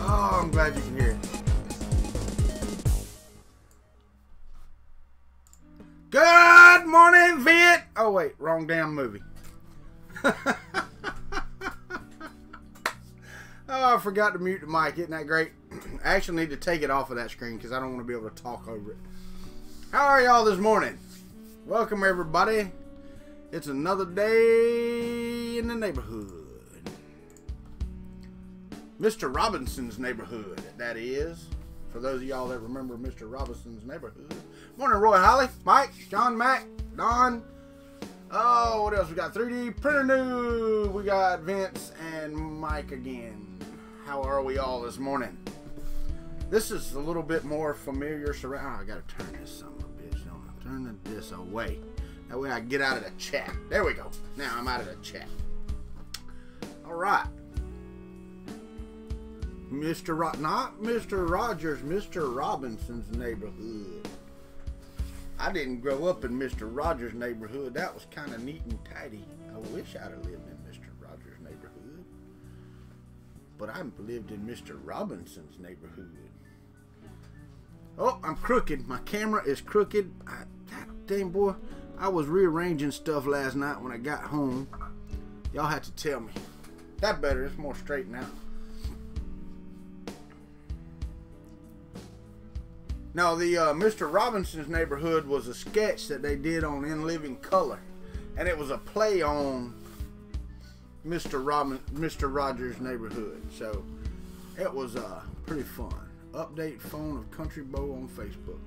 Oh, I'm glad you can hear it. Good morning, Viet. Oh, wait. Wrong damn movie. Oh, I forgot to mute the mic. Isn't that great? I actually need to take it off of that screen because I don't want to be able to talk over it. How are y'all this morning? Welcome, everybody. It's another day in the neighborhood. Mr. Robinson's neighborhood, that is. For those of y'all that remember Mr. Robinson's neighborhood. Morning, Roy Holly, Mike, John Mack, Don. Oh, what else? We got 3D Printer New. We got Vince and Mike again. How are we all this morning? This is a little bit more familiar surround. Oh, I gotta turn this son of a bitch on. Turn this away. That way I can get out of the chat. There we go. Now I'm out of the chat. Alright. Not Mr. Rogers, Mr. Robinson's neighborhood. I didn't grow up in Mr. Rogers' neighborhood. That was kind of neat and tidy. I wish I'd have lived in Mr. Rogers' neighborhood. But I lived in Mr. Robinson's neighborhood. Oh, I'm crooked. My camera is crooked. God dang, boy. I was rearranging stuff last night when I got home. Y'all had to tell me. That better. It's more straight now. Now, the Mr. Robinson's neighborhood was a sketch that they did on In Living Color. And it was a play on Mr. Rogers' neighborhood. So, it was pretty fun. Update phone of KuntryBo on Facebook.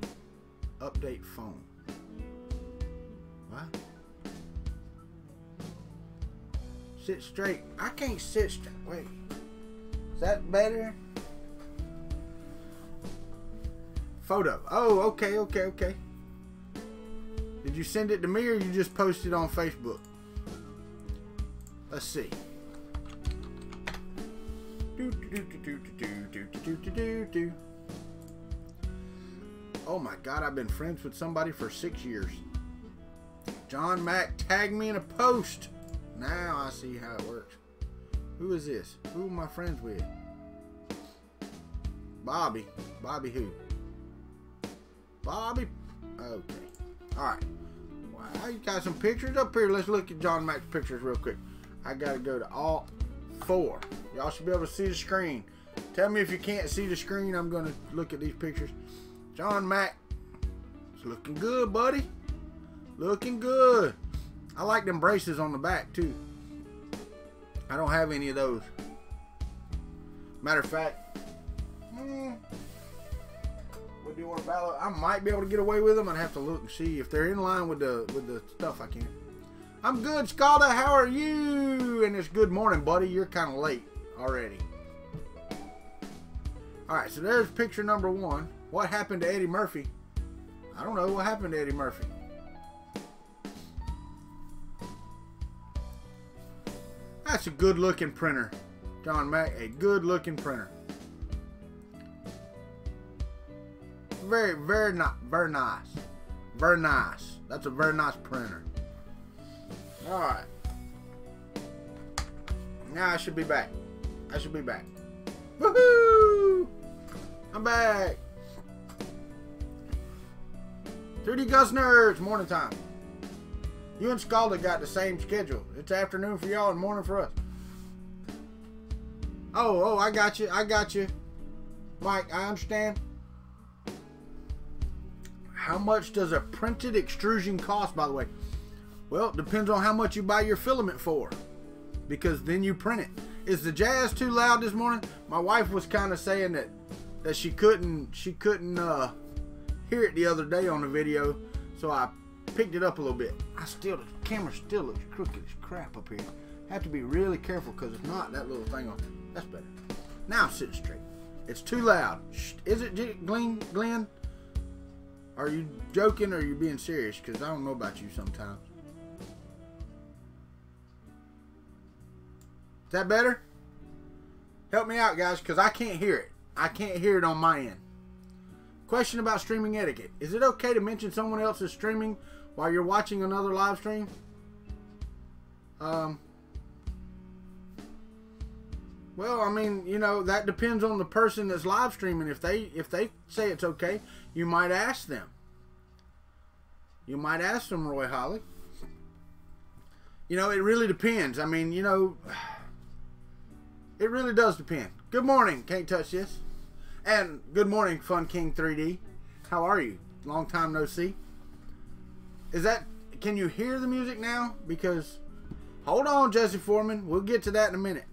Update phone. What? Sit straight. I can't sit straight. Wait. Is that better? Photo. Oh, okay. Did you send it to me or you just posted it on Facebook? Let's see. Oh my God, I've been friends with somebody for 6 years. John Mack tagged me in a post. Now I see how it works. Who is this? Who am I friends with? Bobby. Bobby who? Bobby. Okay. Alright. Wow, you got some pictures up here. Let's look at John Mack's pictures real quick. I gotta go to Alt 4. Y'all should be able to see the screen. Tell me if you can't see the screen. I'm gonna look at these pictures. John Mack. It's looking good, buddy. Looking good. I like them braces on the back too. I don't have any of those. Matter of fact, I might be able to get away with them. I'd have to look and see if they're in line with the stuff I can. I'm good, Scalda. How are you? And it's good morning, buddy. You're kind of late already. Alright, so there's picture number 1. What happened to Eddie Murphy? I don't know what happened to Eddie Murphy. That's a good looking printer. John Mack, a good looking printer. Very nice. Very nice. That's a very nice printer. Alright. Now I should be back. Woohoo! I'm back. 3D Gus Nerds, morning time. You and Scalda got the same schedule. It's afternoon for y'all and morning for us. Oh, I got you. Mike, I understand. How much does a printed extrusion cost, by the way? Well, it depends on how much you buy your filament for. Because then you print it. Is the jazz too loud this morning? My wife was kind of saying that she couldn't hear it the other day on the video. So I picked it up a little bit. The camera still looks crooked as crap up here. Have to be really careful, because if not, that little thing on. That's better. Now I'm sitting straight. It's too loud. Shh. Is it, Glenn? Are you joking, or are you being serious? Because I don't know about you sometimes. Is that better? Help me out, guys, because I can't hear it. I can't hear it on my end. Question about streaming etiquette. Is it okay to mention someone else is streaming while you're watching another live stream? Well, I mean, you know, that depends on the person that's live streaming. If they say it's okay, you might ask them. You might ask them, Roy Holly. You know, it really depends. I mean, you know, it really does depend. Good morning, Can't Touch This. And good morning, Fun King 3D. How are you? Long time no see. Can you hear the music now? Because, hold on, Jesse Foreman. We'll get to that in a minute.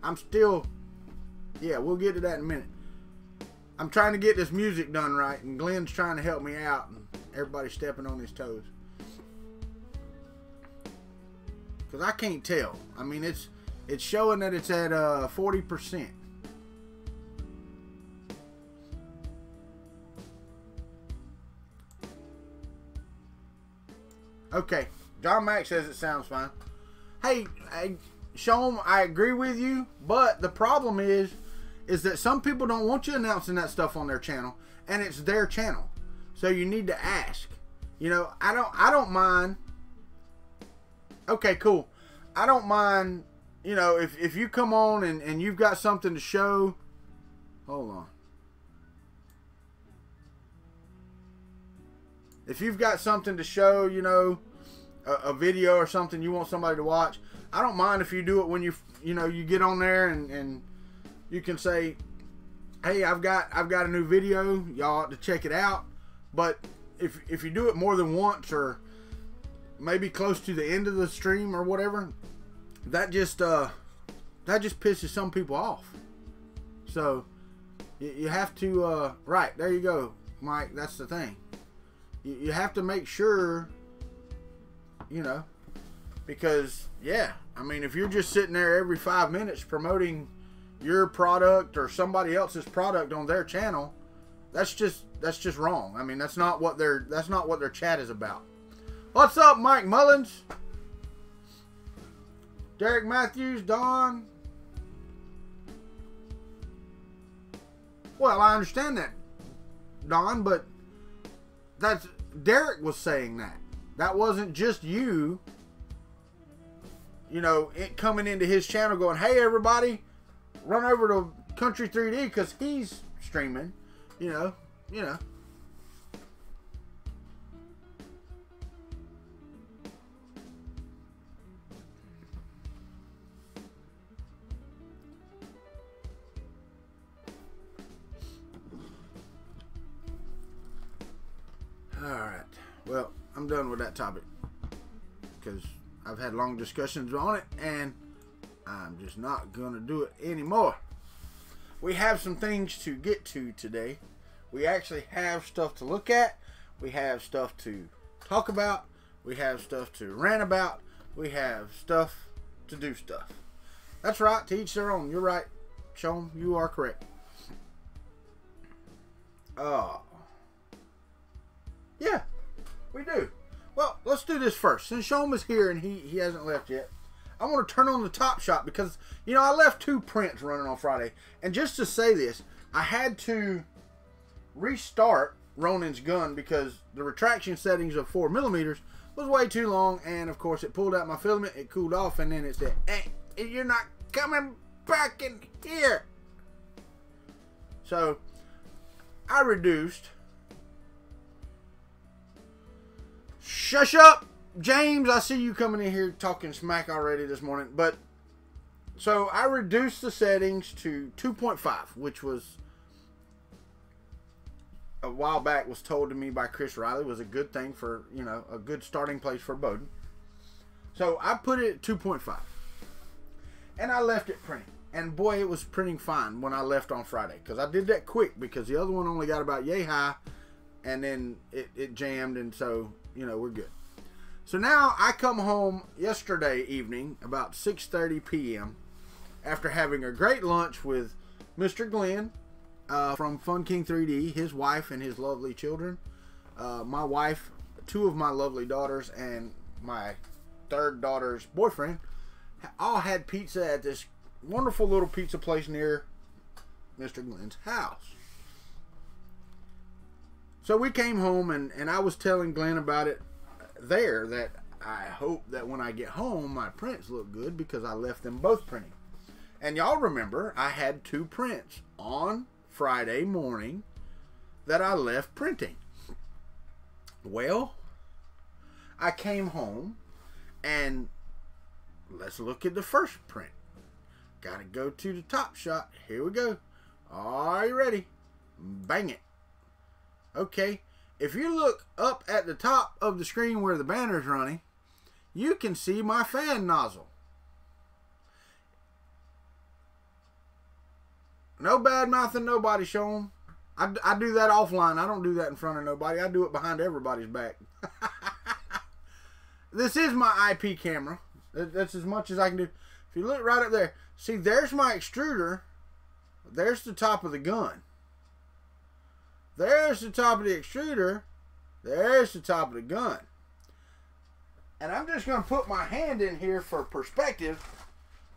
We'll get to that in a minute. I'm trying to get this music done right, and Glenn's trying to help me out, and everybody's stepping on his toes. Because I can't tell. I mean, it's showing that it's at 40%. Okay, John Mack says it sounds fine. Hey, Sean, I agree with you, but the problem is that some people don't want you announcing that stuff on their channel, and it's their channel, so you need to ask. You know, I don't mind. Okay, cool. I don't mind. You know, if you come on and you've got something to show. Hold on. If you've got something to show, you know, a video or something you want somebody to watch, I don't mind if you do it when you get on there and you can say, hey, I've got a new video, y'all ought to check it out. But if you do it more than once, or maybe close to the end of the stream or whatever, that just pisses some people off. So you have to right, there you go, Mike. That's the thing. You have to make sure, you know, because, yeah, I mean, if you're just sitting there every 5 minutes promoting your product or somebody else's product on their channel, that's just wrong. I mean, that's not what their chat is about. What's up, Mike Mullins? Derek Matthews, Don. Well, I understand that, Don, but that's Derek was saying that. That wasn't just you. You know, it coming into his channel going, hey, everybody, run over to Country 3D because he's streaming. You know. Alright, well, I'm done with that topic because I've had long discussions on it and I'm just not going to do it anymore. We have some things to get to today. We actually have stuff to look at. We have stuff to talk about. We have stuff to rant about. We have stuff to do stuff. That's right, to each their own. You're right, Sean. You are correct. Yeah, we do. Well, let's do this first. Since Sean is here and he hasn't left yet, I want to turn on the Top Shot because, you know, I left 2 prints running on Friday. And just to say this, I had to restart Ronin's gun because the retraction settings of 4mm was way too long. And, of course, it pulled out my filament. It cooled off. And then it said, hey, you're not coming back in here. So, I reduced. Shush up, James. I see you coming in here talking smack already this morning. But, so I reduced the settings to 2.5, which was, a while back was told to me by Chris Riley was a good thing for, you know, a good starting place for Bowden. So I put it at 2.5. And I left it printing. And boy, it was printing fine when I left on Friday. Because I did that quick because the other one only got about yay high. And then it jammed, and so, you know, we're good. So now I come home yesterday evening about 6:30 p.m. after having a great lunch with Mr. Glenn from Fun King 3D, his wife and his lovely children. My wife, two of my lovely daughters, and my third daughter's boyfriend all had pizza at this wonderful little pizza place near Mr. Glenn's house. So we came home, and I was telling Glenn about it there, that I hope that when I get home my prints look good because I left them both printing. And y'all remember I had 2 prints on Friday morning that I left printing. Well, I came home and let's look at the first print. Gotta go to the top shot. Here we go. Are you ready? Bang it. Okay. If you look up at the top of the screen where the banner's running, you can see my fan nozzle. No bad mouthing nobody, show 'em. I do that offline. I don't do that in front of nobody. I do it behind everybody's back. This is my IP camera. That's as much as I can do. If you look right up there, see, there's my extruder. There's the top of the gun. There's the top of the extruder. There's the top of the gun. And I'm just going to put my hand in here for perspective,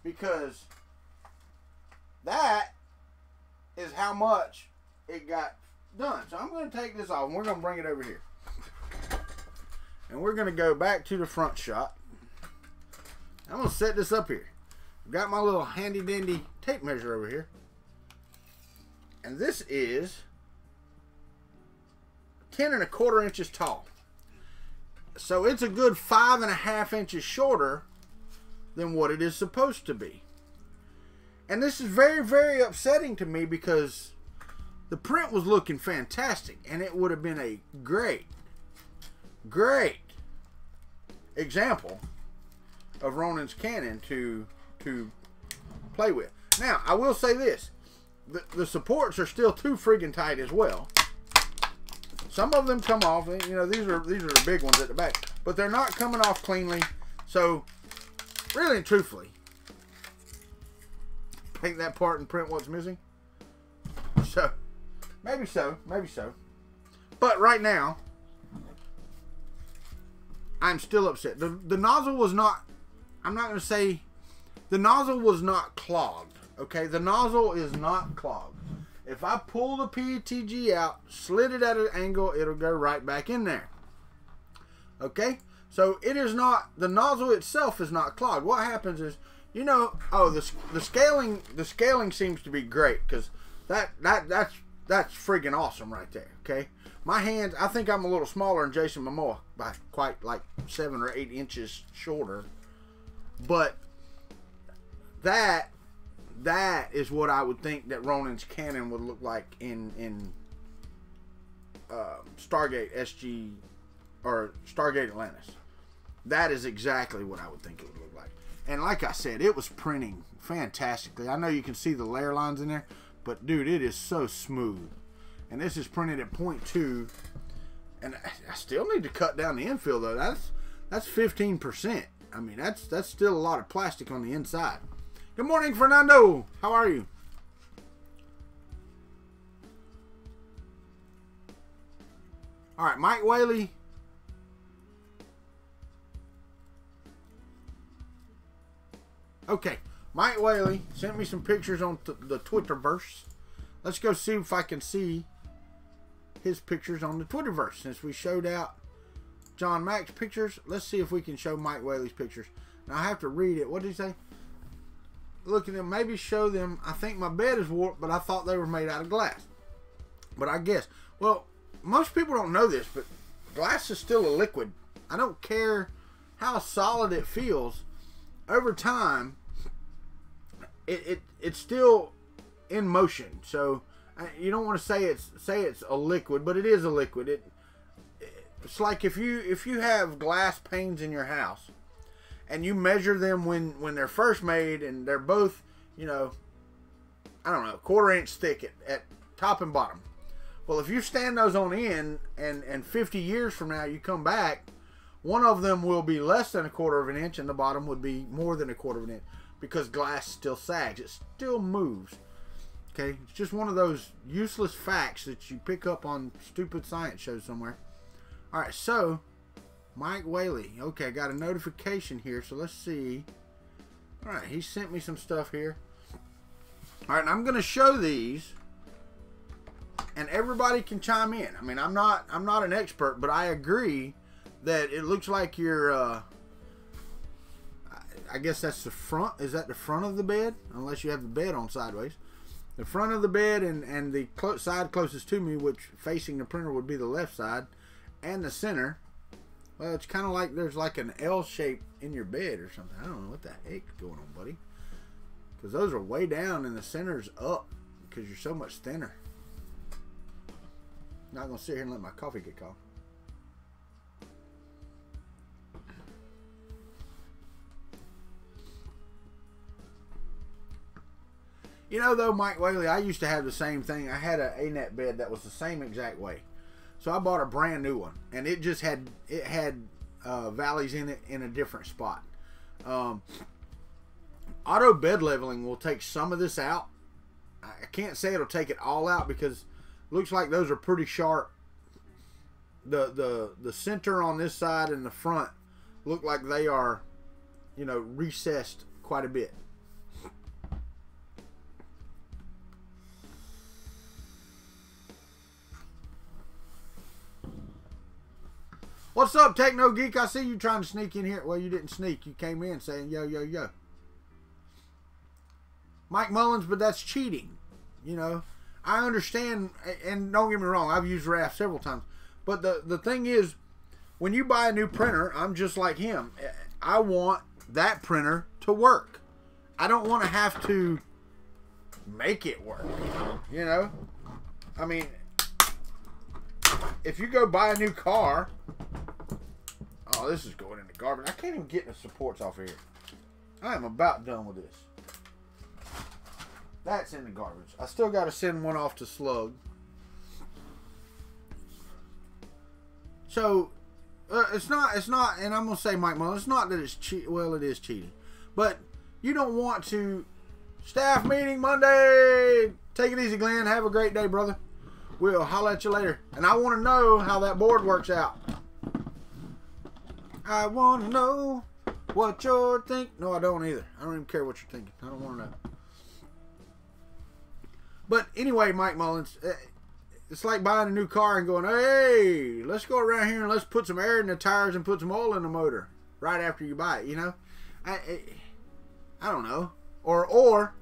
because that is how much it got done. So I'm going to take this off and we're going to bring it over here. And we're going to go back to the front shot. I'm going to set this up here. I've got my little handy dandy tape measure over here. And this is 10 1/4 inches tall. So it's a good 5 1/2 inches shorter than what it is supposed to be. And this is very, very upsetting to me because the print was looking fantastic and it would have been a great example of Ronin's cannon to play with. Now, I will say this. The supports are still too friggin' tight as well. Some of them come off. You know, these are the big ones at the back, but they're not coming off cleanly. So, really and truthfully, paint that part and print what's missing. So, maybe so. But right now, I'm still upset. The nozzle was not, I'm not going to say, the nozzle was not clogged. Okay, the nozzle is not clogged. If I pull the PETG out, slit it at an angle, it'll go right back in there. Okay, so it is not, the nozzle itself is not clogged. What happens is, you know, oh, the scaling seems to be great, because that's friggin' awesome right there. Okay, my hands, I think I'm a little smaller than Jason Momoa by quite like 7 or 8 inches shorter, but that is what I would think that Ronin's cannon would look like in Stargate SG or Stargate Atlantis. That is exactly what I would think it would look like. And like I said, it was printing fantastically. I know you can see the layer lines in there, but dude, it is so smooth. And this is printed at 0.2, and I still need to cut down the infill though. That's 15%. I mean, that's still a lot of plastic on the inside. Good morning, Fernando. How are you? All right, Mike Whaley. Okay, Mike Whaley sent me some pictures on the Twitterverse. Let's go see if I can see his pictures on the Twitterverse. Since we showed out John Mack's pictures, let's see if we can show Mike Whaley's pictures. Now, I have to read it. What did he say? Look at them, maybe show them. I think my bed is warped, but I thought they were made out of glass. But I guess, well, most people don't know this, but glass is still a liquid. I don't care how solid it feels. Over time, it's still in motion. So you don't want to say it's a liquid, but it is a liquid. It's like if you have glass panes in your house, and you measure them when they're first made, and they're both, you know, I don't know, 1/4 inch thick at top and bottom. Well, if you stand those on end and 50 years from now you come back, One of them will be less than 1/4 of an inch, and the bottom would be more than 1/4 of an inch, because glass still sags. It still moves. Okay, it's just one of those useless facts that you pick up on stupid science shows somewhere. All right, so Mike Whaley. Okay, I got a notification here, so let's see. All right, he sent me some stuff here. All right, and I'm going to show these, and everybody can chime in. I mean, I'm not an expert, but I agree that it looks like you're. I guess that's the front. Is that the front of the bed? Unless you have the bed on sideways. The front of the bed and the side closest to me, which facing the printer would be the left side, and the center. Well, it's kind of like there's like an L shape in your bed or something. I don't know what the heck's going on, buddy. Because those are way down and the center's up because you're so much thinner. Not going to sit here and let my coffee get cold. You know, though, Mike Whaley, I used to have the same thing. I had an A-net bed that was the same exact way. So I bought a brand new one, and it just had valleys in it in a different spot. Auto bed leveling will take some of this out. I can't say it'll take it all out because it looks like those are pretty sharp. The center on this side and the front look like they are, you know, recessed quite a bit. What's up, Techno Geek? I see you trying to sneak in here. Well, you didn't sneak. You came in saying, yo, yo, yo. Mike Mullins, but that's cheating. You know, I understand, and don't get me wrong, I've used RAF several times. But the thing is, when you buy a new printer, I'm just like him. I want that printer to work. I don't want to have to make it work. You know? I mean, if you go buy a new car... Oh, this is going in the garbage. I can't even get the supports off of here. I am about done with this. That's in the garbage. I still got to send one off to Slug. So, it's not, and I'm going to say, Mike Mullins, it's not that it's cheating. Well, it is cheating. But you don't want to, staff meeting Monday. Take it easy, Glenn. Have a great day, brother. We'll holler at you later. And I want to know how that board works out. I want to know what you're thinking. No, I don't either. I don't even care what you're thinking. I don't want to know. But anyway, Mike Mullins, it's like buying a new car and going, hey, let's go around here and let's put some air in the tires and put some oil in the motor right after you buy it, you know? I don't know. Or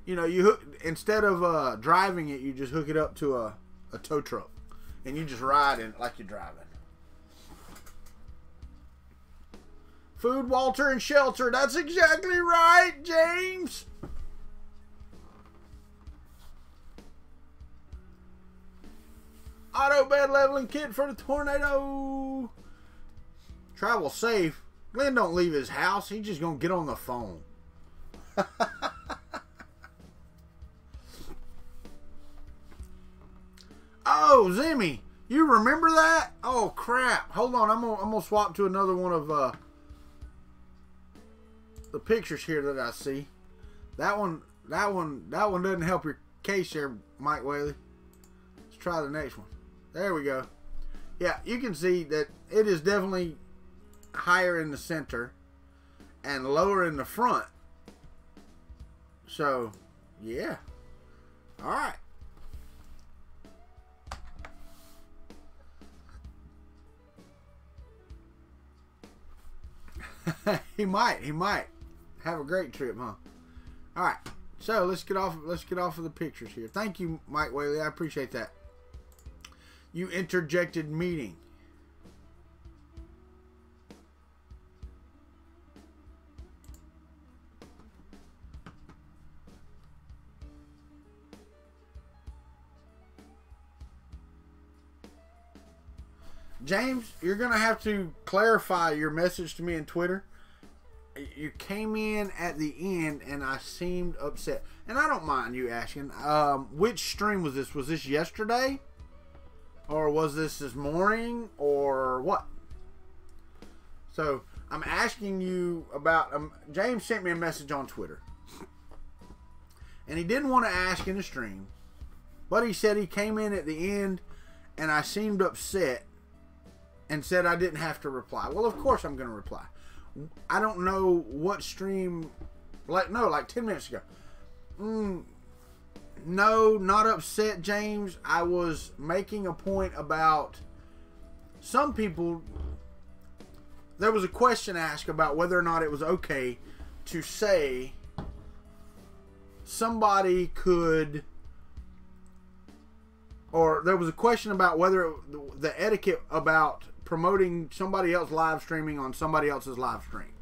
you know, you hook, instead of driving it, you just hook it up to a tow truck and you just ride in it like you're driving. Food, Walter, and shelter. That's exactly right, James. Auto bed leveling kit for the tornado. Travel safe. Glenn don't leave his house. He's just going to get on the phone. Oh, Zimmy. You remember that? Oh, crap. Hold on. I'm gonna swap to another one of the pictures here that I see. That one doesn't help your case there, Mike Whaley. Let's try the next one. There we go. Yeah, you can see that it is definitely higher in the center and lower in the front. So, yeah. All right. He might have a great trip, huh? All right, so let's get off of the pictures here. Thank you, Mike Whaley. I appreciate that. You interjected meeting. James, you're going to have to clarify your message to me in Twitter. You came in at the end and I seemed upset. And I don't mind you asking. Which stream was this? Was this yesterday? Or was this morning? Or what? So I'm asking you about. James sent me a message on Twitter, and he didn't want to ask in the stream, but he said he came in at the end, and I seemed upset, and said I didn't have to reply. Well, of course I'm going to reply. I don't know what stream. Like 10 minutes ago. No, not upset, James. I was making a point about some people. There was a question asked about whether or not it was okay to say somebody could, or there was a question about whether the etiquette about promoting somebody else live streaming on somebody else's live stream.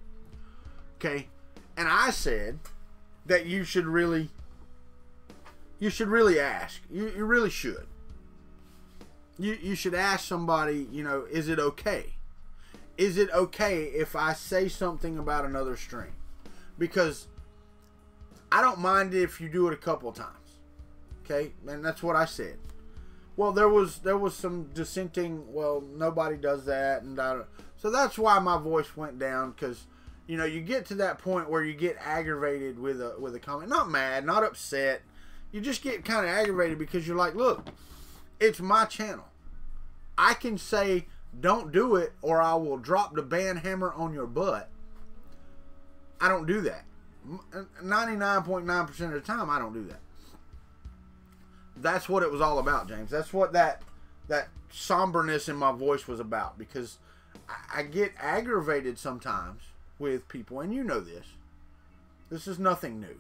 Okay? And I said that you should really ask. You really should. You should ask somebody, you know, is it okay? Is it okay if I say something about another stream? Because I don't mind if you do it a couple times. Okay? And that's what I said. Well, there was some dissenting, well, nobody does that, and so that's why my voice went down, because you know, you get to that point where you get aggravated with a comment. Not mad, not upset. You just get kind of aggravated because you're like, look, it's my channel. I can say, don't do it, or I will drop the ban hammer on your butt. I don't do that. 99.9% of the time, I don't do that. That's what it was all about, James. That's what that somberness in my voice was about, because I get aggravated sometimes with people, and you know this. This is nothing new.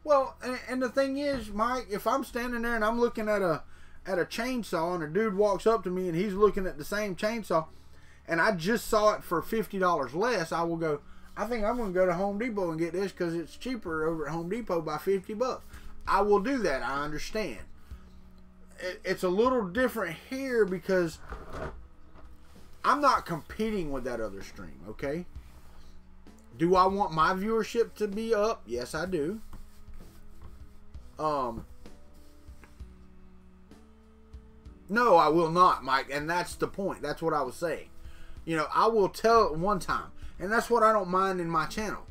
Well, and the thing is, Mike, if I'm standing there and I'm looking at a chainsaw, and a dude walks up to me and he's looking at the same chainsaw, and I just saw it for $50 less, I will go, I think I'm going to go to Home Depot and get this because it's cheaper over at Home Depot by $50. I will do that. I understand. It's a little different here because I'm not competing with that other stream, okay? Do I want my viewership to be up? Yes, I do. No, I will not, Mike, and that's the point. That's what I was saying. You know, I will tell it one time, and that's what I don't mind in my channel.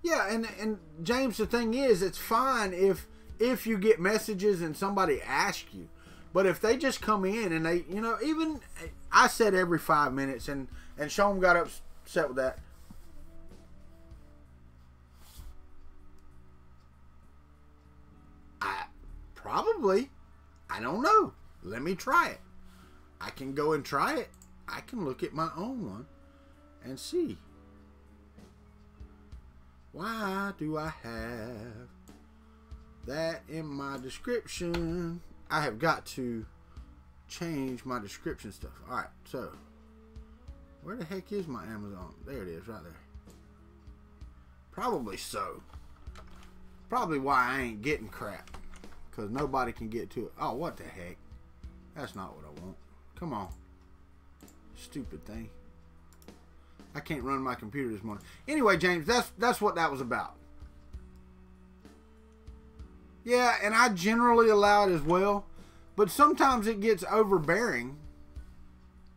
Yeah, and James, the thing is, it's fine if you get messages and somebody asks you. But if they just come in and they, you know, even I said every 5 minutes, and Sean got upset with that. Probably. I don't know. Let me try it. I can go and try it. I can look at my own one and see. Why do I have that in my description? I have got to change my description stuff. Alright, so where the heck is my Amazon? There it is, right there. Probably so. Probably why I ain't getting crap. Because nobody can get to it. Oh, what the heck? That's not what I want. Come on. Stupid thing. I can't run my computer this morning. Anyway, James, that's what that was about. Yeah, and I generally allow it as well. But sometimes it gets overbearing.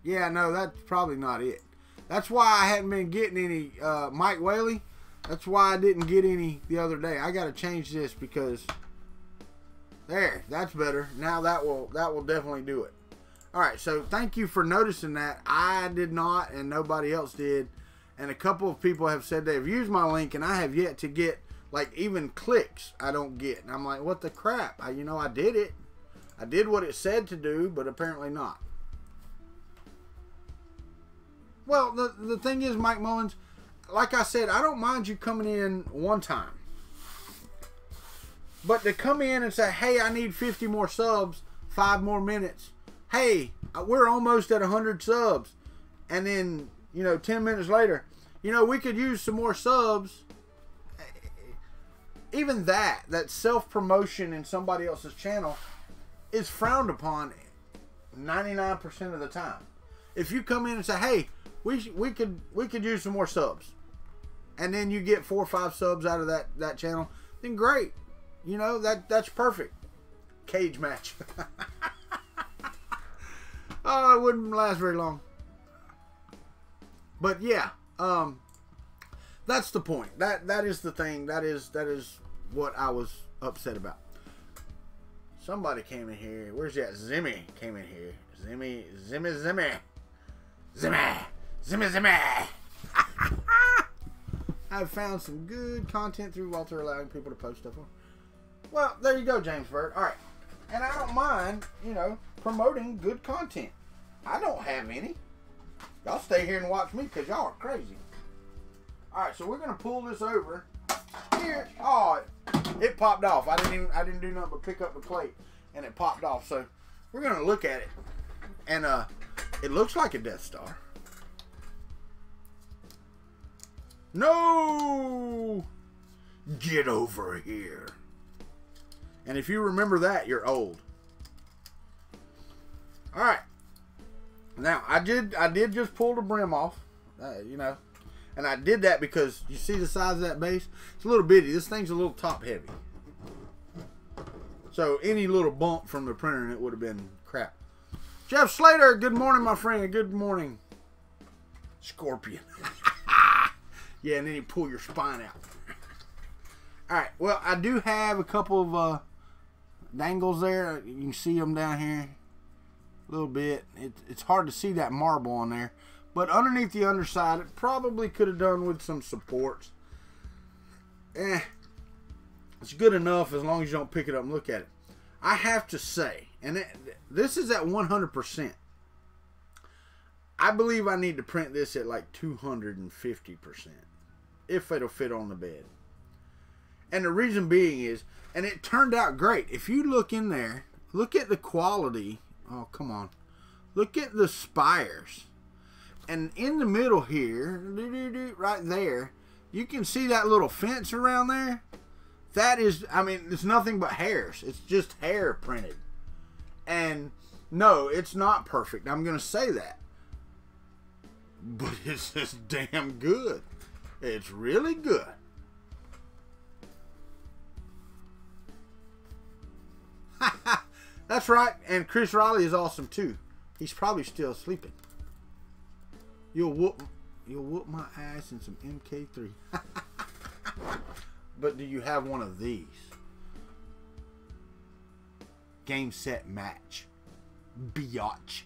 Yeah, no, that's probably not it. That's why I hadn't been getting any Mike Whaley. That's why I didn't get any the other day. I got to change this because... There, that's better. Now that will definitely do it. Alright, so thank you for noticing that. I did not, and nobody else did. And a couple of people have said they've used my link, and I have yet to get, like, even clicks I don't get. And I'm like, what the crap? I did it. I did what it said to do, but apparently not. Well, the thing is, Mike Mullins, like I said, I don't mind you coming in one time. But to come in and say, hey, I need 50 more subs, 5 more minutes. Hey, we're almost at 100 subs. And then, 10 minutes later, we could use some more subs. Even that self-promotion in somebody else's channel is frowned upon 99% of the time. If you come in and say, hey, we could use some more subs, and then you get 4 or 5 subs out of that channel, then great. That's perfect. Cage match. Oh, it wouldn't last very long. But yeah, that's the point. That is the thing. That is what I was upset about. Somebody came in here. Where's that? Zimmy came in here. Zimmy. I've found some good content through Walter allowing people to post stuff on. Well, there you go, James Bird. All right. And I don't mind, you know, promoting good content. I don't have any. Y'all stay here and watch me because y'all are crazy. All right, so we're going to pull this over. Here. Oh, it popped off. I didn't do nothing but pick up the plate and it popped off. So we're going to look at it. And it looks like a Death Star. No! Get over here. And if you remember that, you're old. All right. Now, I did just pull the brim off, you know. And I did that because you see the size of that base? It's a little bitty. This thing's a little top heavy. So any little bump from the printer and it would have been crap. Jeff Slater, good morning, my friend. Good morning. Scorpion. Yeah, and then you pull your spine out. Alright, well, I do have a couple of dangles there. You can see them down here a little bit. It's hard to see that marble on there. But underneath the underside, it probably could have done with some supports. It's good enough as long as you don't pick it up and look at it. I have to say, and this is at 100%. I believe I need to print this at like 250%. If it'll fit on the bed. And the reason being is, and it turned out great. If you look in there, look at the quality. Oh, come on. Look at the spires. And in the middle here, right there, you can see that little fence around there. That is, I mean, it's nothing but hairs. It's just hair printed. And no, it's not perfect. I'm going to say that. But it's just damn good. It's really good. That's right. And Chris Riley is awesome too. He's probably still sleeping. You'll whoop my ass in some MK3. But do you have one of these? Game, set, match. Biatch.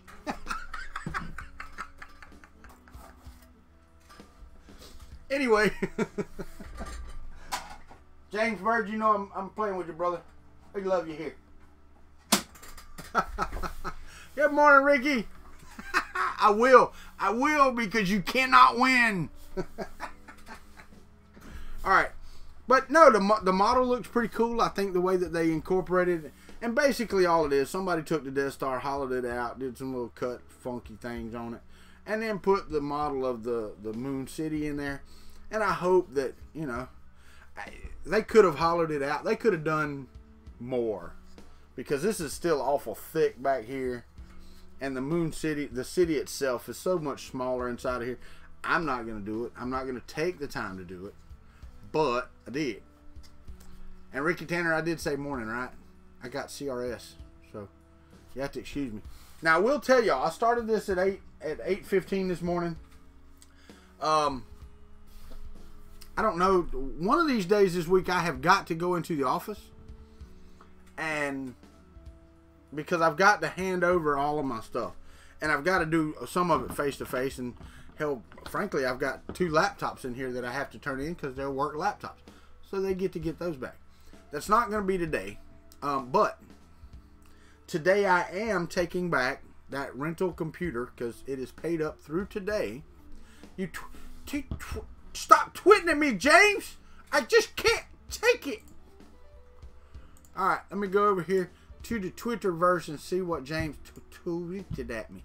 Anyway. James Bird, you know I'm playing with you, brother. We love you here. Good morning, Ricky. I will because you cannot win. All right. But no, the model looks pretty cool. I think the way that they incorporated it, and basically all it is, somebody took the Death Star, hollowed it out, did some little cut funky things on it, and then put the model of the Moon City in there. And I hope that, you know, they could have hollowed it out. They could have done more, because this is still awful thick back here, and the Moon City, the city itself, is so much smaller inside of here. I'm not going to do it. I'm not going to take the time to do it. But I did. And Ricky Tanner, I did say morning, right? I got CRS, so you have to excuse me. Now I will tell y'all, I started this at 8:15 this morning. I don't know. One of these days this week, I have got to go into the office, and because I've got to hand over all of my stuff, and I've got to do some of it face to face, and hell, frankly, I've got 2 laptops in here that I have to turn in because they're work laptops. So they get those back. That's not going to be today. But today I am taking back that rental computer because it is paid up through today. You stop twitting at me, James. I just can't take it. All right, let me go over here to the Twitterverse and see what James tweeted at me.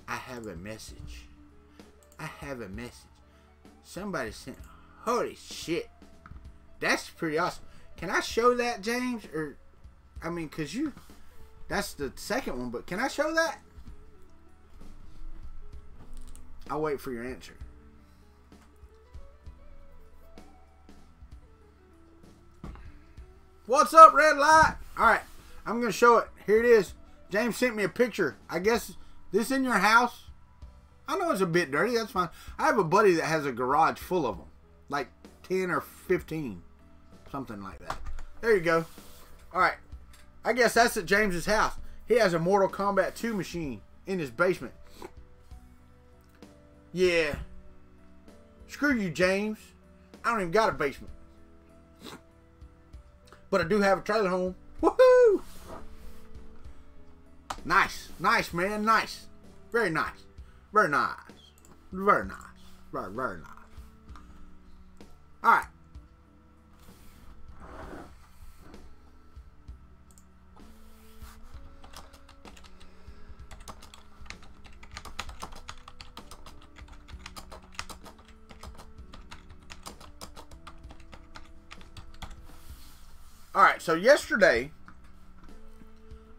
I have a message. I have a message. Somebody sent. Holy shit. That's pretty awesome. Can I show that, James? Or, I mean, because you. That's the second one, but can I show that? I'll wait for your answer. What's up, red light? All right, I'm going to show it. Here it is. James sent me a picture. I guess this in your house? I know it's a bit dirty. That's fine. I have a buddy that has a garage full of them. Like 10 or 15. Something like that. There you go. All right. I guess that's at James's house. He has a Mortal Kombat 2 machine in his basement. Yeah. Screw you, James. I don't even got a basement. But I do have a trailer home. Woohoo! Nice. Nice, man. Nice. Very nice. Very nice. Very nice. Very, very nice. Alright. Alright, so yesterday,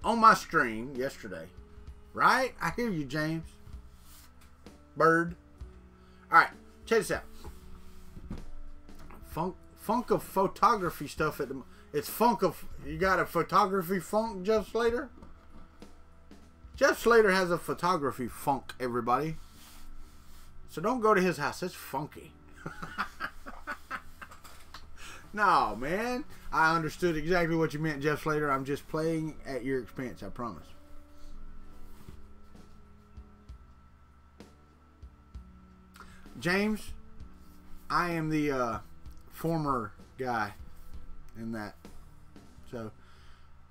on my stream, right? I hear you, James. Bird. Alright, check this out. Funk of photography stuff at the... It's funk of... You got a photography funk, Jeff Slater? Jeff Slater has a photography funk, everybody. So don't go to his house. It's funky. No, man. I understood exactly what you meant, Jeff Slater. I'm just playing at your expense, I promise. James, I am the former guy in that. So,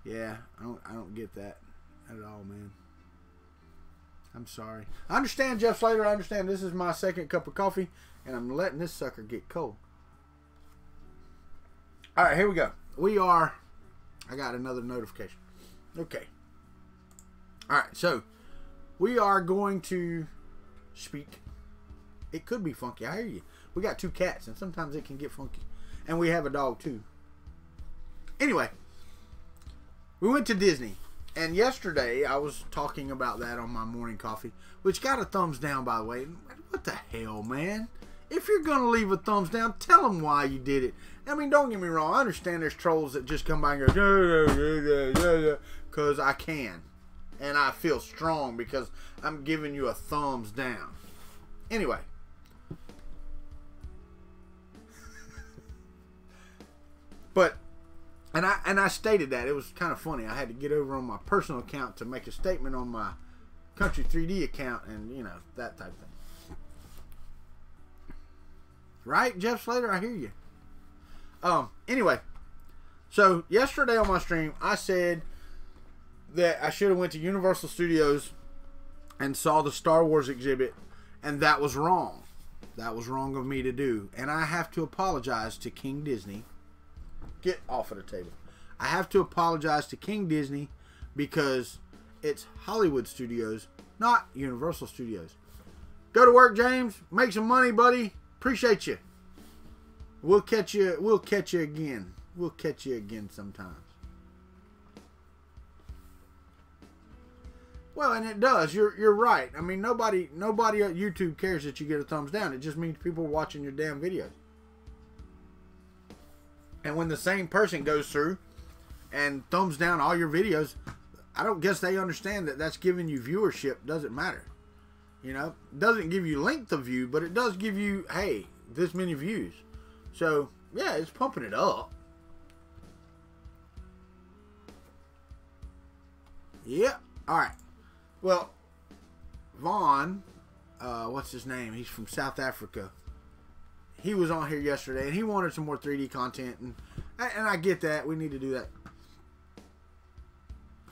yeah, I don't get that at all, man. I'm sorry. I understand, Jeff Slater. I understand this is my second cup of coffee, and I'm letting this sucker get cold. All right, here we go. I got another notification. Okay. All right, so we are going to speak. It could be funky. I hear you. We got 2 cats, and sometimes it can get funky. And we have a dog, too. Anyway, we went to Disney. And yesterday, I was talking about that on my morning coffee, which got a thumbs down, by the way. What the hell, man? If you're going to leave a thumbs down, tell them why you did it. I mean, don't get me wrong. I understand there's trolls that just come by and go, because I can. And I feel strong because I'm giving you a thumbs down. Anyway. But, and I stated that. It was kind of funny. I had to get over on my personal account to make a statement on my Kuntry 3D account and, you know, that type of thing. Right, Jeff Slater? I hear you. Anyway, so yesterday on my stream, I said that I should have went to Universal Studios and saw the Star Wars exhibit, and that was wrong. That was wrong of me to do, and I have to apologize to King Disney. Get off of the table. I have to apologize to King Disney because it's Hollywood Studios, not Universal Studios. Go to work, James. Make some money, buddy. Appreciate you. We'll catch you. We'll catch you again. We'll catch you again sometimes. Well, and it does. You're right. I mean, nobody at YouTube cares that you get a thumbs down. It just means people are watching your damn videos. And when the same person goes through and thumbs down all your videos, I don't guess they understand that that's giving you viewership. Doesn't matter. You know, doesn't give you length of view, but it does give you, hey, this many views. So, yeah, it's pumping it up. Yep. All right. Well, Vaughn, what's his name? He's from South Africa. He was on here yesterday, and he wanted some more 3D content, and I get that. We need to do that.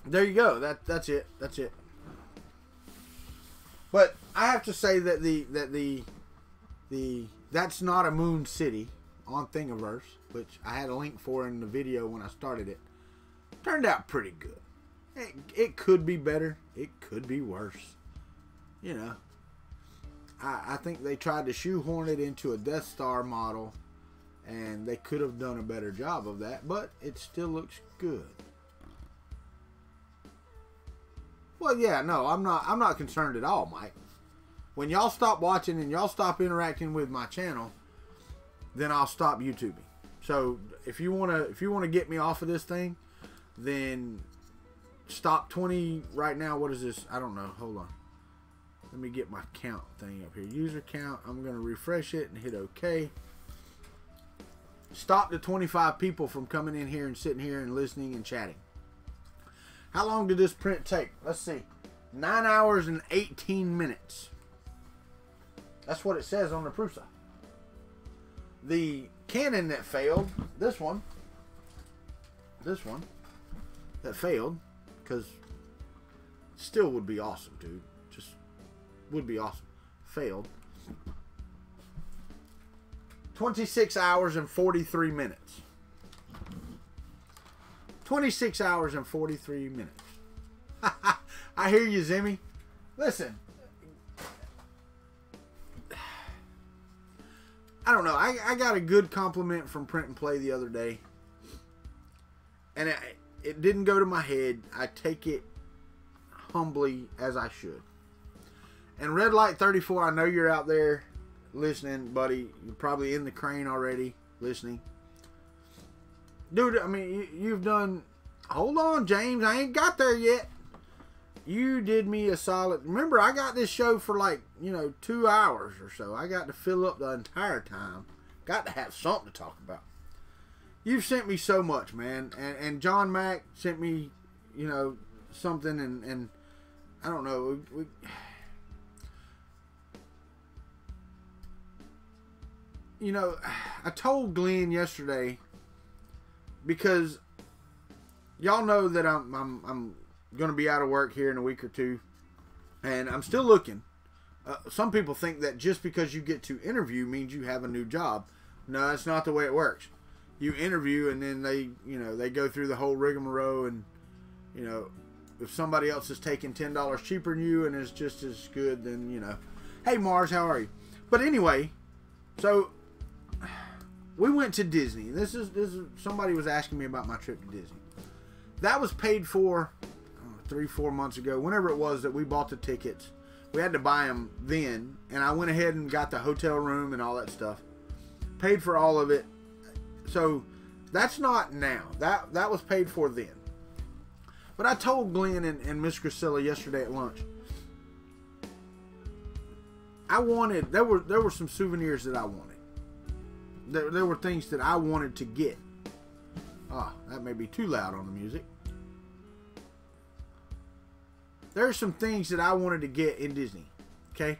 There you go. That's it. That's it. But I have to say that the That's Not a Moon City on Thingiverse, which I had a link for in the video when I started it, turned out pretty good. It could be better. It could be worse. You know, I think they tried to shoehorn it into a Death Star model, and they could have done a better job of that, but it still looks good. Well, yeah, no, I'm not concerned at all, Mike. When y'all stop watching and y'all stop interacting with my channel, then I'll stop YouTubing. So if you wanna get me off of this thing, then stop 20 right now. What is this? I don't know. Hold on. Let me get my count thing up here. User count. I'm gonna refresh it and hit OK. Stop the 25 people from coming in here and sitting here and listening and chatting. How long did this print take? Let's see. 9 hours and 18 minutes. That's what it says on the Prusa. The Canon that failed, this one that failed, because still would be awesome, dude. Just would be awesome. Failed. 26 hours and 43 minutes. 26 hours and 43 minutes. I hear you, Zimmy. Listen. I don't know. I got a good compliment from Print and Play the other day. And it didn't go to my head. I take it humbly as I should. And Red Light 34, I know you're out there listening, buddy. You're probably in the crane already listening. Dude, I mean, you've done... Hold on, James. I ain't got there yet. You did me a solid... Remember, I got this show for like, 2 hours or so. I got to fill up the entire time. Got to have something to talk about. You've sent me so much, man. And John Mack sent me, something. And I don't know. I told Glenn yesterday, because y'all know that I'm going to be out of work here in a week or two, and I'm still looking. Some people think that just because you get to interview means you have a new job. No, that's not the way it works. You interview, and then they go through the whole rigmarole, and if somebody else is taking $10 cheaper than you and is just as good, then hey Mars, how are you? But anyway, so we went to Disney. This is somebody was asking me about my trip to Disney. That was paid for 3-4 months ago, whenever it was that we bought the tickets. We had to buy them then, and I went ahead and got the hotel room and all that stuff. Paid for all of it. So that's not now. That was paid for then. But I told Glenn and Miss Grisilla yesterday at lunch, there were some souvenirs that I wanted. There were things that I wanted to get. That may be too loud on the music. There are some things that I wanted to get in Disney. Okay?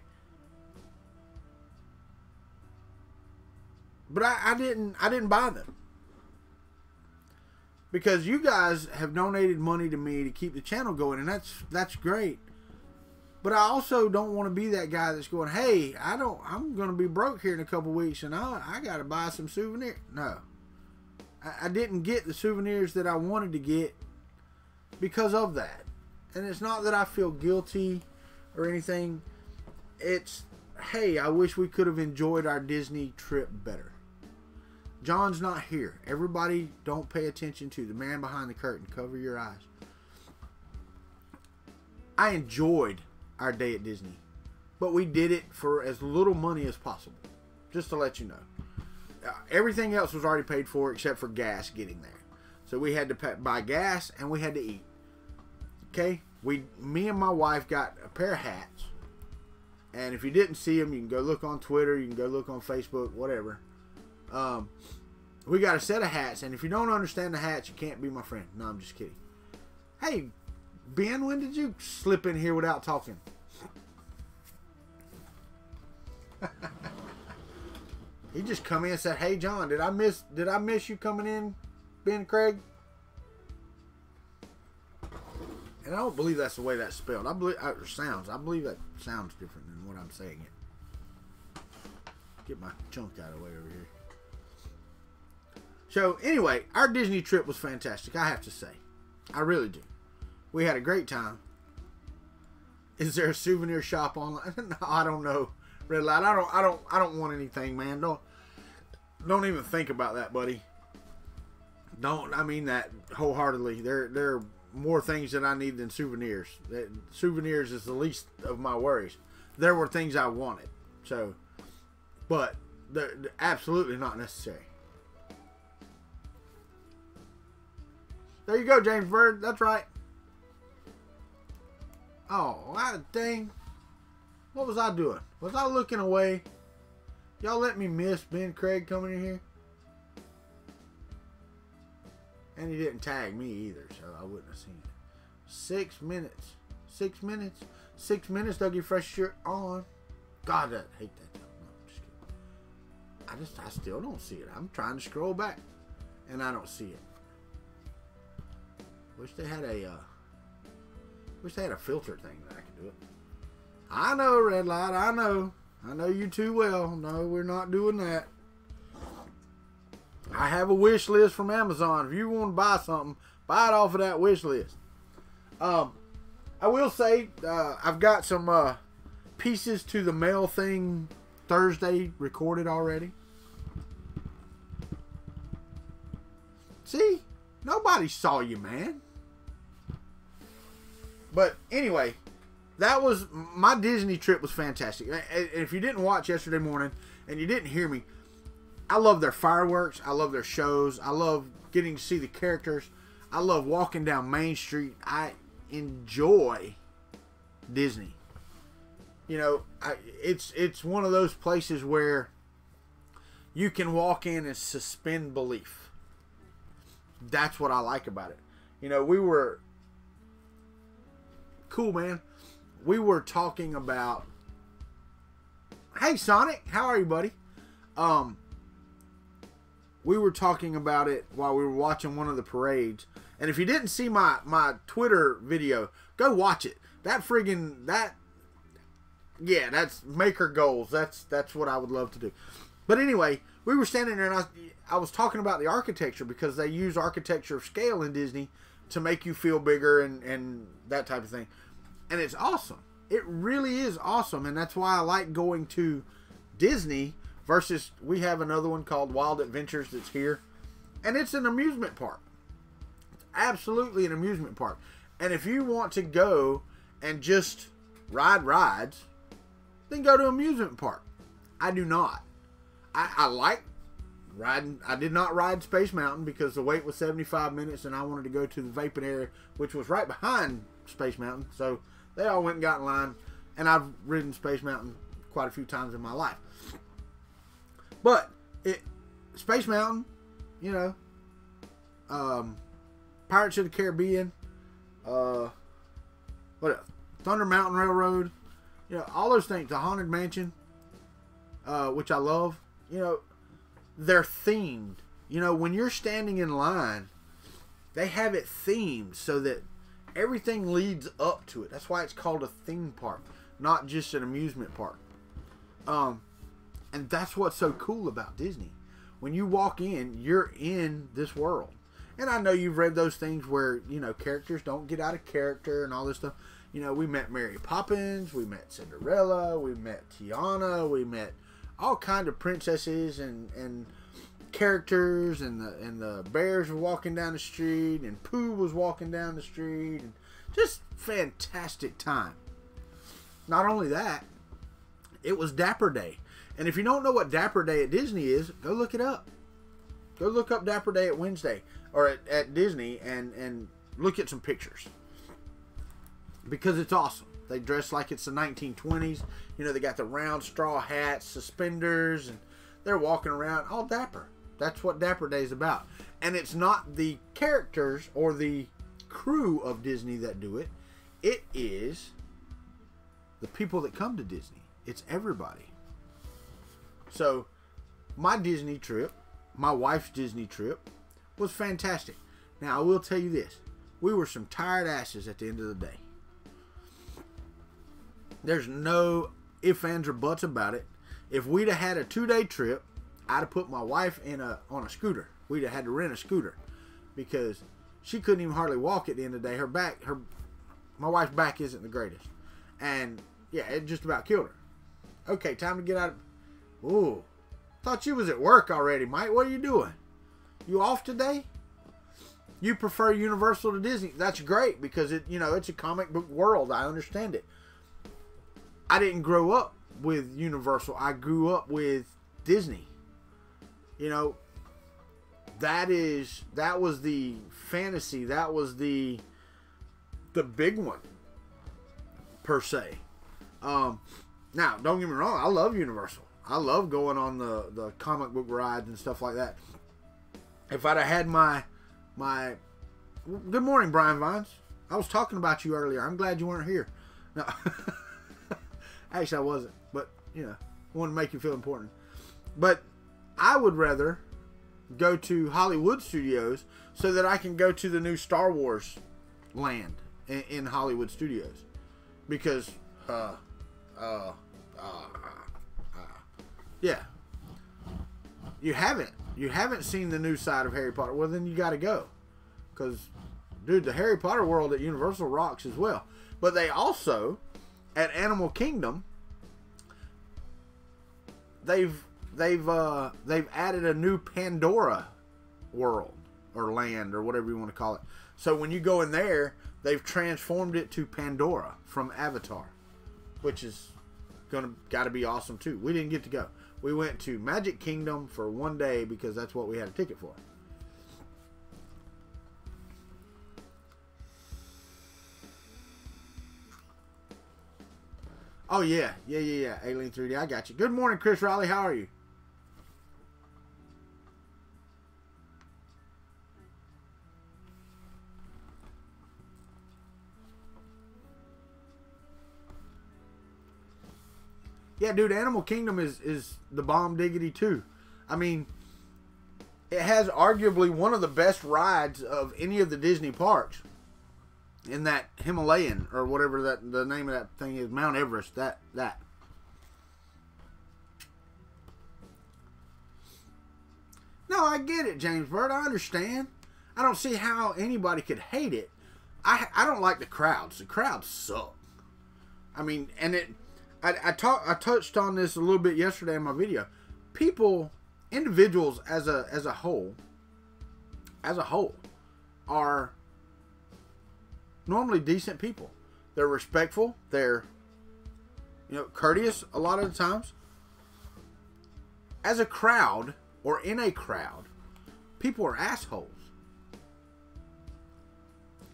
But I didn't buy them. Because you guys have donated money to me to keep the channel going, and that's great. But I also don't want to be that guy that's going, hey, I'm going to be broke here in a couple weeks, and I got to buy some souvenirs. No. I didn't get the souvenirs that I wanted to get because of that. And it's not that I feel guilty or anything. It's, hey, I wish we could have enjoyed our Disney trip better. John's not here. Everybody don't pay attention to the man behind the curtain. Cover your eyes. I enjoyed our day at Disney, but we did it for as little money as possible. Just to let you know. Everything else was already paid for except for gas getting there. So we had to buy gas and we had to eat. Okay? Me and my wife got a pair of hats. And if you didn't see them, you can go look on Twitter, you can go look on Facebook, whatever. We got a set of hats, and if you don't understand the hats, you can't be my friend. No, I'm just kidding. Hey, Ben, when did you slip in here without talking? He just come in and said, "Hey, John, did I miss you coming in, Ben Craig?" And I don't believe that's the way that's spelled. I believe it sounds. I believe that sounds different than what I'm saying it. Get my junk out of the way over here. So anyway, our Disney trip was fantastic. I have to say, I really do. We had a great time. Is there a souvenir shop online? No, I don't know. Red Light. I don't want anything, man. Don't even think about that, buddy. I mean that wholeheartedly. There are more things that I need than souvenirs. Souvenirs is the least of my worries. There were things I wanted, but they're absolutely not necessary. There you go, James Bird. That's right. Oh, dang. What was I doing? Was I looking away? Y'all let me miss Ben Craig coming in here? And he didn't tag me either, so I wouldn't have seen it. 6 minutes. 6 minutes. 6 minutes, Dougie Fresh shirt on. God, I hate that. No, I'm just kidding. I still don't see it. I'm trying to scroll back, and I don't see it. Wish they had a filter thing that I could do it. I know, Red Light. I know you too well. No, we're not doing that. I have a wish list from Amazon. If you want to buy something, buy it off of that wish list. I will say I've got some pieces to the mail thing Thursday recorded already. See? Nobody saw you, man. But anyway, that was my Disney trip was fantastic. If you didn't watch yesterday morning and you didn't hear me, I love their fireworks. I love their shows. I love getting to see the characters. I love walking down Main Street. I enjoy Disney. You know, it's one of those places where you can walk in and suspend belief. That's what I like about it. You know, we were cool, man. We were talking about, hey Sonic, how are you, buddy? We were talking about it while we were watching one of the parades. And if you didn't see my Twitter video, go watch it. That's maker goals. That's what I would love to do. But anyway, we were standing there and I was talking about the architecture because they use architecture of scale in Disney to make you feel bigger and that type of thing. And it's awesome. It really is awesome. And that's why I like going to Disney versus we have another one called Wild Adventures that's here. And it's an amusement park. It's absolutely an amusement park. And if you want to go and just ride rides, then go to amusement park. I do not. I like riding. I did not ride Space Mountain because the wait was 75 minutes and I wanted to go to the vaping area, which was right behind Space Mountain. So they all went and got in line. And I've ridden Space Mountain quite a few times in my life. But Space Mountain, you know, Pirates of the Caribbean, what else? Thunder Mountain Railroad, you know, all those things. The Haunted Mansion, which I love. You know, they're themed. You know, when you're standing in line, they have it themed so that everything leads up to it. That's why it's called a theme park, not just an amusement park. And that's what's so cool about Disney. When you walk in, you're in this world. And I know you've read those things where, you know, characters don't get out of character and all this stuff. You know, we met Mary Poppins, we met Cinderella, we met Tiana, we met all kind of princesses and characters, and the bears were walking down the street, and Pooh was walking down the street, and just fantastic time. Not only that, it was Dapper Day. And if you don't know what Dapper Day at Disney is, go look it up. Go look up Dapper Day at Wednesday or at Disney and look at some pictures. Because it's awesome. They dress like it's the 1920s. You know, they got the round straw hats, suspenders, and they're walking around all dapper. That's what Dapper Day is about. And it's not the characters or the crew of Disney that do it. It is the people that come to Disney. It's everybody. So, my Disney trip, my wife's Disney trip, was fantastic. Now, I will tell you this. We were some tired asses at the end of the day. There's no ifs, ands, or buts about it. If we'd have had a 2-day trip, I'd have put my wife on a scooter. We'd have had to rent a scooter because she couldn't even hardly walk at the end of the day. My wife's back isn't the greatest. And, yeah, it just about killed her. Okay, time to get out of... Ooh, thought you was at work already, Mike. What are you doing? You off today? You prefer Universal to Disney. That's great because it's a comic book world. I understand it. I didn't grow up with Universal. I grew up with Disney. You know, that was the fantasy. That was the big one, per se. Now, don't get me wrong. I love Universal. I love going on the comic book rides and stuff like that. If I'd have had my good morning, Brian Vines. I was talking about you earlier. I'm glad you weren't here. No, actually, I wasn't. But you know, I wanted to make you feel important. But I would rather go to Hollywood Studios so that I can go to the new Star Wars land in Hollywood Studios, because yeah, you haven't seen the new side of Harry Potter. Well, then you got to go, because dude, the Harry Potter world at Universal rocks as well. But they also, at Animal Kingdom, they've added a new Pandora world or land or whatever you want to call it. So when you go in there, they've transformed it to Pandora from Avatar, which is got to be awesome too. We didn't get to go. We went to Magic Kingdom for one day because that's what we had a ticket for. Oh yeah. Alien 3D, I got you. Good morning, Chris Riley. How are you? Yeah, dude, Animal Kingdom is the bomb diggity too. I mean, it has arguably one of the best rides of any of the Disney parks. In that Himalayan, or whatever the name of that thing is, Mount Everest, that. No, I get it, James Bird. I understand. I don't see how anybody could hate it. I don't like the crowds. The crowds suck. I mean, and I touched on this a little bit yesterday in my video. People, individuals as a whole, are normally decent people. They're respectful. They're, courteous a lot of the times. As a crowd, or in a crowd, people are assholes.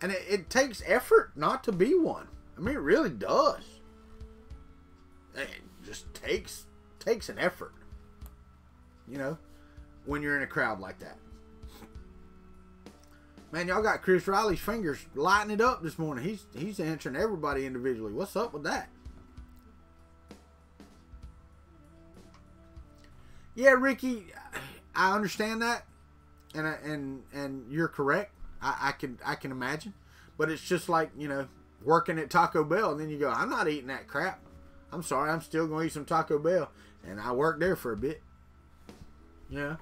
And it takes effort not to be one. I mean, it really does. It just takes an effort, when you're in a crowd like that. Man, y'all got Chris Riley's fingers lighting it up this morning. He's answering everybody individually. What's up with that? Yeah, Ricky, I understand that, and you're correct. I can imagine, but it's just like working at Taco Bell, and then you go, I'm not eating that crap. I'm sorry, I'm still going to eat some Taco Bell. And I worked there for a bit. Yeah.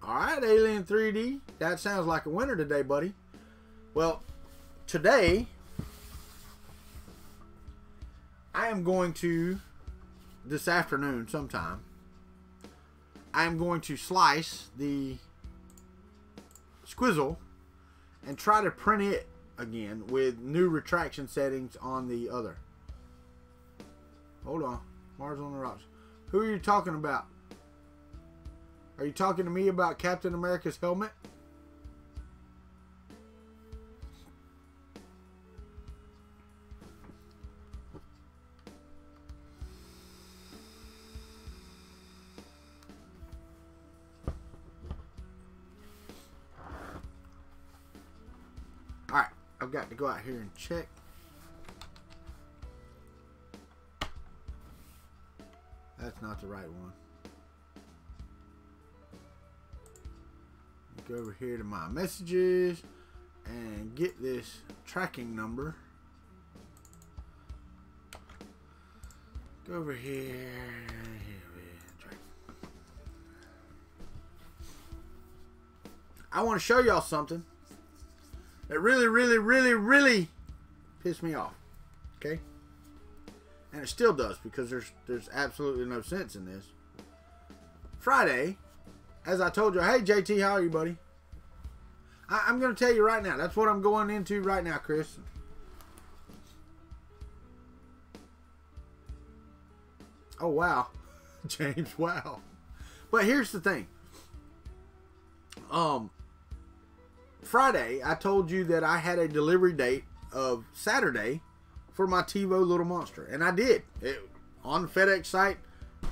Alright, Alien 3D. That sounds like a winner today, buddy. Well, today, I am going to, this afternoon sometime, I am going to slice the Squizzle and try to print it again with new retraction settings on the other. Hold on. Mars on the Rocks. Who are you talking about? Are you talking to me about Captain America's helmet? Alright, I've got to go out here and check. That's not the right one. Go over here to my messages and get this tracking number. Go over here. I want to show y'all something that really pissed me off. Okay? And it still does, because there's absolutely no sense in this. Friday, as I told you, hey JT, how are you, buddy? I'm going to tell you right now. That's what I'm going into right now, Chris. Oh, wow. James, wow. But here's the thing. Friday, I told you that I had a delivery date of Saturday for my TiVo Little Monster. And I did. On the FedEx site,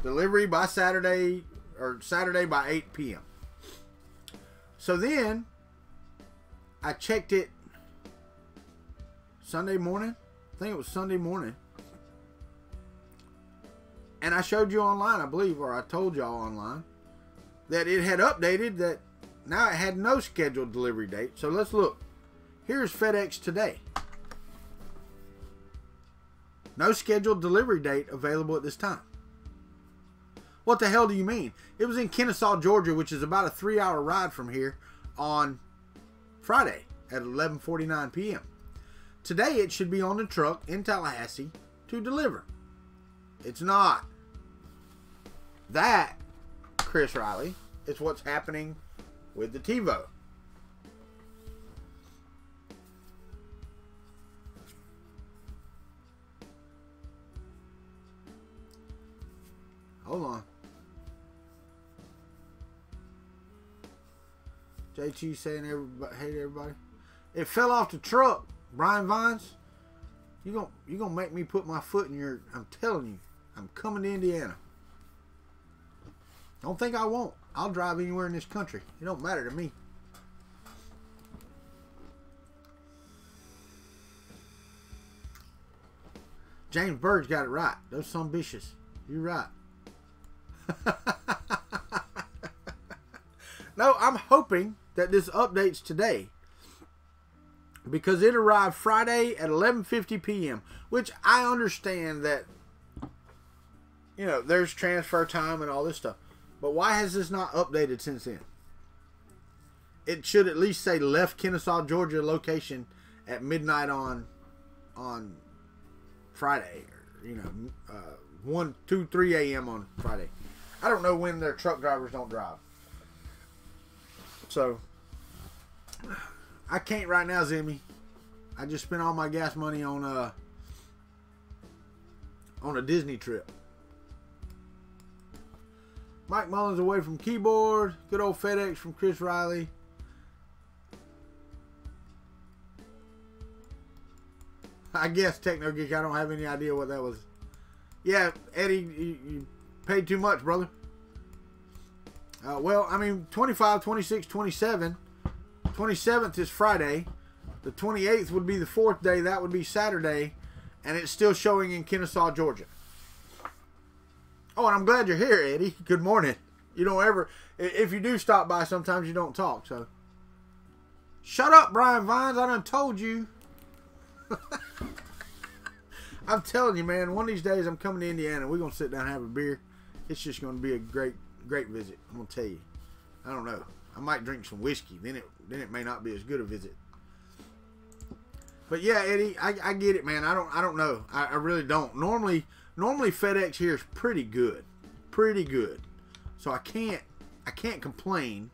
delivery by Saturday, or Saturday by 8 p.m. So then, I checked it Sunday morning. I think it was Sunday morning. And I showed you online, I believe, or I told y'all online, that it had updated that now it had no scheduled delivery date. So let's look. Here's FedEx today. No scheduled delivery date available at this time. What the hell do you mean? It was in Kennesaw, Georgia, which is about a 3-hour ride from here, on Friday at 11:49 p.m. Today it should be on the truck in Tallahassee to deliver. It's not. That, Chris Riley, is what's happening with the TiVo. Hold on. JT saying everybody, hate everybody. It fell off the truck, Brian Vines. You gonna make me put my foot in your... I'm telling you, I'm coming to Indiana. Don't think I won't. I'll drive anywhere in this country. It don't matter to me. James Bird's got it right. Those some bitches. You're right. No, I'm hoping that this updates today, because it arrived Friday at 11:50 p.m., which I understand that, you know, there's transfer time and all this stuff. But why has this not updated since then? It should at least say left Kennesaw, Georgia location at midnight on Friday. Or, you know, 1, 2, 3 a.m. on Friday. I don't know when their truck drivers don't drive. So, I can't right now, Zimmy. I just spent all my gas money on a Disney trip. Mike Mullins away from keyboard. Good old FedEx from Chris Riley. I guess Techno Geek, I don't have any idea what that was. Yeah, Eddie, you paid too much, brother. Well, I mean, 25, 26, 27. 27th is Friday. The 28th would be the 4th day. That would be Saturday. And it's still showing in Kennesaw, Georgia. Oh, and I'm glad you're here, Eddie. Good morning. You don't ever... If you do stop by, sometimes you don't talk, so... Shut up, Brian Vines. I done told you. I'm telling you, man. One of these days, I'm coming to Indiana. We're going to sit down and have a beer. It's just going to be a great visit. I'm going to tell you. I don't know. I might drink some whiskey. Then it may not be as good a visit. But yeah, Eddie, I get it, man. I don't know. I really don't. Normally FedEx here is pretty good. Pretty good. So I can't complain,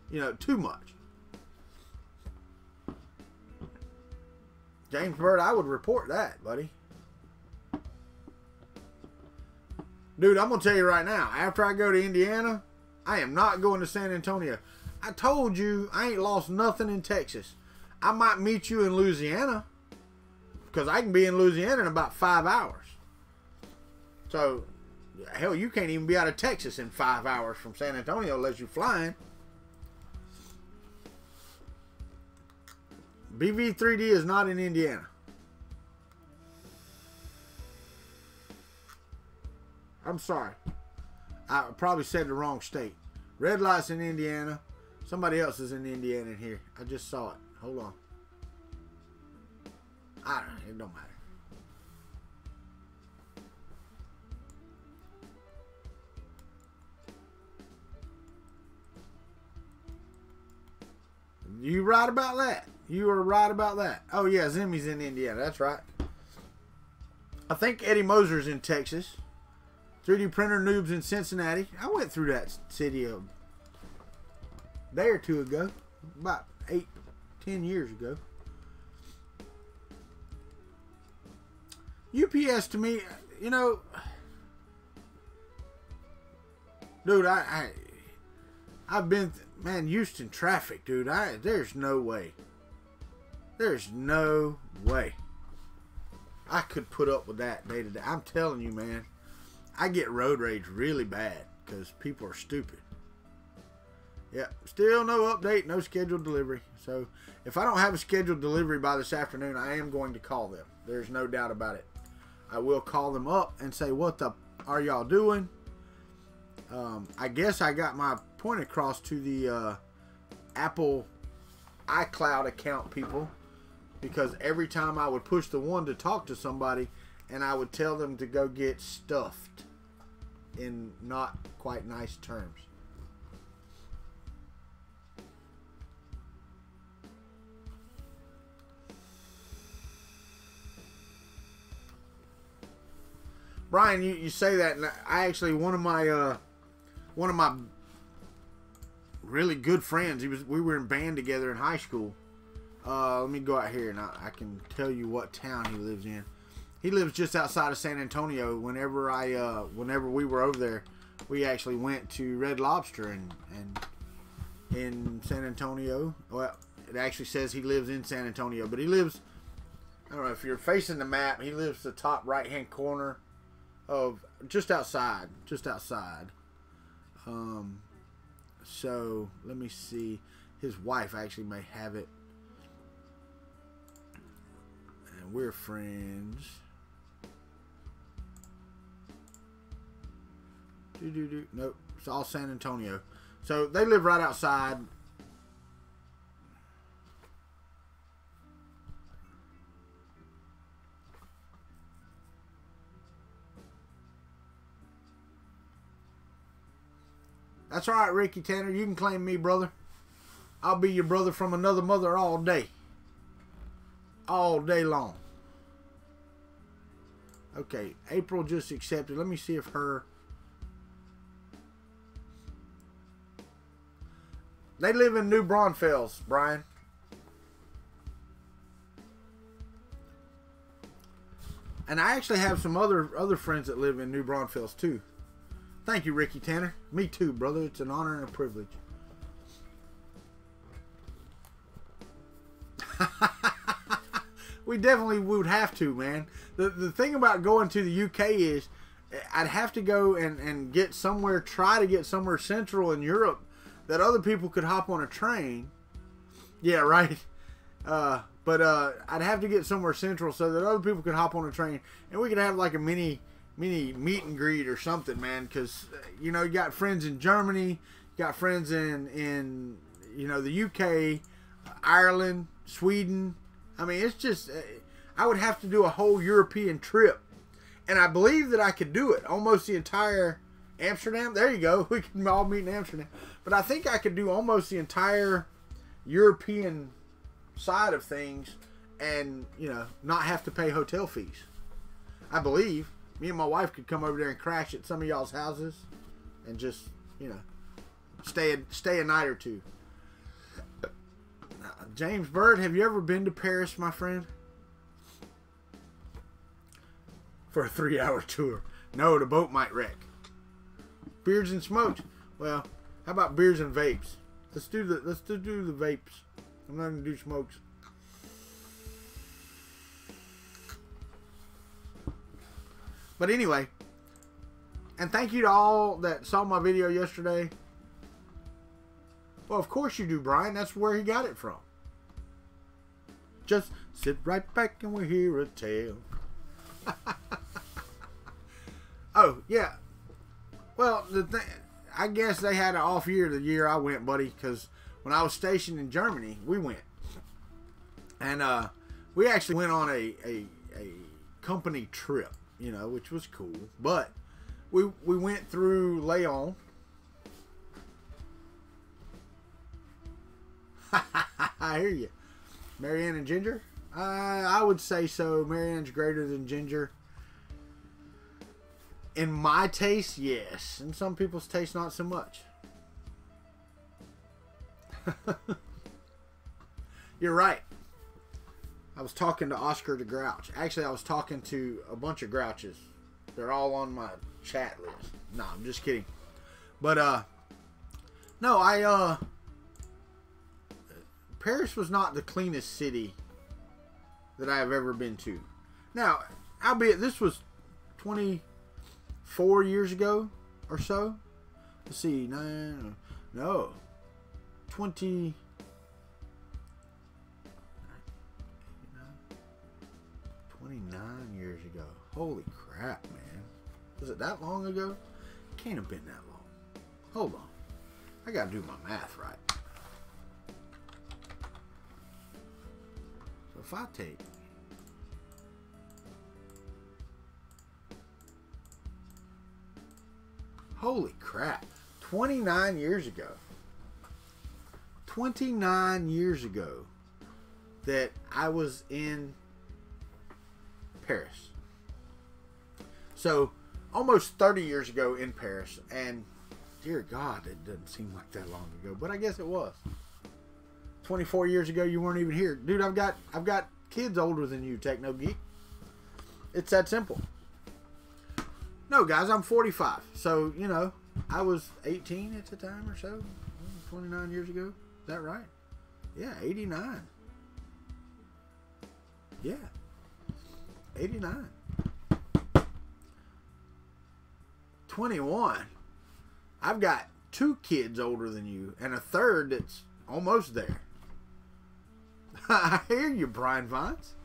you know, too much. James Bird, I would report that, buddy. Dude, I'm going to tell you right now, after I go to Indiana, I am not going to San Antonio. I told you I ain't lost nothing in Texas. I might meet you in Louisiana, because I can be in Louisiana in about 5 hours. So, hell, you can't even be out of Texas in 5 hours from San Antonio unless you're flying. BV3D is not in Indiana. I'm sorry. I probably said the wrong state. Red Light's in Indiana. Somebody else is in Indiana in here. I just saw it. Hold on. I don't know. It don't matter. You right about that. You are right about that. Oh, yeah. Zimmy's in Indiana. That's right. I think Eddie Moser's in Texas. 3D Printer Noobs in Cincinnati. I went through that city a day or two ago. About 8, 10 years ago. UPS to me, you know, Dude, I've been, man, Houston traffic, dude. There's no way. There's no way I could put up with that day to day. I'm telling you, man, I get road rage really bad because people are stupid. Yep, still no update, no scheduled delivery. So if I don't have a scheduled delivery by this afternoon, I am going to call them. There's no doubt about it. I will call them up and say, what the are y'all doing? I guess I got my point across to the Apple iCloud account people, because every time I would push the one to talk to somebody and I would tell them to go get stuffed in not quite nice terms. Brian, you say that, and I actually, one of my really good friends, we were in band together in high school. Let me go out here and I can tell you what town he lives in. He lives just outside of San Antonio. Whenever we were over there, we actually went to Red Lobster and in San Antonio. Well, it actually says he lives in San Antonio, but he lives, I don't know if you're facing the map, he lives the top right hand corner of just outside. So let me see. His wife actually may have it, and we're friends. Nope, it's all San Antonio. So they live right outside. That's all right, Ricky Tanner. You can claim me, brother. I'll be your brother from another mother all day. All day long. Okay, April just accepted. Let me see if her... They live in New Braunfels, Brian. And I actually have some other friends that live in New Braunfels, too. Thank you, Ricky Tanner. Me too, brother. It's an honor and a privilege. We definitely would have to, man. The thing about going to the UK is I'd have to go and get somewhere, try to get somewhere central in Europe that other people could hop on a train. Yeah, right. But I'd have to get somewhere central so that other people could hop on a train and we could have like a mini meet and greet or something, man, because you know, you got friends in Germany, you got friends in you know, the UK, Ireland, Sweden. I mean, it's just I would have to do a whole European trip, and I believe that I could do it, almost the entire Amsterdam. There you go. We can all meet in Amsterdam, but I think I could do almost the entire European side of things and, you know, not have to pay hotel fees. I believe me and my wife could come over there and crash at some of y'all's houses and just, you know, stay a night or two. James Bird, have you ever been to Paris, my friend? For a 3-hour tour? No, the boat might wreck. Beards and smokes. Well, how about beers and vapes? Let's do the vapes. I'm not gonna do smokes. But anyway, and thank you to all that saw my video yesterday. Well, of course you do, Brian. That's where he got it from. Just sit right back and we'll hear a tale. Oh, yeah. Well, I guess they had an off year the year I went, buddy, because when I was stationed in Germany, we went. And we actually went on a company trip, you know, which was cool. But we went through Lyon. I hear you. Marianne and Ginger? I would say so. Marianne's greater than Ginger. In my taste, yes. In some people's taste, not so much. You're right. I was talking to Oscar the Grouch. Actually, I was talking to a bunch of Grouches. They're all on my chat list. No, I'm just kidding. But no, Paris was not the cleanest city that I have ever been to. Now, albeit this was 24 years ago or so. Let's see, no, 29 years ago. Holy crap, man. Was it that long ago? Can't have been that long. Hold on. I gotta do my math right. So if I take holy crap, 29 years ago. 29 years ago that I was in Paris. So almost 30 years ago in Paris, and dear God, it doesn't seem like that long ago, but I guess it was. 24 years ago, you weren't even here, dude. I've got kids older than you, Techno Geek. It's that simple. No, guys, I'm 45, so you know I was 18 at the time or so. 29 years ago, is that right? Yeah, 89. Yeah, 89. 21. I've got 2 kids older than you and a third that's almost there. I hear you, Brian Vines.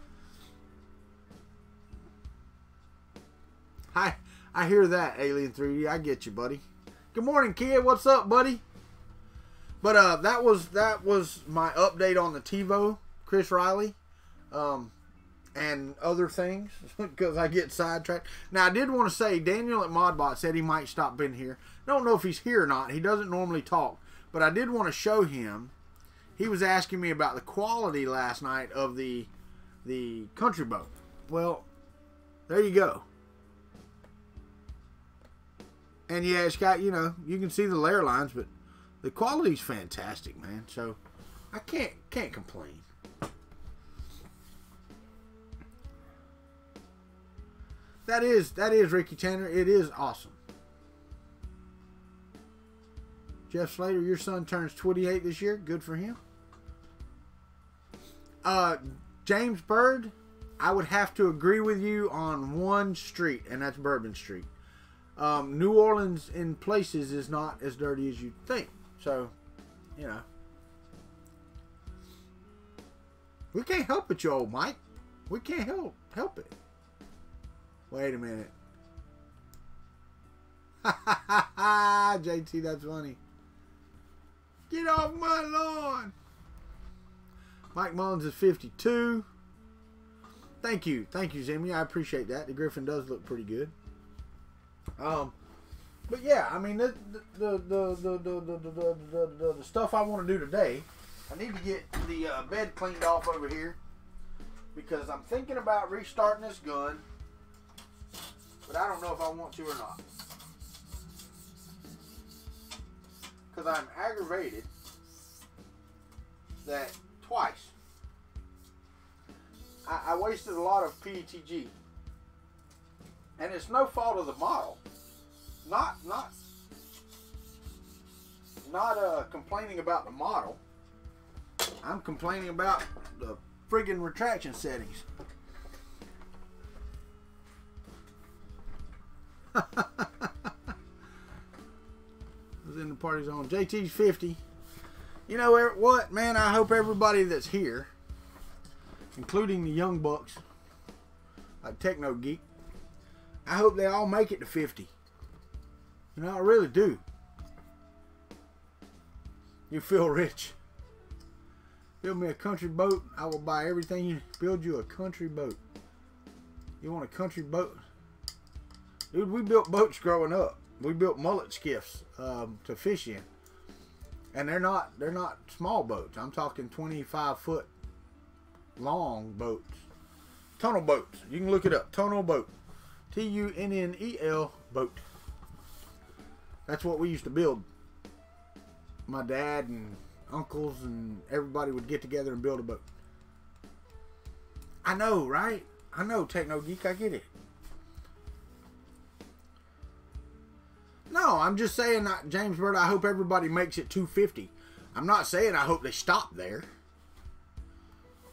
I hear that, Alien 3D. I get you, buddy. Good morning, kid. What's up, buddy? But that was my update on the TiVo, Chris Riley, and other things because I get sidetracked. Now I did want to say Daniel at Modbot said he might stop in here. I don't know if he's here or not. He doesn't normally talk, but I did want to show him. He was asking me about the quality last night of the KuntryBo. Well, there you go. And yeah, it's got, you know, you can see the layer lines, but the quality's fantastic, man. So I can't complain. That is Ricky Tanner. It is awesome. Jeff Slater, your son turns 28 this year. Good for him. James Bird, I would have to agree with you on one street, and that's Bourbon Street. New Orleans in places is not as dirty as you'd think. So, you know. We can't help it, you old Mike. We can't help it. Wait a minute. JT, that's funny. Get off my lawn. Mike Mullins is 52. Thank you, Zimmy. I appreciate that. The Griffin does look pretty good. But yeah, I mean the stuff I want to do today. I need to get the bed cleaned off over here because I'm thinking about restarting this gun, but I don't know if I want to or not. Because I'm aggravated that twice I wasted a lot of PETG, and it's no fault of the model. Not complaining about the model. I'm complaining about the friggin' retraction settings. In the party zone. JT's 50. You know what, man? I hope everybody that's here, including the young bucks like Techno Geek, I hope they all make it to 50. You know, I really do. You feel rich. Build me a country boat. I will buy everything you build you a country boat. You want a country boat? Dude, we built boats growing up. We built mullet skiffs to fish in. And they're not small boats. I'm talking 25-foot long boats. Tunnel boats. You can look it up. Tunnel boat. Tunnel boat. That's what we used to build. My dad and uncles and everybody would get together and build a boat. I know, right? I know, Techno Geek. I get it. No, No, I'm just saying, James Bird, I hope everybody makes it 250. I'm not saying I hope they stop there.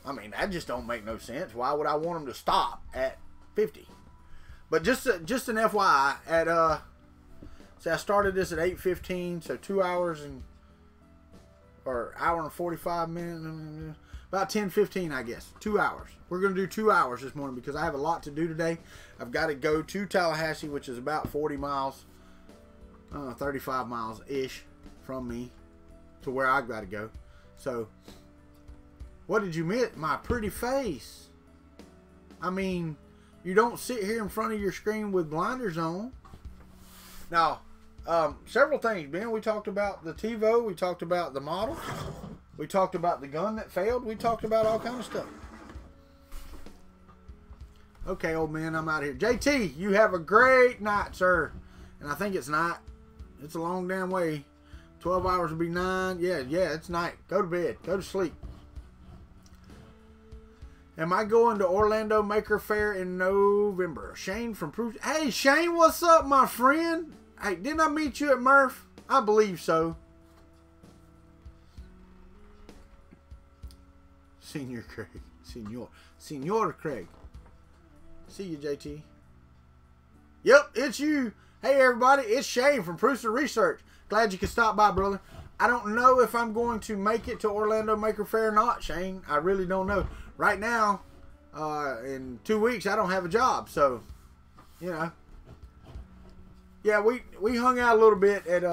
I mean, that just don't make no sense. Why would I want them to stop at 50? But just an FYI, see, I started this at 8:15, so 2 hours or hour and 45 minutes, about 10:15, I guess. 2 hours. We're going to do 2 hours this morning because I have a lot to do today. I've got to go to Tallahassee, which is about 40 miles, 35 miles-ish from me to where I've got to go. So, what did you miss? My pretty face. I mean, you don't sit here in front of your screen with blinders on. Now, several things, Ben. We talked about the TiVo. We talked about the model. We talked about the gun that failed. We talked about all kind of stuff. Okay, old man, I'm out of here. JT, you have a great night, sir. And I think it's night. It's a long damn way. 12 hours will be 9. Yeah, it's night. Go to bed. Go to sleep. Am I going to Orlando Maker Fair in November? Shane from Proof. Hey, Shane, what's up, my friend? Hey, didn't I meet you at Murph? I believe so. Senior Craig. Senor Craig. See you, JT. Yep, it's you. Hey, everybody. It's Shane from Proofs of Research. Glad you could stop by, brother. I don't know if I'm going to make it to Orlando Maker Fair or not, Shane. I really don't know. Right now, in 2 weeks, I don't have a job. So, you know. Yeah, we hung out a little bit at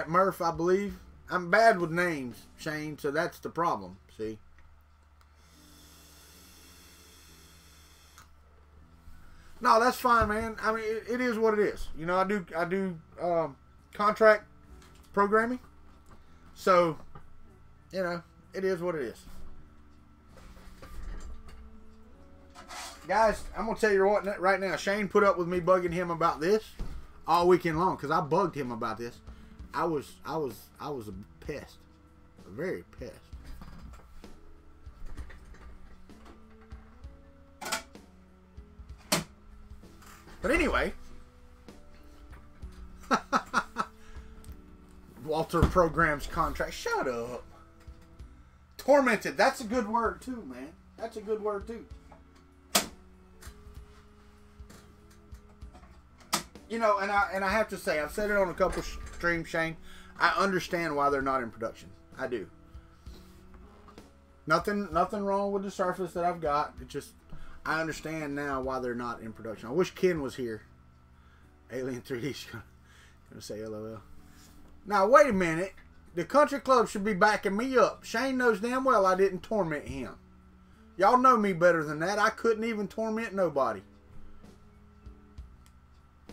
Murph, I believe. I'm bad with names, Shane, so that's the problem. See. No, that's fine, man. I mean, it is what it is. You know, I do contract programming, so you know, it is what it is. Guys, I'm gonna tell you what right now. Shane put up with me bugging him about this all weekend long because I bugged him about this. I was a pest, a very pest. But anyway, Walter programs contract. Shut up. Tormented. That's a good word too, man. That's a good word too. You know, and I have to say, I've said it on a couple streams, Shane. I understand why they're not in production. I do. Nothing wrong with the Surface that I've got. It just, I understand now why they're not in production. I wish Ken was here. Alien 3D's gonna say LOL. Now wait a minute. The country club should be backing me up. Shane knows damn well I didn't torment him. Y'all know me better than that. I couldn't even torment nobody.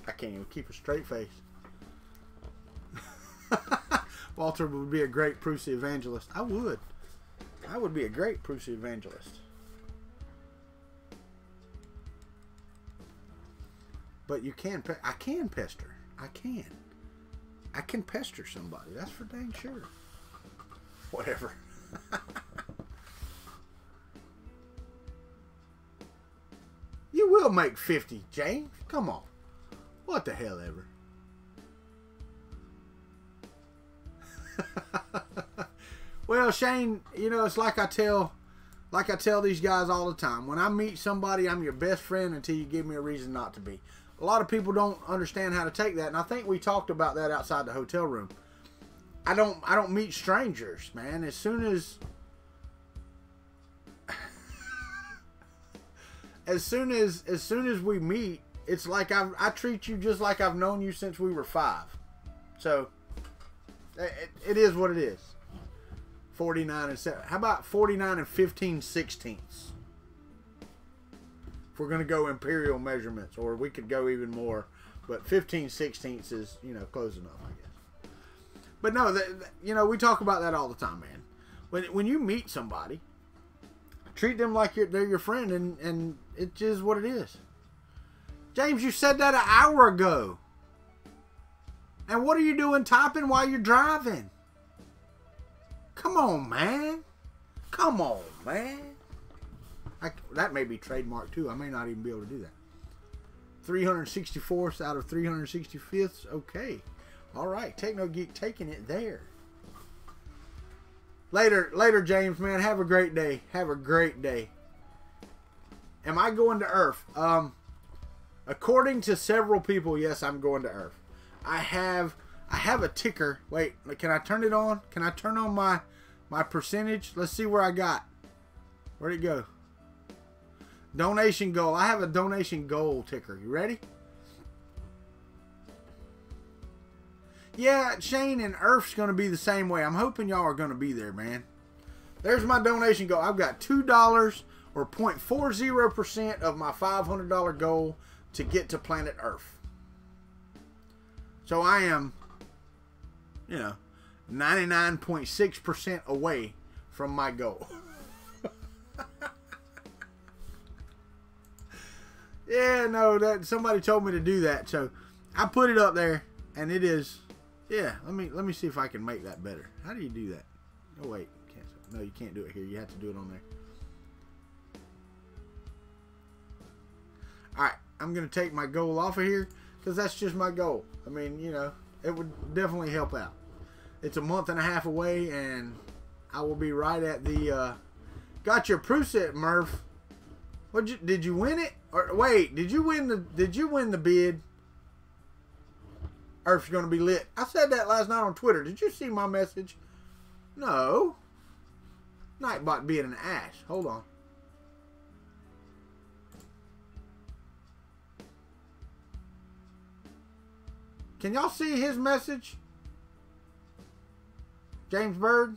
I can't even keep a straight face. Walter would be a great Prusy evangelist. I would. I would be a great Prusy evangelist. But you can, I can pester. I can pester somebody. That's for dang sure. Whatever. You will make 50, James. Come on. What the hell ever. Well, Shane, you know, it's like I tell these guys all the time. When I meet somebody, I'm your best friend until you give me a reason not to be. A lot of people don't understand how to take that, and I think we talked about that outside the hotel room. I don't meet strangers, man. As soon as we meet, it's like I treat you just like I've known you since we were 5. So it is what it is. 49 and 7. How about 49 and 15/16? If we're going to go imperial measurements, or we could go even more, but 15/16 is, you know, close enough, I guess. But no, you know, we talk about that all the time, man. When you meet somebody, treat them like they're your friend, and it is what it is. James, you said that an hour ago. And what are you doing typing while you're driving? Come on, man. Come on, man. That may be trademark too. I may not even be able to do that. 364th out of 365th. Okay. All right. Techno Geek taking it there. Later, James, man. Have a great day. Have a great day. Am I going to Earth? According to several people, yes, I'm going to Earth. I have a ticker. Wait, can I turn it on? Can I turn on my percentage? Let's see where I got. Where'd it go? Donation goal. I have a donation goal ticker. You ready? Yeah, Shane, and Earth's going to be the same way. I'm hoping y'all are going to be there, man. There's my donation goal. I've got $2 or 0.40% of my $500 goal to get to planet Earth. So I am, 99.6% away from my goal. Yeah, no, that somebody told me to do that, so I put it up there, and it is. Yeah, let me see if I can make that better. How do you do that? Oh wait, no, you can't do it here. You have to do it on there. All right, I'm gonna take my goal off of here because that's just my goal. I mean, it would definitely help out. It's a month and a half away, and I will be right at the. Got your proof set, Murph. Did you win it? Or wait, did you win the bid? Earth's gonna be lit. I said that last night on Twitter. Did you see my message? No. Nightbot being an ass. Hold on. Can y'all see his message? James Bird?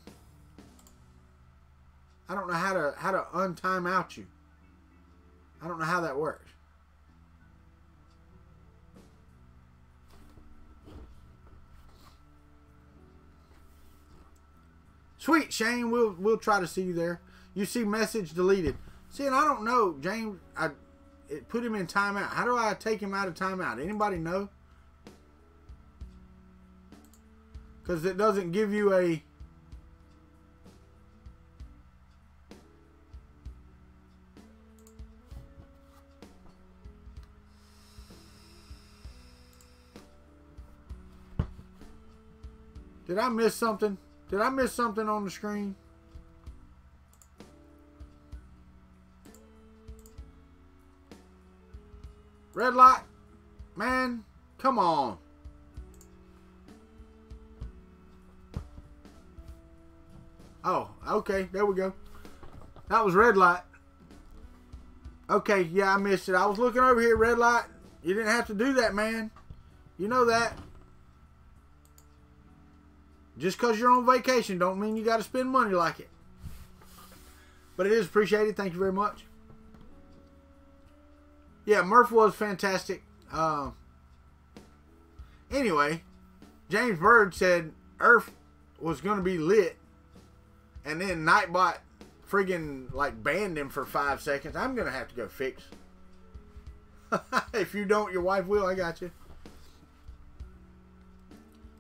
I don't know how to untime out you. I don't know how that works. Sweet, Shane. We'll try to see you there. You see message deleted. See, and I don't know, James. It put him in timeout. How do I take him out of timeout? Anybody know? Because it doesn't give you a. Did I miss something? Did I miss something on the screen? Red light? Man, come on. Oh, okay. There we go. That was red light. Okay, yeah, I missed it. I was looking over here, red light. You didn't have to do that, man. You know that. Just because you're on vacation don't mean you got to spend money like it. But it is appreciated. Thank you very much. Yeah, Murph was fantastic. Anyway, James Bird said Earth was going to be lit. And then Nightbot friggin' banned him for 5 seconds. I'm going to have to go fix. If you don't, your wife will. I got you.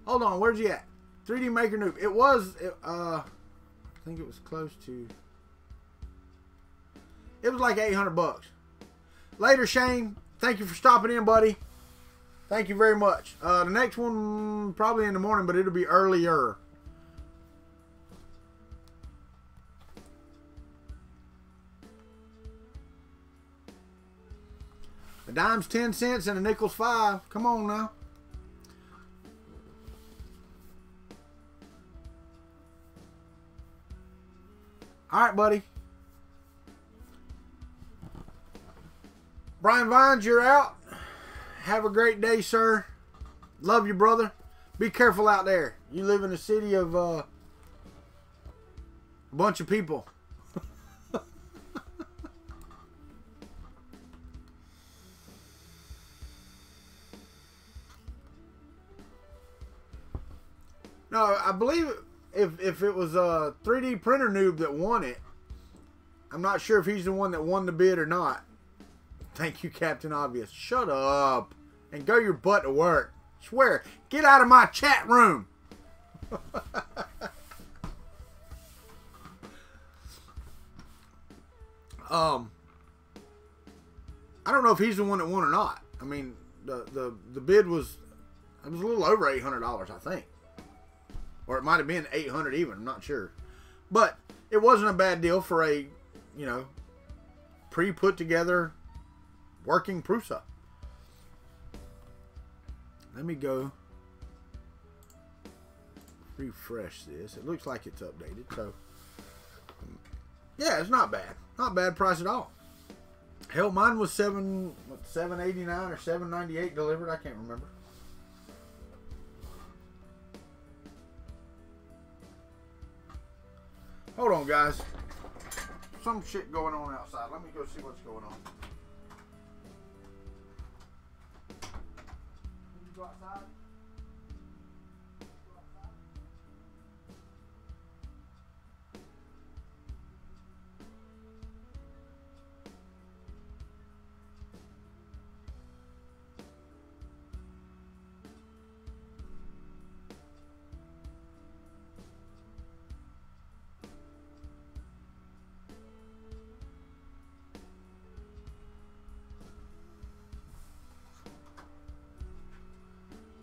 Hold on. Where's he at? 3D Maker Noob. It was, I think it was close to, it was like 800 bucks. Later, Shane. Thank you for stopping in, buddy. Thank you very much. The next one, probably in the morning, but it'll be earlier. A dime's 10 cents and a nickel's 5. Come on now. All right, buddy. Brian Vines, you're out. Have a great day, sir. Love you, brother. Be careful out there. You live in a city of a bunch of people. No, I believe if it was a 3D printer noob that won it, I'm not sure if he's the one that won the bid or not. Thank you, Captain Obvious. Shut up and go your butt to work. Swear, get out of my chat room. I don't know if he's the one that won or not. I mean, the bid was, it was a little over $800, I think. Or it might have been $800 even, I'm not sure. But it wasn't a bad deal for a, you know, pre-put together working Prusa. Let me go refresh this. It looks like it's updated, so yeah, it's not bad. Not bad price at all. Hell, mine was $789 or $798 delivered. I can't remember. Hold on, guys. Some shit going on outside. Let me go see what's going on. Can you go outside?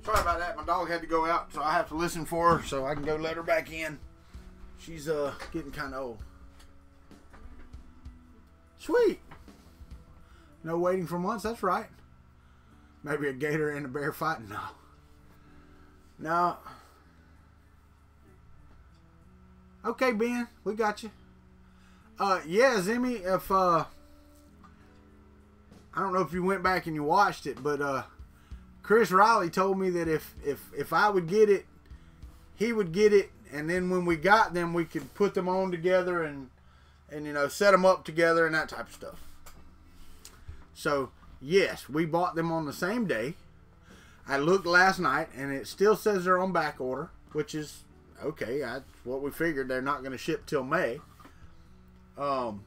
Sorry about that. My dog had to go out, so I have to listen for her so I can go let her back in. She's getting kind of old. Sweet. No waiting for months. That's right. Maybe a gator and a bear fighting. No. No. Okay, Ben. We got you. Yeah, Zimmy, if I don't know if you went back and you watched it, but Chris Riley told me that if I would get it, he would get it, and then when we got them, we could put them on together and you know, set them up together and that type of stuff. So yes, we bought them on the same day. I looked last night, and it still says they're on back order, which is okay. That's what we figured. They're not going to ship till May. But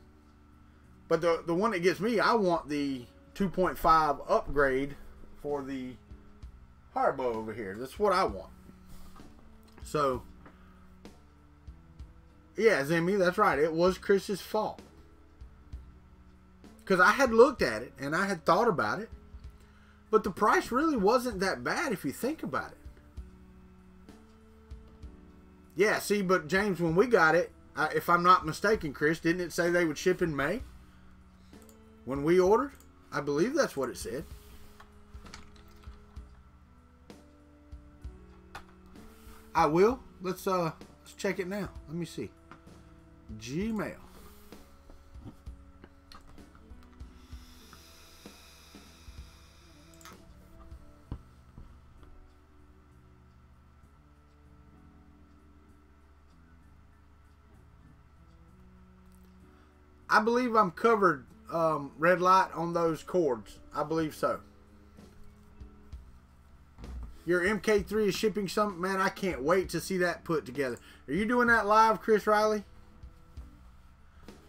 the one that gets me, I want the 2.5 upgrade for the Hardbo over here. That's what I want. So, yeah, Zimmy, that's right. It was Chris's fault. Because I had looked at it, and I had thought about it. But the price really wasn't that bad if you think about it. Yeah, see, but James, when we got it, if I'm not mistaken, Chris, didn't it say they would ship in May? When we ordered? I believe that's what it said. I will. Let's check it now. Let me see. Gmail. I believe I'm covered, red light, on those cords. I believe so. Your MK3 is shipping some. Man, I can't wait to see that put together. Are you doing that live, Chris Riley?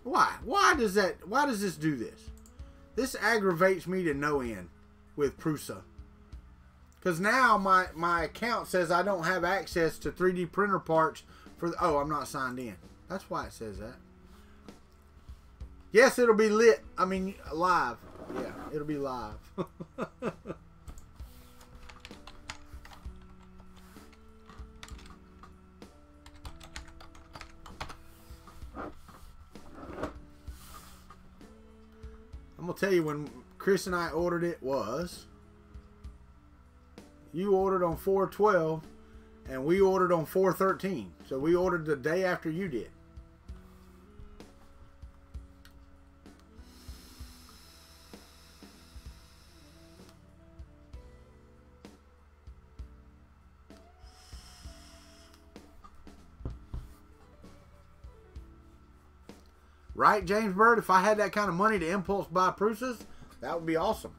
Why? Why does this do this? This aggravates me to no end with Prusa. Because now my account says I don't have access to 3D printer parts for the, oh, I'm not signed in. That's why it says that. Yes, it'll be lit. I mean, live. Yeah, it'll be live. I'm going to tell you, when Chris and I ordered it was, you ordered on 4/12 and we ordered on 4/13. So we ordered the day after you did. Right, James Bird? If I had that kind of money to impulse buy Prusas, that would be awesome.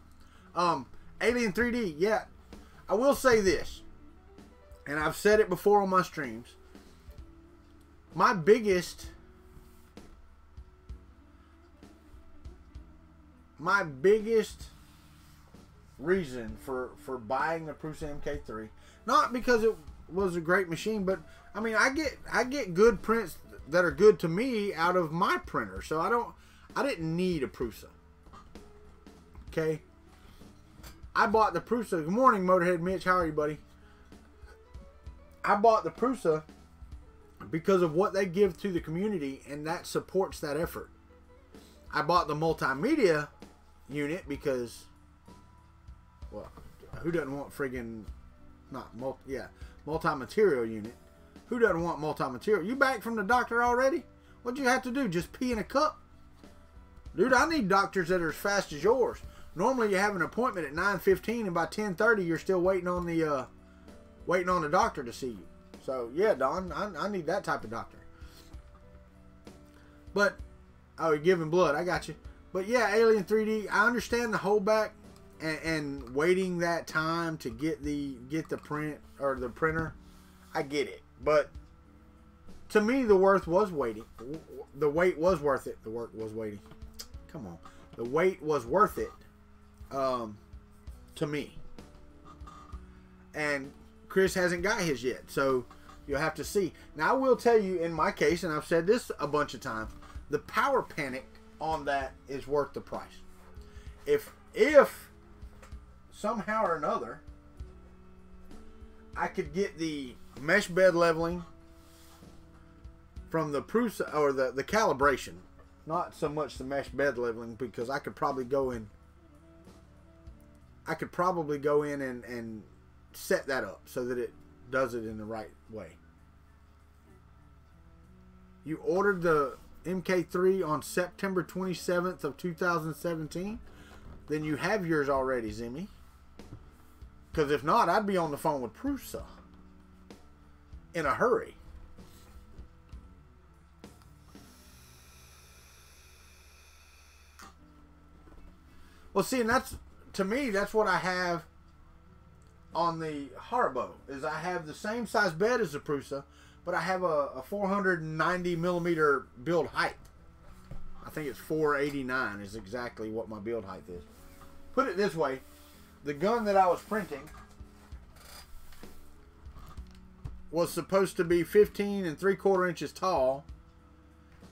Alien 3D, yeah. I will say this, and I've said it before on my streams. My biggest reason for buying the Prusa MK3, not because it was a great machine, but I mean, I get good prints that are good to me out of my printer, so I didn't need a Prusa. Okay. I bought the Prusa. Good morning, Motorhead Mitch. How are you, buddy? I bought the Prusa because of what they give to the community, and that supports that effort. I bought the multimedia unit because, well, who doesn't want friggin' multi-material unit? Who doesn't want multi-material? You back from the doctor already? What'd you have to do? Just pee in a cup? Dude, I need doctors that are as fast as yours. Normally you have an appointment at 9:15 and by 10:30 you're still waiting on the doctor to see you. So yeah, Don, I need that type of doctor. But oh, you're giving blood. I got you. But yeah, Alien 3D. I understand the holdback and waiting that time to get the print or the printer. I get it. But to me, the worth was waiting. The wait was worth it. The work was waiting. Come on, the wait was worth it. To me. And Chris hasn't got his yet, so you'll have to see. Now I will tell you, in my case, and I've said this a bunch of times, the power panic on that is worth the price. If somehow or another I could get the mesh bed leveling from the Prusa, or the calibration, not so much the mesh bed leveling, because I could probably go in and set that up so that it does it in the right way. You ordered the MK3 on September 27th of 2017? Then you have yours already, Zimmy. Because if not, I'd be on the phone with Prusa in a hurry. Well, see, and that's, to me, that's what I have on the KuntryBo, is I have the same size bed as the Prusa, but I have a 490 millimeter build height. I think it's 489 is exactly what my build height is. Put it this way, the gun that I was printing was supposed to be 15 3/4 inches tall,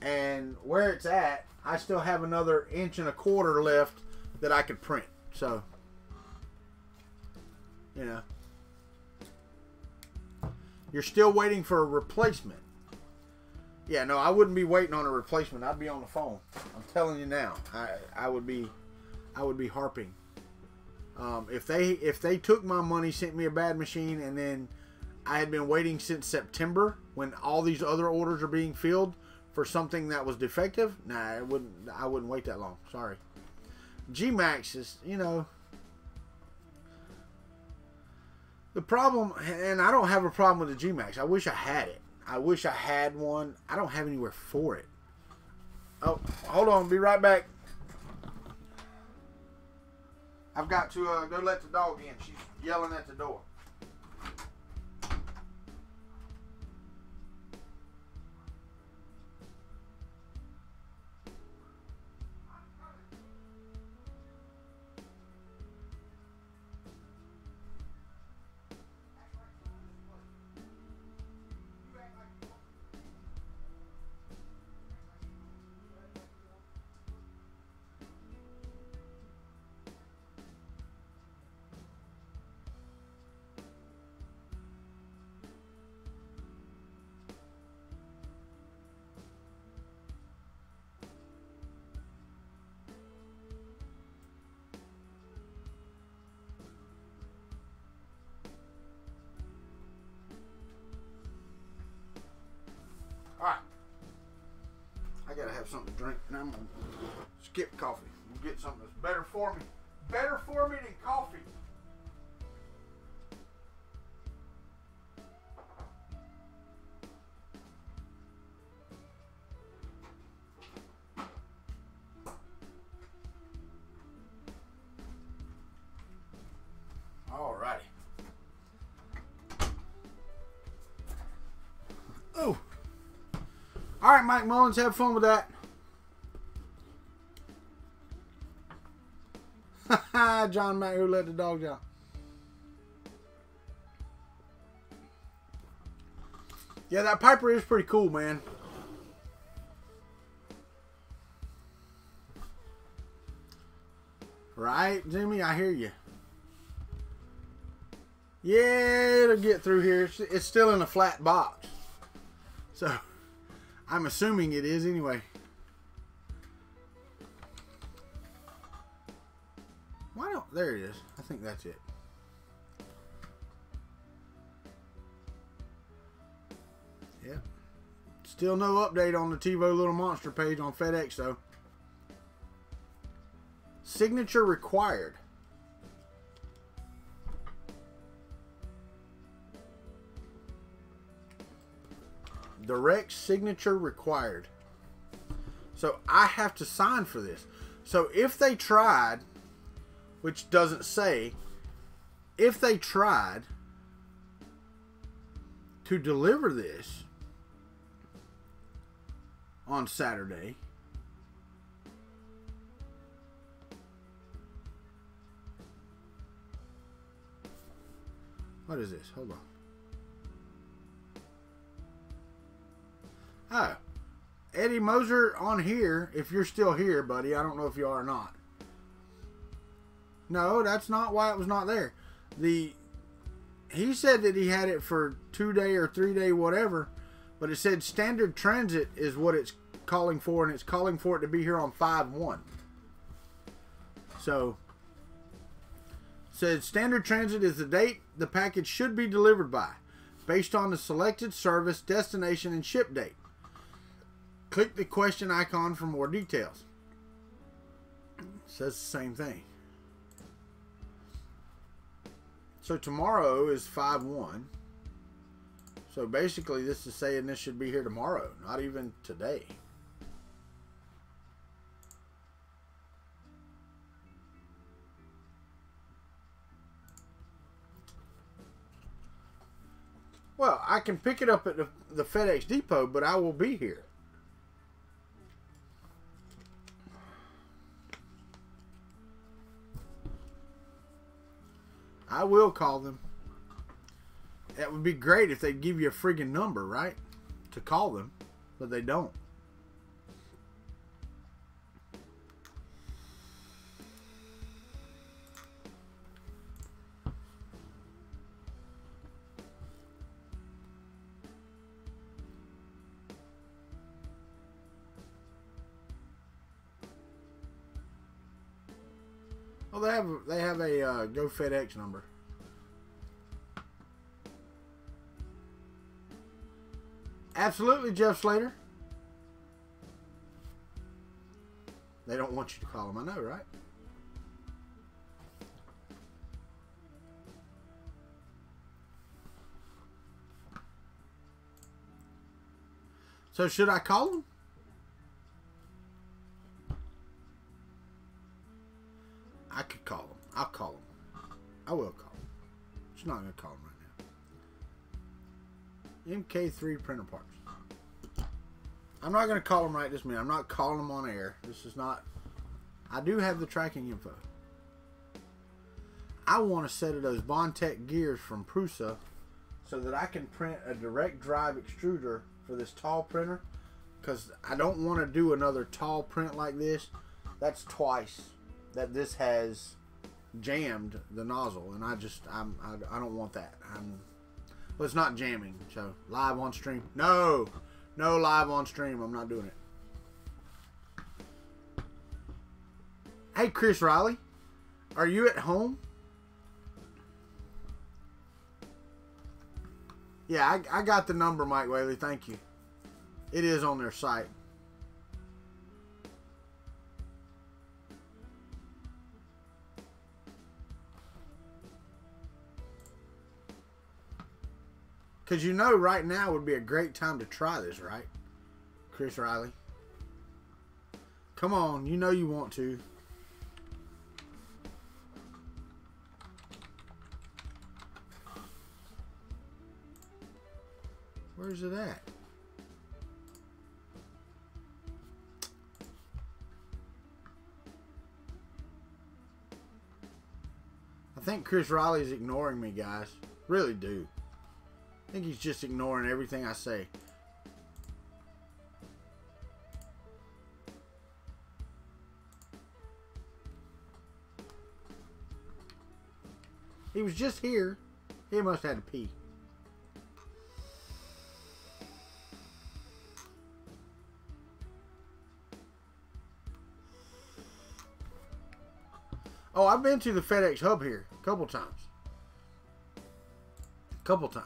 and where it's at, I still have another 1.25 inches left that I could print. So, you know, you're still waiting for a replacement. Yeah, no, I wouldn't be waiting on a replacement. I'd be on the phone. I'm telling you now. I would be harping. If they took my money, sent me a bad machine, and then I had been waiting since September when all these other orders are being filled for something that was defective, nah, I wouldn't wait that long. Sorry. G-Max is, you know, the problem, and I don't have a problem with the G-Max. I wish I had it. I wish I had one. I don't have anywhere for it. Oh, hold on. Be right back. I've got to go let the dog in. She's yelling at the door. I gotta have something to drink, and I'm gonna skip coffee. We'll get something that's better for me. Better for me than coffee. Alrighty. Oh. All right, Mike Mullins, have fun with that. John Mack, who let the dogs out. Yeah, that Piper is pretty cool, man. Right, Jimmy? I hear you. Yeah, it'll get through here. It's still in a flat box. So, I'm assuming it is anyway. Why don't... There it is. I think that's it. Yep. Still no update on the TiVo Little Monster page on FedEx, though. Signature required. Direct signature required. So I have to sign for this. So if they tried, which doesn't say, if they tried to deliver this on Saturday, what is this? Hold on. Oh, Eddie Moser on here, if you're still here, buddy. I don't know if you are or not. No, that's not why it was not there. He said that he had it for 2-day or 3-day whatever, but it said standard transit is what it's calling for, and it's calling for it to be here on 5/1. So, said standard transit is the date the package should be delivered by, based on the selected service, destination, and ship date. Click the question icon for more details. It says the same thing. So tomorrow is 5/1. So basically this is saying this should be here tomorrow, not even today. Well, I can pick it up at the FedEx depot, but I will be here. I will call them. That would be great if they'd give you a friggin' number, right? To call them, but they don't. Well, they have a Go FedEx number. Absolutely, Jeff Slater. They don't want you to call them, I know, right? So should I call them? I could call them. I'll call them. I will call them. She's not going to call them right now. MK3 printer parts. I'm not going to call them right this minute. I'm not calling them on air. This is not... I do have the tracking info. I want a set of those Bondtech gears from Prusa so that I can print a direct drive extruder for this tall printer, because I don't want to do another tall print like this. That's twice that this has jammed the nozzle, and I don't want that. Well, it's not jamming. So live on stream, no live on stream. I'm not doing it. Hey, Chris Riley, are you at home? Yeah, I got the number, Mike Whaley. Thank you. It is on their site. Because you know right now would be a great time to try this, right? Chris Riley. Come on, you know you want to. Where's it at? I think Chris Riley's ignoring me, guys. Really do. I think he's just ignoring everything I say. He was just here. He must have had to pee. Oh, I've been to the FedEx hub here a couple times. Couple times.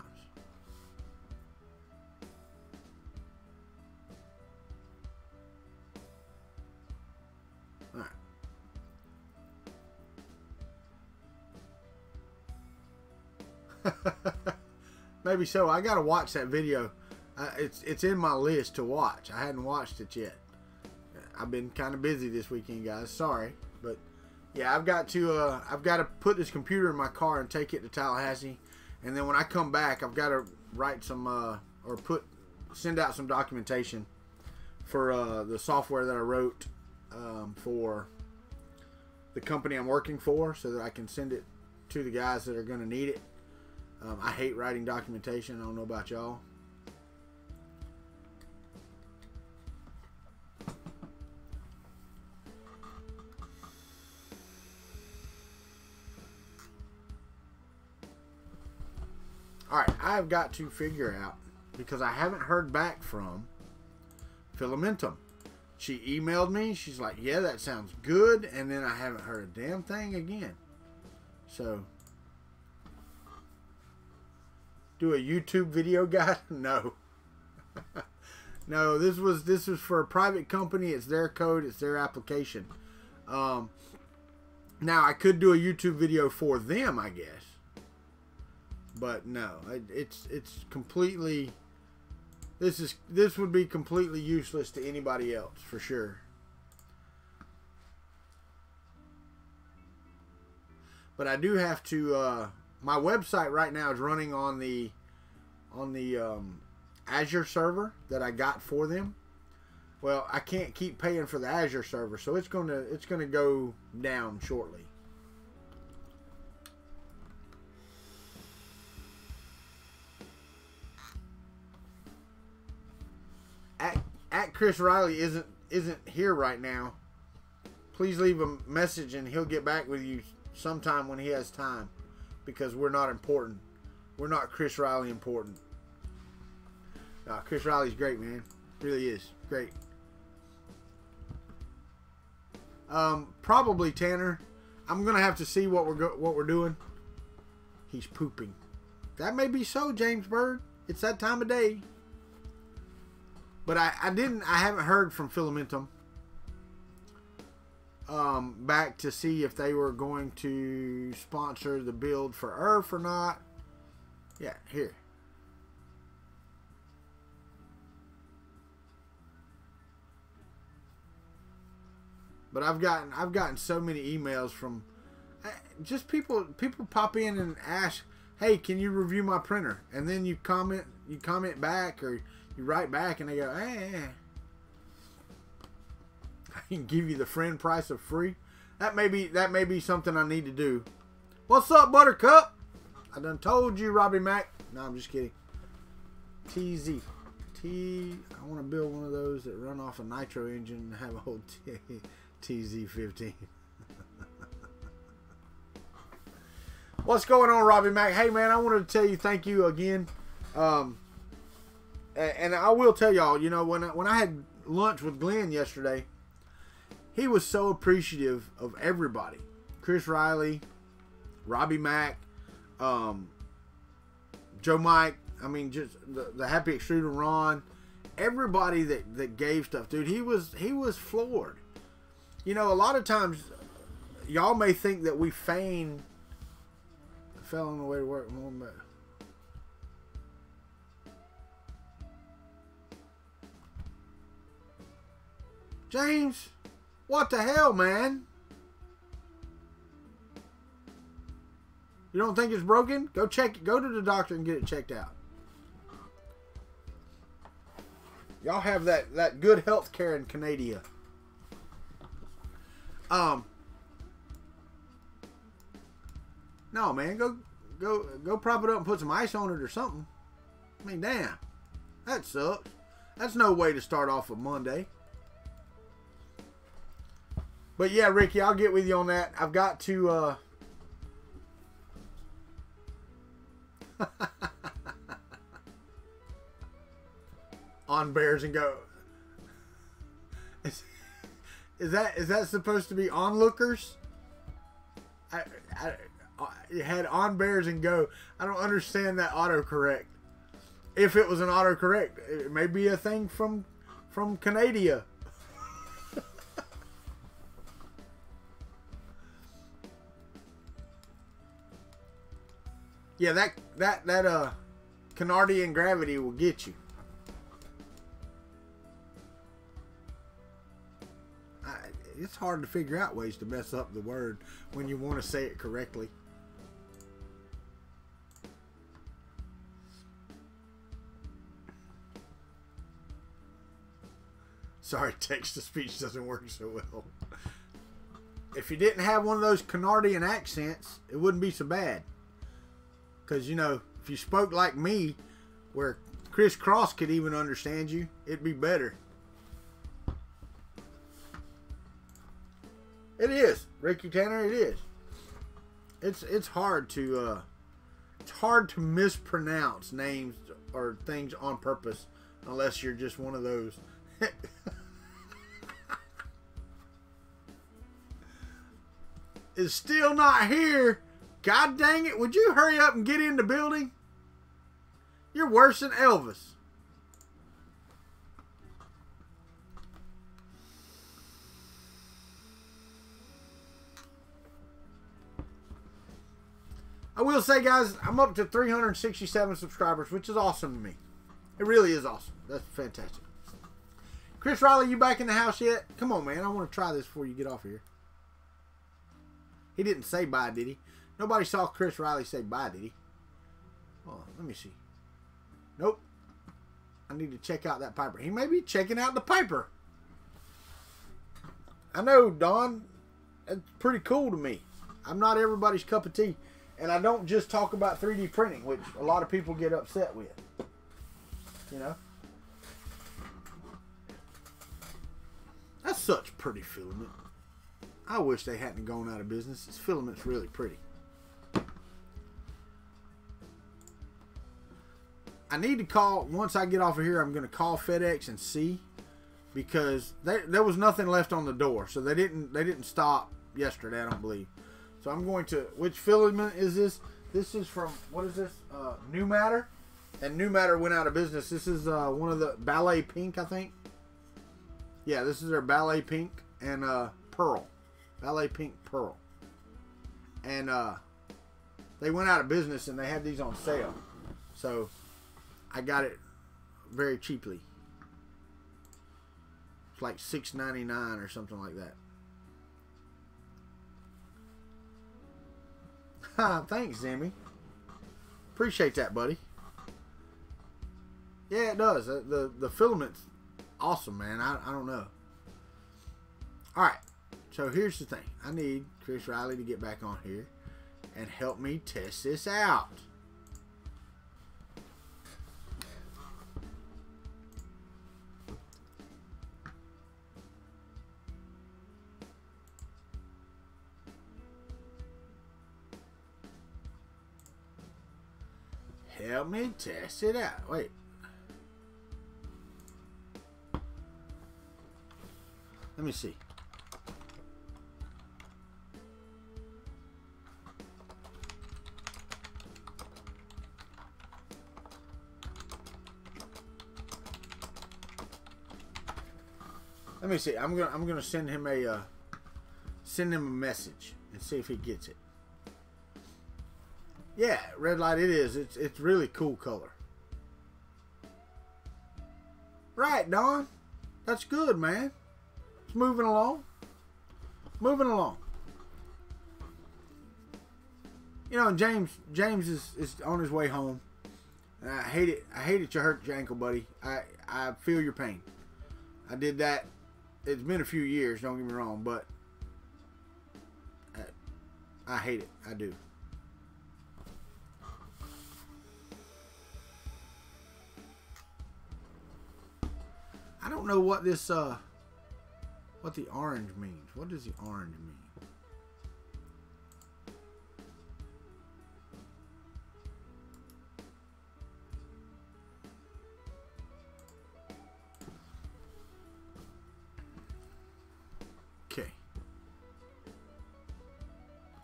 All right. Maybe so. I gotta watch that video. It's in my list to watch. I hadn't watched it yet. I've been kind of busy this weekend, guys. Sorry, but yeah, I've got to put this computer in my car and take it to Tallahassee, and then when I come back, I've got to write some send out some documentation for the software that I wrote for the company I'm working for, so that I can send it to the guys that are going to need it. I hate writing documentation. I don't know about y'all. Alright, I've got to figure out, because I haven't heard back from Filamentum. She emailed me. She's like, yeah, that sounds good. And then I haven't heard a damn thing again. So, do a YouTube video, guy? No. No, this was for a private company. It's their code. It's their application. Now, I could do a YouTube video for them, I guess. But no, it's completely. This would be completely useless to anybody else for sure. But I do have to. My website right now is running on the Azure server that I got for them. Well, I can't keep paying for the Azure server, so it's gonna go down shortly. At Chris Riley isn't here right now. Please leave a message and he'll get back with you sometime when he has time, because we're not important. We're not Chris Riley important. Chris Riley's great, man. Really is great. Probably Tanner. I'm gonna have to see what we're doing. He's pooping. That may be so, James Bird. It's that time of day. But I haven't heard from Filamentum back to see if they were going to sponsor the build for Earth or not. Yeah, here. But I've gotten so many emails from just people pop in and ask, "Hey, can you review my printer?" And then you comment back, or you write back and they go, "Hey, I can give you the friend price of free." That may be something I need to do. What's up, Buttercup? I done told you, Robbie Mac. No, I'm just kidding. TZ. I want to build one of those that run off a nitro engine and have a whole TZ15. What's going on, Robbie Mac? Hey, man, I wanted to tell you thank you again. And I will tell y'all, you know, when I had lunch with Glenn yesterday, he was so appreciative of everybody. Chris Riley, Robbie Mac, Joe Mike, I mean, just the Happy Extruder Ron, everybody that gave stuff, dude. He was floored. You know, a lot of times y'all may think that we feign. I fell on the way to work. James, what the hell, man? You don't think it's broken? Go check it. Go to the doctor and get it checked out. Y'all have that good health care in Canada. No, man, go prop it up and put some ice on it or something. I mean, damn, that sucks. That's no way to start off a Monday. But yeah, Ricky, I'll get with you on that. I've got to On bears and go. Is that supposed to be onlookers? It had on bears and go. I don't understand that autocorrect. If it was an autocorrect, it may be a thing from Canada. Yeah, that Canardian gravity will get you. It's hard to figure out ways to mess up the word when you want to say it correctly. Sorry, text-to-speech doesn't work so well. If you didn't have one of those Canardian accents, it wouldn't be so bad. Because, you know, if you spoke like me, where Chris Cross could even understand you, it'd be better. It is, Ricky Tanner. It is. It's hard to mispronounce names or things on purpose, unless you're just one of those. It's still not here. God dang it! Would you hurry up and get in the building? You're worse than Elvis. I will say, guys, I'm up to 367 subscribers, which is awesome to me. It really is awesome. That's fantastic. Chris Riley, you back in the house yet? Come on, man. I want to try this before you get off here. He didn't say bye, did he? Nobody saw Chris Riley say bye, did he? Oh, let me see. Nope. I need to check out that Piper. He may be checking out the Piper. I know, Don. That's pretty cool to me. I'm not everybody's cup of tea. And I don't just talk about 3D printing, which a lot of people get upset with. You know? That's such pretty filament. I wish they hadn't gone out of business. This filament's really pretty. I need to call, once I get off of here, I'm going to call FedEx and see. Because there was nothing left on the door. So they didn't stop yesterday, I don't believe. So I'm going to, which filament is this? This is from, what is this? New Matter. And New Matter went out of business. This is one of the Ballet Pink, I think. Yeah, this is their Ballet Pink and Pearl. Ballet Pink Pearl. And they went out of business and they had these on sale. So I got it very cheaply. It's like $6.99 or something like that. Thanks, Zimmy. Appreciate that, buddy. Yeah, it does. The filament's awesome, man. I don't know. Alright. So here's the thing. I need Chris Riley to get back on here and help me test this out. Help me test it out. Wait. Let me see. Let me see. I'm gonna send him a message and see if he gets it. Yeah, red light it is. It's really cool color. Right, Don. That's good, man. It's moving along. Moving along. You know, James is on his way home. And I hate it. I hate it you hurt your ankle, buddy. I feel your pain. I did that. It's been a few years, don't get me wrong, but I hate it. I do. I don't know what this what the orange means. What does the orange mean?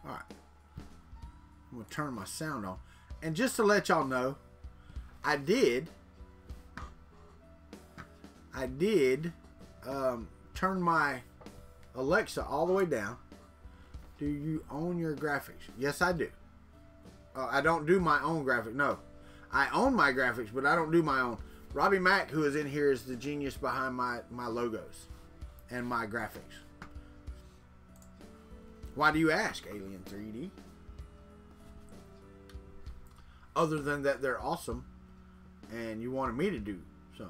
All right. I'm going to turn my sound on. And just to let y'all know, I did turn my Alexa all the way down. Do you own your graphics? Yes, I do. I don't do my own graphics. No. I own my graphics, but I don't do my own. Robbie Mack, who is in here, is the genius behind my logos and my graphics. Why do you ask, Alien 3D? Other than that they're awesome and you wanted me to do so.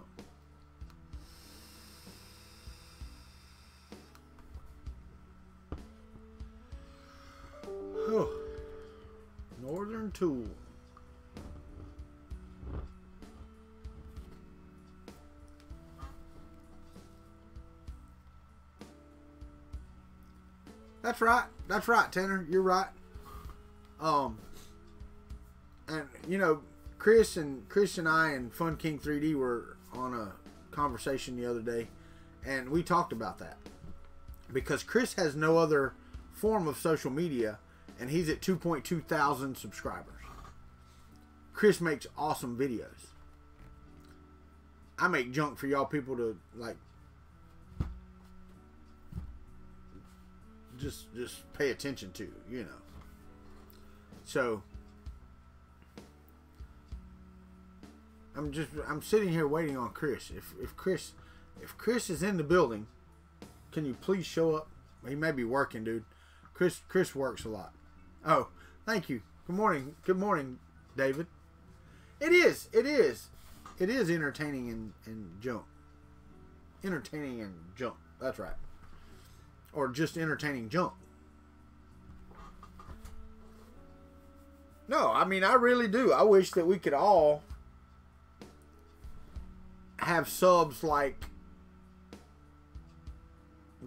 Northern Tool. That's right. That's right, Tanner. You're right. And you know, Chris and I and Fun King 3D were on a conversation the other day, and we talked about that because Chris has no other form of social media, and he's at 2.2 thousand subscribers. Chris makes awesome videos. I make junk for y'all people to like. Just pay attention to, you know. So I'm sitting here waiting on Chris. If Chris is in the building, can you please show up? He may be working, dude. Chris works a lot. Oh, thank you. Good morning, David. It is entertaining and junk. Entertaining and junk. That's right. Or just entertaining junk. No, I mean, I really do. I wish that we could all have subs like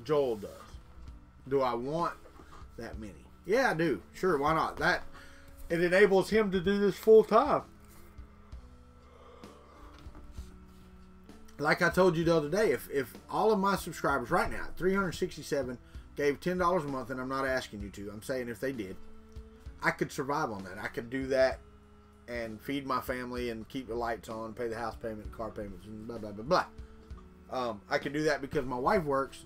Joel does. Do I want that many? Yeah, I do. Sure, why not? It enables him to do this full time. Like I told you the other day, if all of my subscribers right now, 367, gave $10 a month, and I'm not asking you to, I'm saying if they did, I could survive on that. I could do that and feed my family and keep the lights on, pay the house payment, car payments, and blah, blah, blah, blah. I could do that because my wife works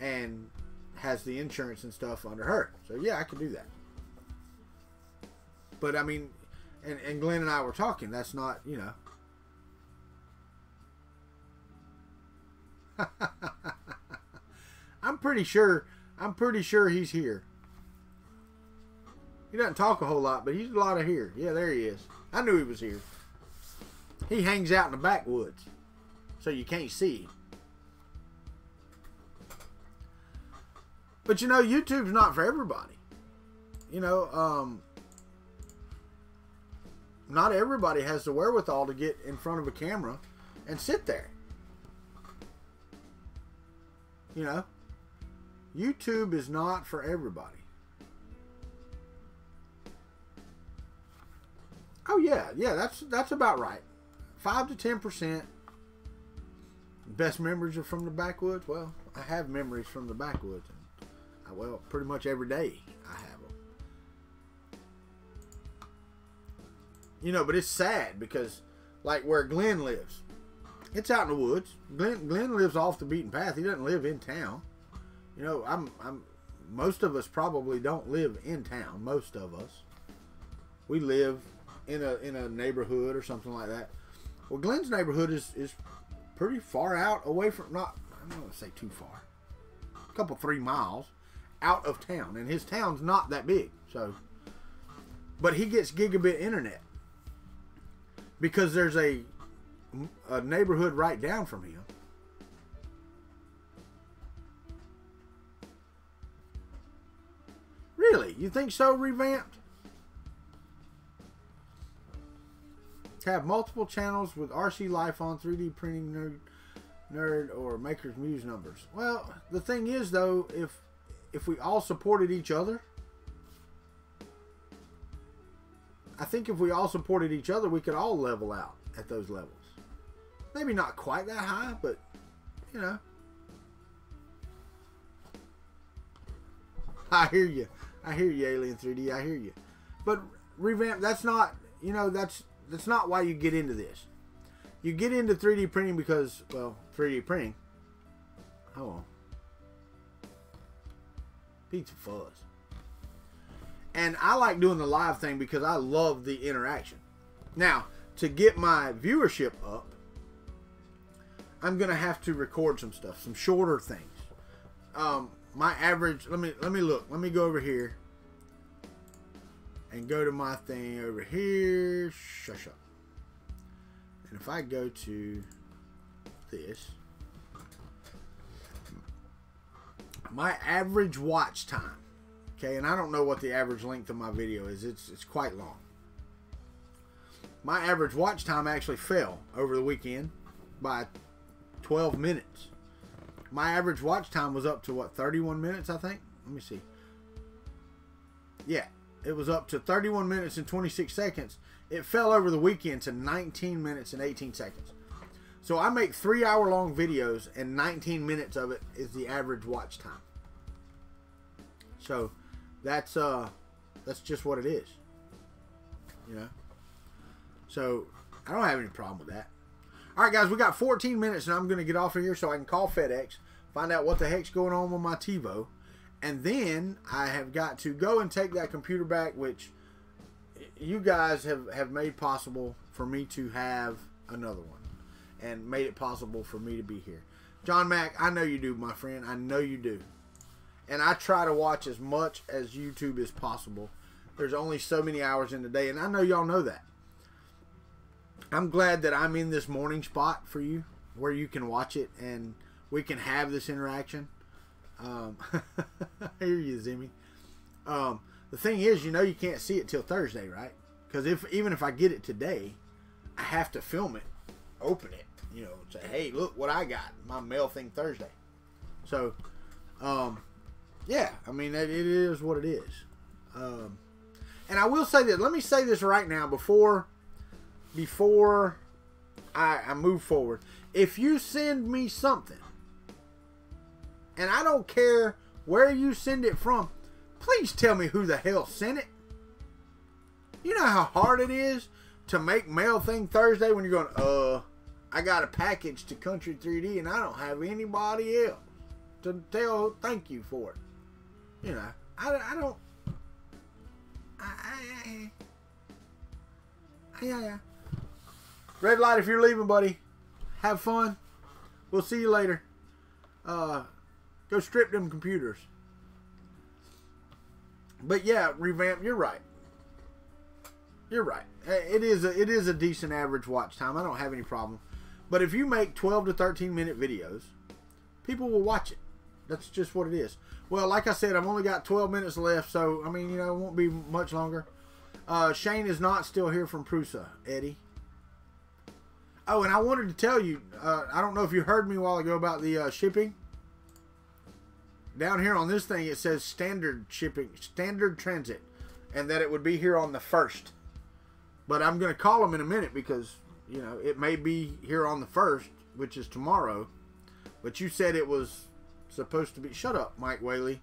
and has the insurance and stuff under her. So, yeah, I could do that. But, I mean, and Glenn and I were talking. That's not, you know. I'm pretty sure he's here. He doesn't talk a whole lot, but he's a lot of here. Yeah, there he is. I knew he was here. He hangs out in the backwoods, so you can't see him. But you know, YouTube's not for everybody. You know, not everybody has the wherewithal to get in front of a camera and sit there. You know, YouTube is not for everybody. Oh yeah, that's about right. 5 to 10%. Best memories are from the backwoods. Well, I have memories from the backwoods. And well, pretty much every day I have them. You know, but it's sad because, like where Glenn lives, it's out in the woods. Glenn lives off the beaten path. He doesn't live in town. You know, most of us probably don't live in town. Most of us, we live in a neighborhood or something like that. Well, Glenn's neighborhood is pretty far out away from, I don't want to say too far, a couple 3 miles out of town, and his town's not that big. So, but he gets gigabit internet because there's a neighborhood right down from him. Really? You think so, Revamped? Have multiple channels with RC Life on, 3D printing nerd or Maker's Muse numbers. Well, the thing is though, if we all supported each other, I think if we all supported each other, we could all level out at those levels. Maybe not quite that high, but you know. I hear you. I hear you, Alien 3D. I hear you. But revamp, that's not, you know, that's not why you get into this. You get into 3D printing because, well, 3D printing. Hold on. Pizza fuzz. And I like doing the live thing because I love the interaction. Now, to get my viewership up, I'm gonna have to record some stuff, some shorter things. My average, let me look. Let me go over here and go to my thing over here. Shush up. And if I go to this, my average watch time, okay, and I don't know what the average length of my video is. It's quite long. My average watch time actually fell over the weekend by 12 minutes. My average watch time was up to what, 31 minutes, I think? Let me see. Yeah, it was up to 31 minutes and 26 seconds. It fell over the weekend to 19 minutes and 18 seconds. So I make 3-hour-long videos, and 19 minutes of it is the average watch time. So that's just what it is. You know? So I don't have any problem with that. Alright guys, we got 14 minutes and I'm going to get off of here so I can call FedEx, find out what the heck's going on with my TiVo, and then I have got to go and take that computer back, which you guys have made possible for me to have another one, and made it possible for me to be here. John Mack, I know you do, my friend. I know you do. And I try to watch as much as YouTube as possible. There's only so many hours in the day, and I know y'all know that. I'm glad that I'm in this morning spot for you where you can watch it and we can have this interaction. I hear you, Zimmy. The thing is, you know, you can't see it till Thursday, right? Because even if I get it today, I have to film it, open it, you know, say, hey, look what I got. My mail thing Thursday. So, yeah, I mean, it is what it is. And I will say that, let me say this right now before I move forward. If you send me something, and I don't care where you send it from, please tell me who the hell sent it. You know how hard it is to make Mail Thing Thursday when you're going, I got a package to Country 3D and I don't have anybody else to tell thank you for it. You know, I don't. Yeah. Red light if you're leaving, buddy. Have fun. We'll see you later. Go strip them computers. But yeah, Revamp, you're right. You're right. It is a decent average watch time. I don't have any problem. But if you make 12 to 13 minute videos, people will watch it. That's just what it is. Well, like I said, I've only got 12 minutes left, so I mean, you know, it won't be much longer. Shane is not still here from Prusa, Eddie. Oh, and I wanted to tell you, I don't know if you heard me a while ago about the shipping. Down here on this thing, it says standard shipping, standard transit, and that it would be here on the 1st. But I'm going to call them in a minute because, you know, it may be here on the 1st, which is tomorrow. But you said it was supposed to be... Shut up, Mike Whaley.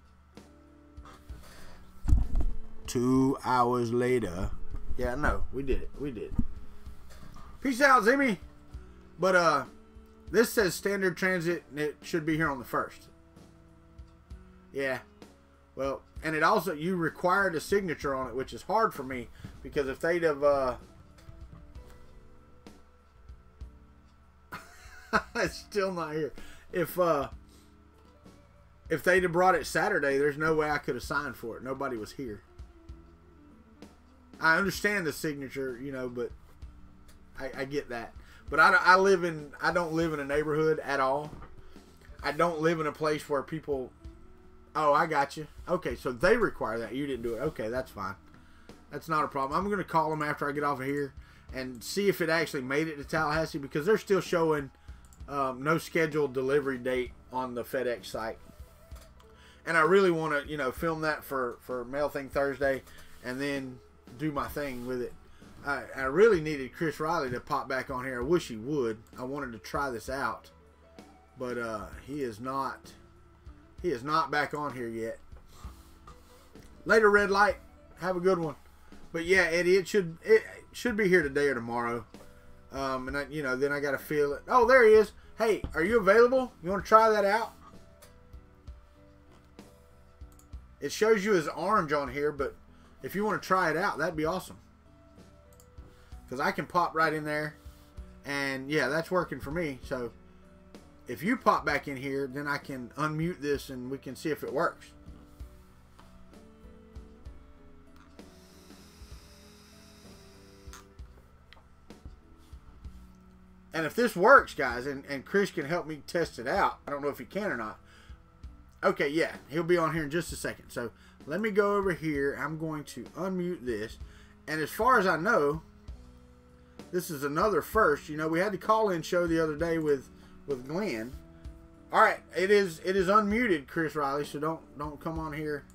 2 hours later. Yeah, no, we did it. We did. Peace out, Zimmy. But this says standard transit, and it should be here on the 1st. Yeah. Well, and it also, you required a signature on it, which is hard for me, because if they'd have, it's still not here. If they'd have brought it Saturday, there's no way I could have signed for it. Nobody was here. I understand the signature, you know, but I get that. But I don't live in a neighborhood at all. I don't live in a place where people... Oh, I got you. Okay, so they require that. You didn't do it. Okay, that's fine. That's not a problem. I'm going to call them after I get off of here and see if it actually made it to Tallahassee, because they're still showing no scheduled delivery date on the FedEx site. And I really want to, you know, film that for Mail Thing Thursday and then do my thing with it. I really needed Chris Riley to pop back on here. I wish he would. I wanted to try this out. But he is not back on here yet. Later, red light. Have a good one. But yeah, Eddie, it should be here today or tomorrow. And then I got to feel it. Oh, there he is. Hey, are you available? You want to try that out? It shows you as orange on here, but if you want to try it out, that'd be awesome. Because I can pop right in there. And yeah, that's working for me. So if you pop back in here, then I can unmute this and we can see if it works. And if this works, guys, and Chris can help me test it out. I don't know if he can or not. Okay, yeah, he'll be on here in just a second. So let me go over here. I'm going to unmute this. And as far as I know, this is another first. You know, we had the call-in show the other day with Glenn. All right, it is unmuted, Chris Riley. So don't come on here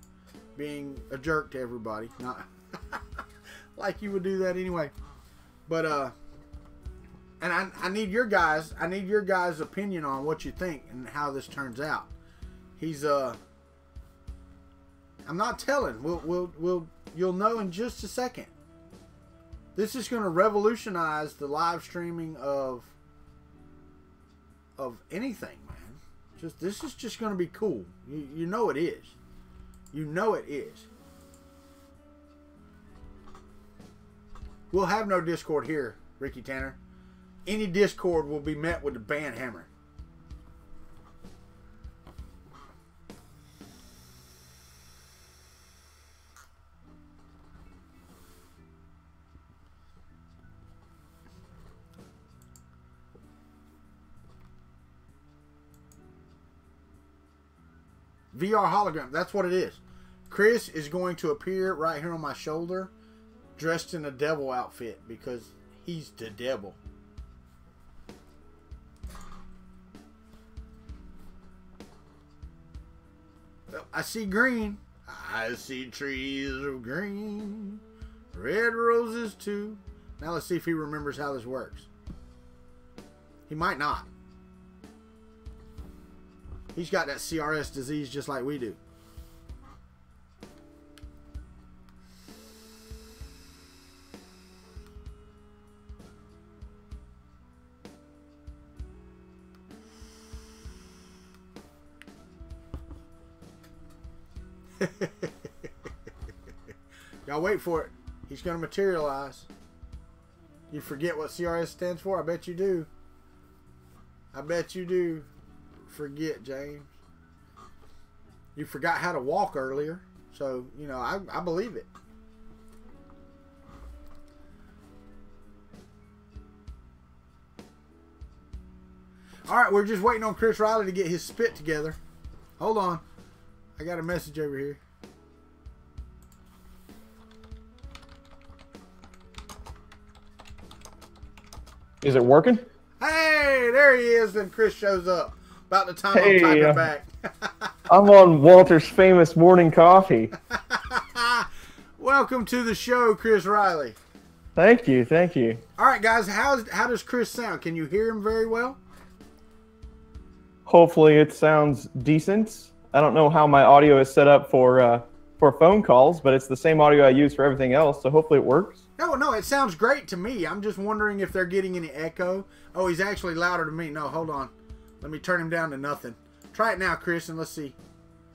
being a jerk to everybody. Not like you would do that anyway. But and I need your guys' opinion on what you think and how this turns out. He's I'm not telling. You'll know in just a second. This is going to revolutionize the live streaming of anything, man. This is just going to be cool. You know it is. You know it is. We'll have no Discord here, Ricky Tanner. Any Discord will be met with the band hammer. VR hologram. That's what it is. Chris is going to appear right here on my shoulder dressed in a devil outfit because he's the devil. I see green. I see trees of green. Red roses too. Now let's see if he remembers how this works. He might not. He's got that CRS disease just like we do. Y'all wait for it. He's going to materialize. You forget what CRS stands for? I bet you do. I bet you do. Forget, James. You forgot how to walk earlier. So, you know, I believe it. Alright, we're just waiting on Chris Riley to get his spit together. Hold on. I got a message over here. Is it working? Hey, there he is. Then Chris shows up. About the time I'm typing back. I'm on Walter's famous morning coffee. Welcome to the show, Chris Riley. Thank you, thank you. All right, guys. How does Chris sound? Can you hear him very well? Hopefully it sounds decent. I don't know how my audio is set up for phone calls, but it's the same audio I use for everything else, so hopefully it works. No, it sounds great to me. I'm just wondering if they're getting any echo. Oh, he's actually louder to me. No, hold on. Let me turn him down to nothing. Try it now, Chris, and let's see.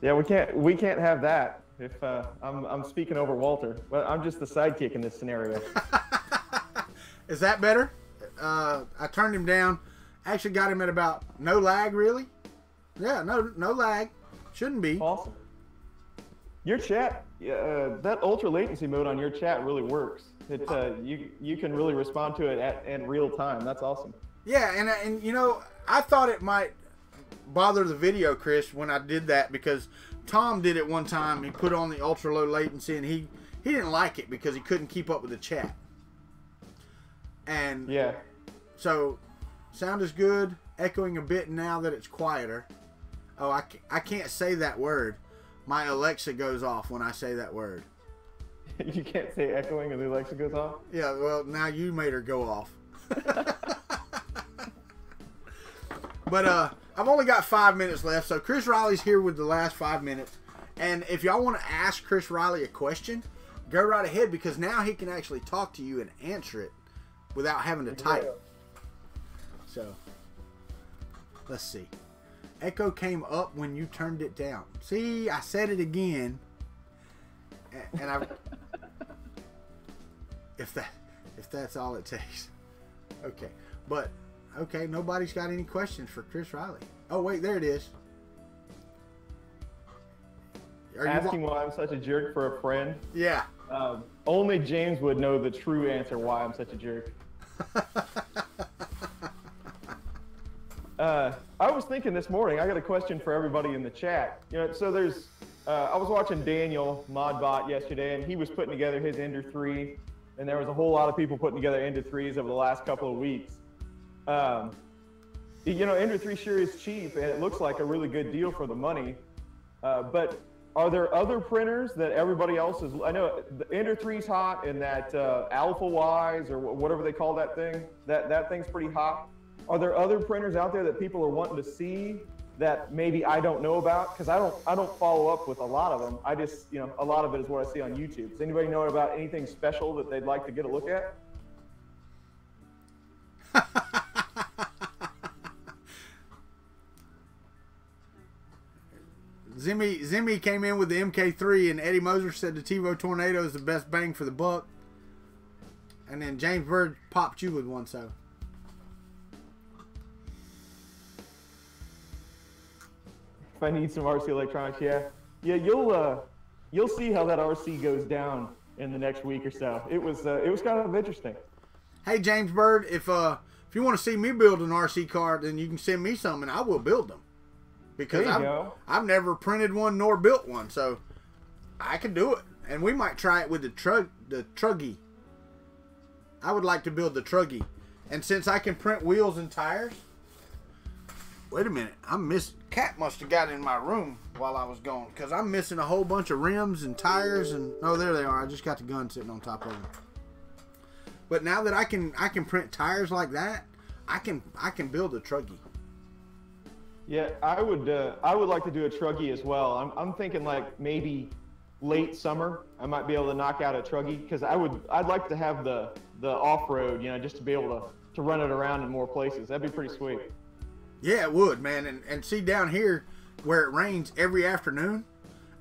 Yeah, we can't have that if I'm speaking over Walter. Well, I'm just the sidekick in this scenario. Is that better? I turned him down. Actually got him at about no lag, really. Yeah, no lag. Shouldn't be. Awesome. Your chat, that ultra latency mode on your chat really works. It you can really respond to it in real time. That's awesome. Yeah, and you know, I thought it might bother the video, Chris, when I did that because Tom did it one time. He put on the ultra low latency and he didn't like it because he couldn't keep up with the chat. And yeah, so sound is good. Echoing a bit now that it's quieter. Oh, I can't say that word. My Alexa goes off when I say that word. You can't say echoing and the Alexa goes off? Yeah, well, now you made her go off. But I've only got 5 minutes left, so Chris Riley's here with the last 5 minutes. And if y'all want to ask Chris Riley a question, go right ahead, because now he can actually talk to you and answer it without having to type. So, let's see. Echo came up when you turned it down. See, I said it again. And I... if that's all it takes. Okay. But, okay, nobody's got any questions for Chris Riley. Oh, wait, there it is. Asking why I'm such a jerk for a friend? Yeah. Only James would know the true answer why I'm such a jerk. I was thinking this morning, I got a question for everybody in the chat. You know, so there's, I was watching Daniel Modbot yesterday, and he was putting together his Ender 3, and there was a whole lot of people putting together Ender 3s over the last couple of weeks. You know, Ender 3 sure is cheap, and it looks like a really good deal for the money. But are there other printers that everybody else is? I know the Ender 3's hot, and that Alpha Wise or whatever they call that thing, that thing's pretty hot. Are there other printers out there that people are wanting to see that maybe I don't know about? Because I don't follow up with a lot of them. I just, you know, a lot of it is what I see on YouTube. Does anybody know about anything special that they'd like to get a look at? Zimmy came in with the MK3, and Eddie Moser said the TiVo Tornado is the best bang for the buck. And then James Bird popped you with one, so. If I need some RC electronics, yeah, you'll see how that RC goes down in the next week or so. It was kind of interesting. Hey James Bird, if you want to see me build an RC car, then you can send me some, and I will build them. Because I've never printed one nor built one, so I can do it. And we might try it with the Truggy. I would like to build the Truggy. And since I can print wheels and tires, wait a minute, Cat must have got in my room while I was gone, because I'm missing a whole bunch of rims and tires, and oh, there they are. I just got the gun sitting on top of them. But now that I can print tires like that, I can build a Truggy. Yeah, I would like to do a Truggy as well. I'm thinking like maybe late summer I might be able to knock out a Truggy, because I'd like to have the off-road, you know, just to be able to run it around in more places. That'd be pretty sweet. Yeah, it would, man. And see down here where it rains every afternoon,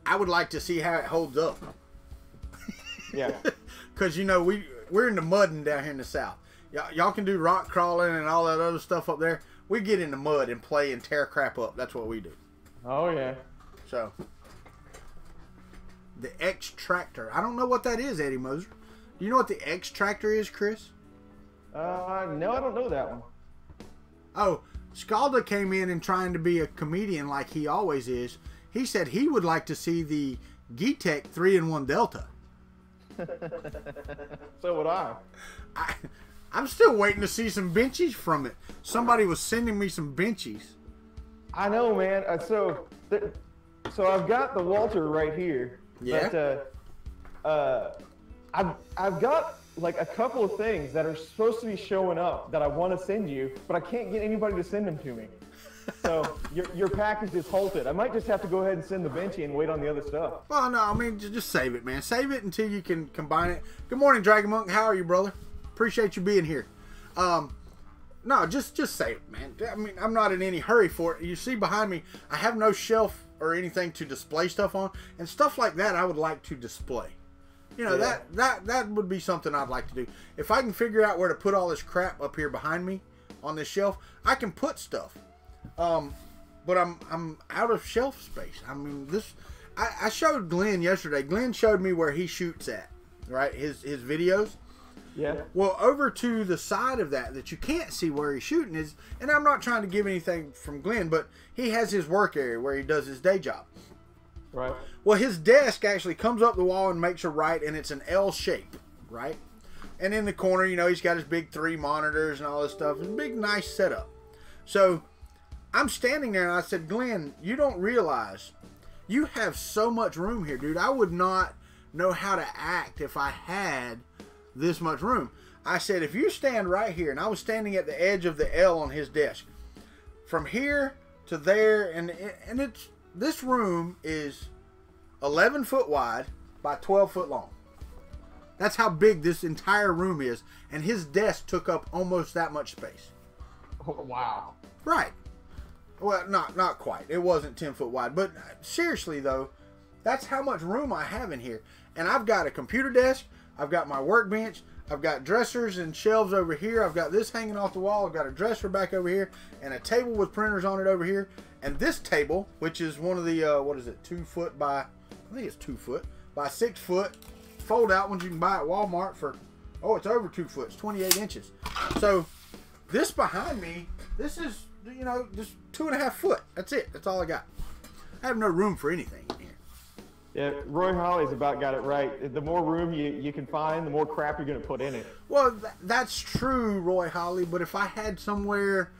I would like to see how it holds up. Yeah. Because, you know, we're in the mudding down here in the south. Y'all can do rock crawling and all that other stuff up there. We get in the mud and play and tear crap up. That's what we do. Oh, yeah. So, the X-Tractor. I don't know what that is, Eddie Moser. Do you know what the X-Tractor is, Chris? No, I don't know that one. Oh, Scalda came in and trying to be a comedian like he always is. He said he would like to see the Geetech 3-in-1 Delta. So would I. I'm still waiting to see some benchies from it. Somebody was sending me some benchies. I know, man. So I've got the Walter right here. Yeah. But I've got like a couple of things that are supposed to be showing up that I want to send you, but I can't get anybody to send them to me. So your package is halted. I might just have to go ahead and send the benchy and wait on the other stuff. Well, no, I mean, just save it, man. Save it until you can combine it. Good morning, Dragon Monk. How are you, brother? Appreciate you being here. No, just save it, man. I mean, I'm not in any hurry for it. You see behind me, I have no shelf or anything to display stuff on, and stuff like that I would like to display. You know, yeah. that would be something I'd like to do. If I can figure out where to put all this crap up here behind me on this shelf, I can put stuff. But I'm out of shelf space. I mean, I showed Glenn yesterday. Glenn showed me where he shoots at, right? His videos. Yeah. Well, over to the side of that you can't see where he's shooting is, and I'm not trying to give anything from Glenn, but he has his work area where he does his day job. Right. Well, his desk actually comes up the wall and makes a right, and it's an L shape, right? And in the corner, you know, he's got his big 3 monitors and all this stuff. It's a big, nice setup. So I'm standing there, and I said, Glenn, you don't realize you have so much room here, dude. I would not know how to act if I had this much room. I said, if you stand right here, and I was standing at the edge of the L on his desk, from here to there, and it's this room is 11 foot wide by 12 foot long. That's how big this entire room is, and his desk took up almost that much space. Oh, wow. Right. Well, not quite. It wasn't 10 foot wide, but seriously though, that's how much room I have in here. And I've got a computer desk, I've got my workbench, I've got dressers and shelves over here, I've got this hanging off the wall, I've got a dresser back over here, and a table with printers on it over here. And this table, which is one of the, what is it, 2 foot by, I think it's 2 foot, by 6 foot, fold out ones you can buy at Walmart for, oh, it's over 2 foot, it's 28 inches. So this behind me, this is, you know, just 2.5 foot. That's it. That's all I got. I have no room for anything in here. Yeah, Roy Holly's about got it right. The more room you can find, the more crap you're going to put in it. Well, that's true, Roy Holly, but if I had somewhere,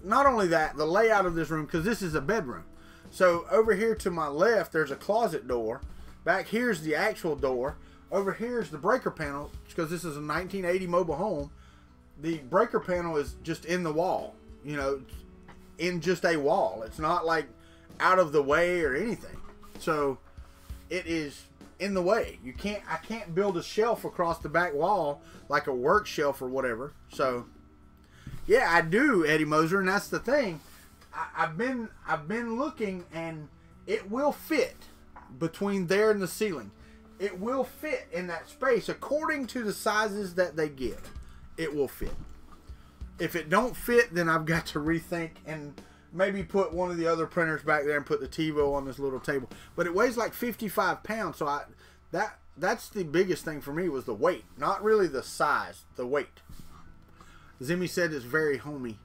not only that, the layout of this room, because this is a bedroom. So over here to my left, there's a closet door. Back here's the actual door. Over here's the breaker panel, because this is a 1980 mobile home. The breaker panel is just in the wall, you know, in just a wall. It's not like out of the way or anything. So it is in the way. I can't build a shelf across the back wall like a work shelf or whatever. So yeah, I do, Eddie Moser, and that's the thing. I've been looking, and it will fit between there and the ceiling. It will fit in that space according to the sizes that they give. It will fit. If it don't fit, then I've got to rethink and maybe put one of the other printers back there and put the TiVo on this little table. But it weighs like 55 pounds, so that's the biggest thing for me was the weight, not really the size, the weight. Zimmy said it's very homey.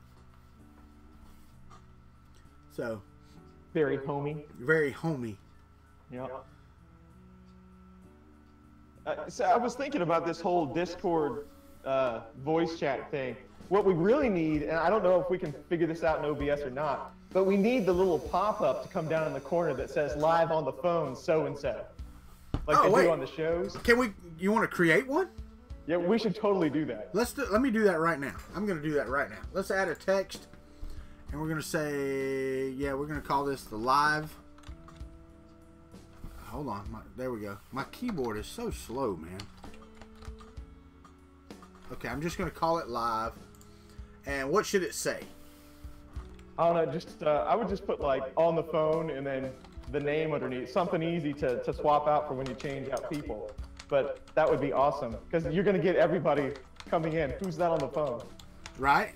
So. Very homey. Very homey. Yeah. So I was thinking about this whole Discord voice chat thing. What we really need, and I don't know if we can figure this out in OBS or not, but we need the little pop-up to come down in the corner that says live on the phone so-and-so. Like they do on the shows. You want to create one? Yeah, we should totally do that. Let me do that right now. I'm going to do that right now. Let's add a text, and we're going to say, yeah, we're going to call this the live. Hold on. There we go. My keyboard is so slow, man. Okay, I'm just going to call it live. And what should it say? I don't know. Just I would just put like on the phone and then the name underneath. Something easy to swap out for when you change out people. But that would be awesome because you're going to get everybody coming in. Who's that on the phone? Right.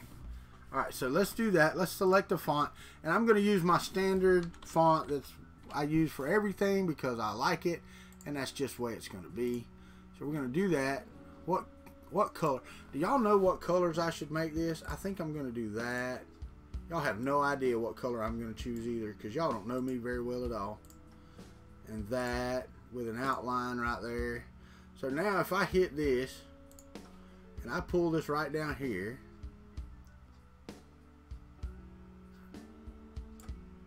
All right, so let's do that. Let's select a font. And I'm going to use my standard font that's I use for everything because I like it. And that's just the way it's going to be. So we're going to do that. What color? Do y'all know what colors I should make this? I think I'm going to do that. Y'all have no idea what color I'm going to choose either because y'all don't know me very well at all. And that with an outline right there. So now if I hit this and I pull this right down here.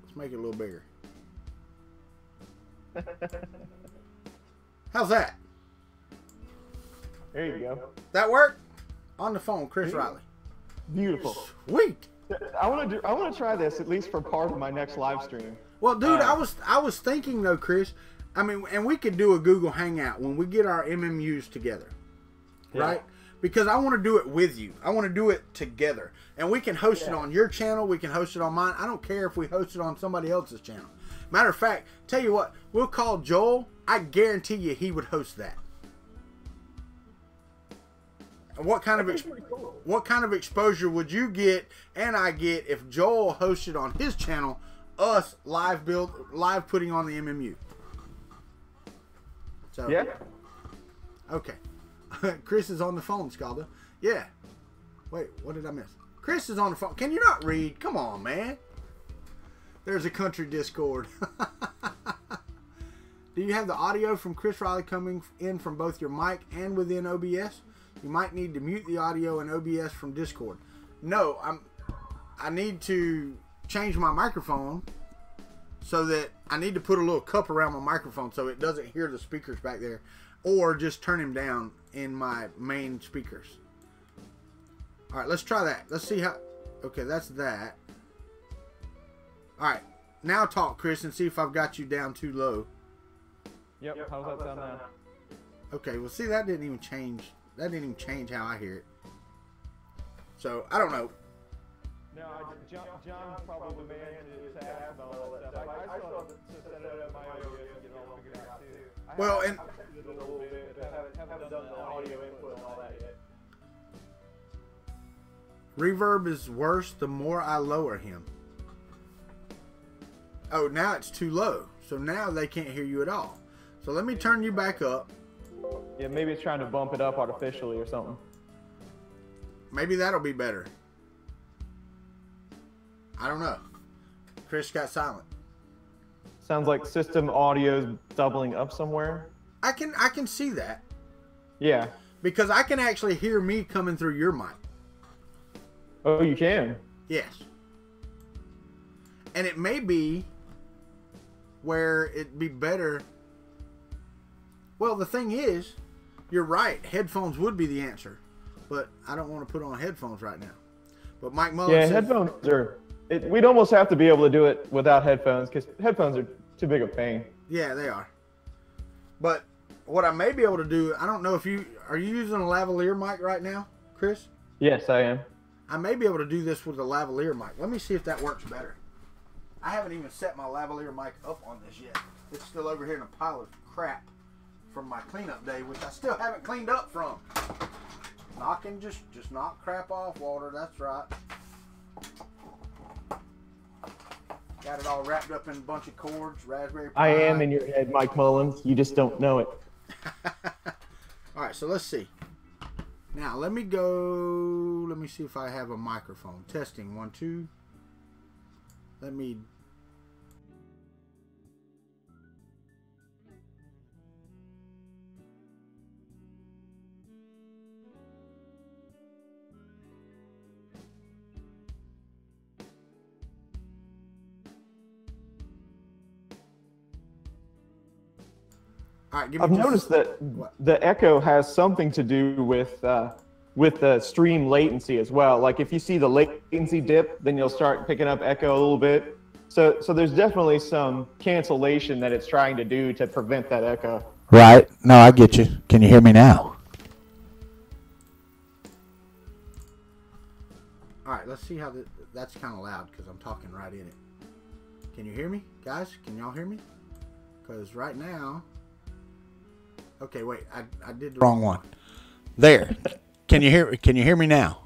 Let's make it a little bigger. How's that? There you go. That work? On the phone, Chris Riley. Beautiful. Sweet. I want to try this at least for part of my next live stream. Well, dude, I was thinking though, Chris. I mean, and we could do a Google Hangout when we get our MMUs together, right? Because I want to do it with you. I want to do it together, and we can host it on your channel. We can host it on mine. I don't care if we host it on somebody else's channel. Matter of fact, tell you what, we'll call Joel. I guarantee you he would host that. What kind of exposure would you get and I get if Joel hosted on his channel us live putting on the MMU? So yeah. Okay. Chris is on the phone, Scalda. Yeah. Wait, what did I miss? Chris is on the phone. Can you not read? Come on, man. There's a country Discord. Do you have the audio from Chris Riley coming in from both your mic and within OBS? You might need to mute the audio in OBS from Discord. No, I need to change my microphone so that I need to put a little cup around my microphone so it doesn't hear the speakers back there, or just turn him down in my main speakers. All right, let's try that. Let's see how. Okay, that's that. All right, now talk, Chris, and see if I've got you down too low. Yep. How's that sound now? Okay, well, see, that didn't even change. That didn't even change how I hear it. So, I don't know. No, John's probably the man to ask about all that stuff. I still have to set it up my audio and get it all figured out, too. Well, and... a little bit, but haven't done the audio input and all that yet. Reverb is worse the more I lower him. Oh, now it's too low. So now they can't hear you at all. So let me turn you back up. Yeah, maybe it's trying to bump it up artificially or something. Maybe that'll be better. I don't know. Chris got silent. Sounds like system audio's doubling up somewhere. I can see that. Yeah. Because I can actually hear me coming through your mic. Oh, you can? Yes. And it may be where it'd be better. Well, the thing is, you're right. Headphones would be the answer. But I don't want to put on headphones right now. But Mike Mullen says, headphones are... we'd almost have to be able to do it without headphones because headphones are too big a pain. Yeah, they are. But what I may be able to do, I don't know if you... Are you using a lavalier mic right now, Chris? Yes, I am. I may be able to do this with a lavalier mic. Let me see if that works better. I haven't even set my lavalier mic up on this yet. It's still over here in a pile of crap from my cleanup day, which I still haven't cleaned up from. Knocking, just knock crap off, Walter. That's right. Got it all wrapped up in a bunch of cords, raspberry Pi. I am in your head, Mike Mullins. You just don't know it. All right, so let's see. Now, let me go. Let me see if I have a microphone. Testing, 1, 2. Let me. All right, I've noticed that the echo has something to do with the stream latency as well. Like if you see the latency dip, then you'll start picking up echo a little bit. So there's definitely some cancellation that it's trying to do to prevent that echo. Right. No, I get you. Can you hear me now? All right, let's see how that's kind of loud because I'm talking right in it. Can you hear me, guys? Can y'all hear me? Because right now... Okay, wait. I did the Wrong one. There. Can you hear me now?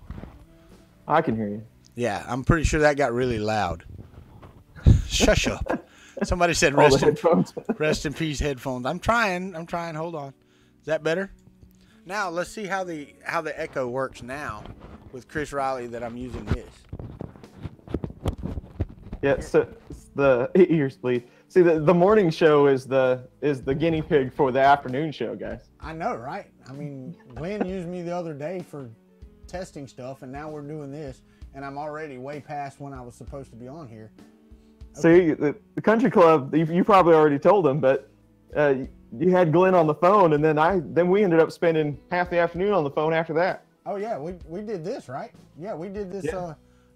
I can hear you. Yeah, I'm pretty sure that got really loud. Shush up. Somebody said rest in peace headphones. I'm trying. Hold on. Is that better? Now let's see how the echo works now with Chris Riley that I'm using this. Yeah, so the ears, please. See, the morning show is the guinea pig for the afternoon show, guys. I know, right? I mean, Glenn used me the other day for testing stuff, and now we're doing this, and I'm already way past when I was supposed to be on here. Okay. See, the country club, you probably already told them, but you had Glenn on the phone, and then we ended up spending half the afternoon on the phone after that. Oh yeah, we did this, right? Yeah, we did this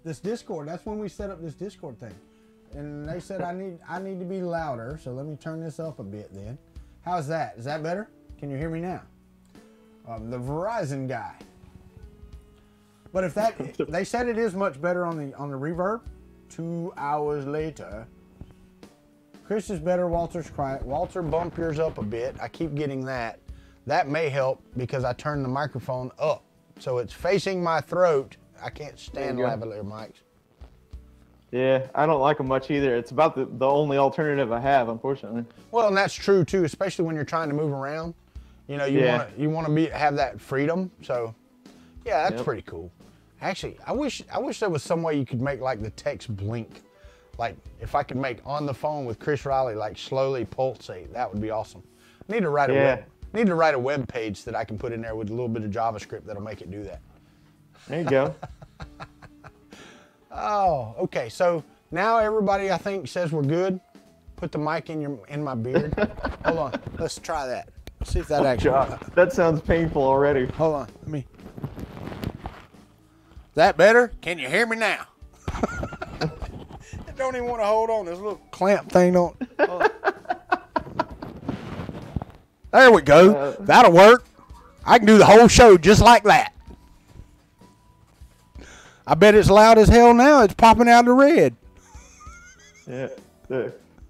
this Discord. That's when we set up this Discord thing. And they said I need to be louder, so let me turn this up a bit then. How's that? Is that better? Can you hear me now? The Verizon guy. But if they said it is much better on the reverb. 2 hours later. Chris is better, Walter's quiet. Walter, bump yours up a bit. I keep getting that. That may help because I turned the microphone up. So it's facing my throat. I can't stand lavalier mics. Yeah, I don't like them much either. It's about the only alternative I have, unfortunately. Well, and that's true too, especially when you're trying to move around. You know, you want to have that freedom. So, yeah, that's pretty cool. Actually, I wish there was some way you could make like the text blink. Like if I could make on the phone with Chris Riley, like slowly pulsate, that would be awesome. I need to write a web page that I can put in there with a little bit of JavaScript that'll make it do that. There you go. Oh, okay. So now everybody, I think, says we're good. Put the mic in my beard. Hold on. Let's try that. Let's see if that actually. That sounds painful already. Hold on. Let me. That better? Can you hear me now? I don't even want to hold on. This little clamp thing don't. There we go. That'll work. I can do the whole show just like that. I bet it's loud as hell now. It's popping out the red. Yeah.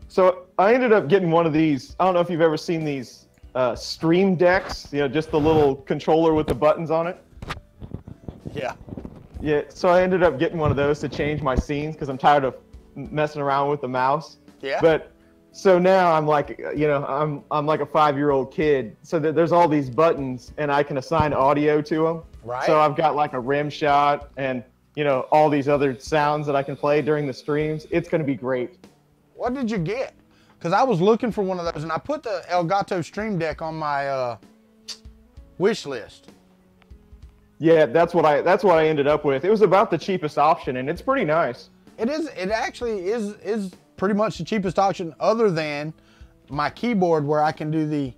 So I ended up getting one of these. I don't know if you've ever seen these stream decks. You know, just the little controller with the buttons on it. Yeah. Yeah. So I ended up getting one of those to change my scenes because I'm tired of messing around with the mouse. Yeah. But so now I'm like, you know, I'm like a 5-year-old kid. So there's all these buttons, and I can assign audio to them. Right. So I've got like a rim shot and, you know, all these other sounds that I can play during the streams. It's going to be great. What did you get? Because I was looking for one of those, and I put the Elgato Stream Deck on my wish list. Yeah, that's what I ended up with. It was about the cheapest option, and it's pretty nice. It is. It actually is pretty much the cheapest option, other than my keyboard, where I can do the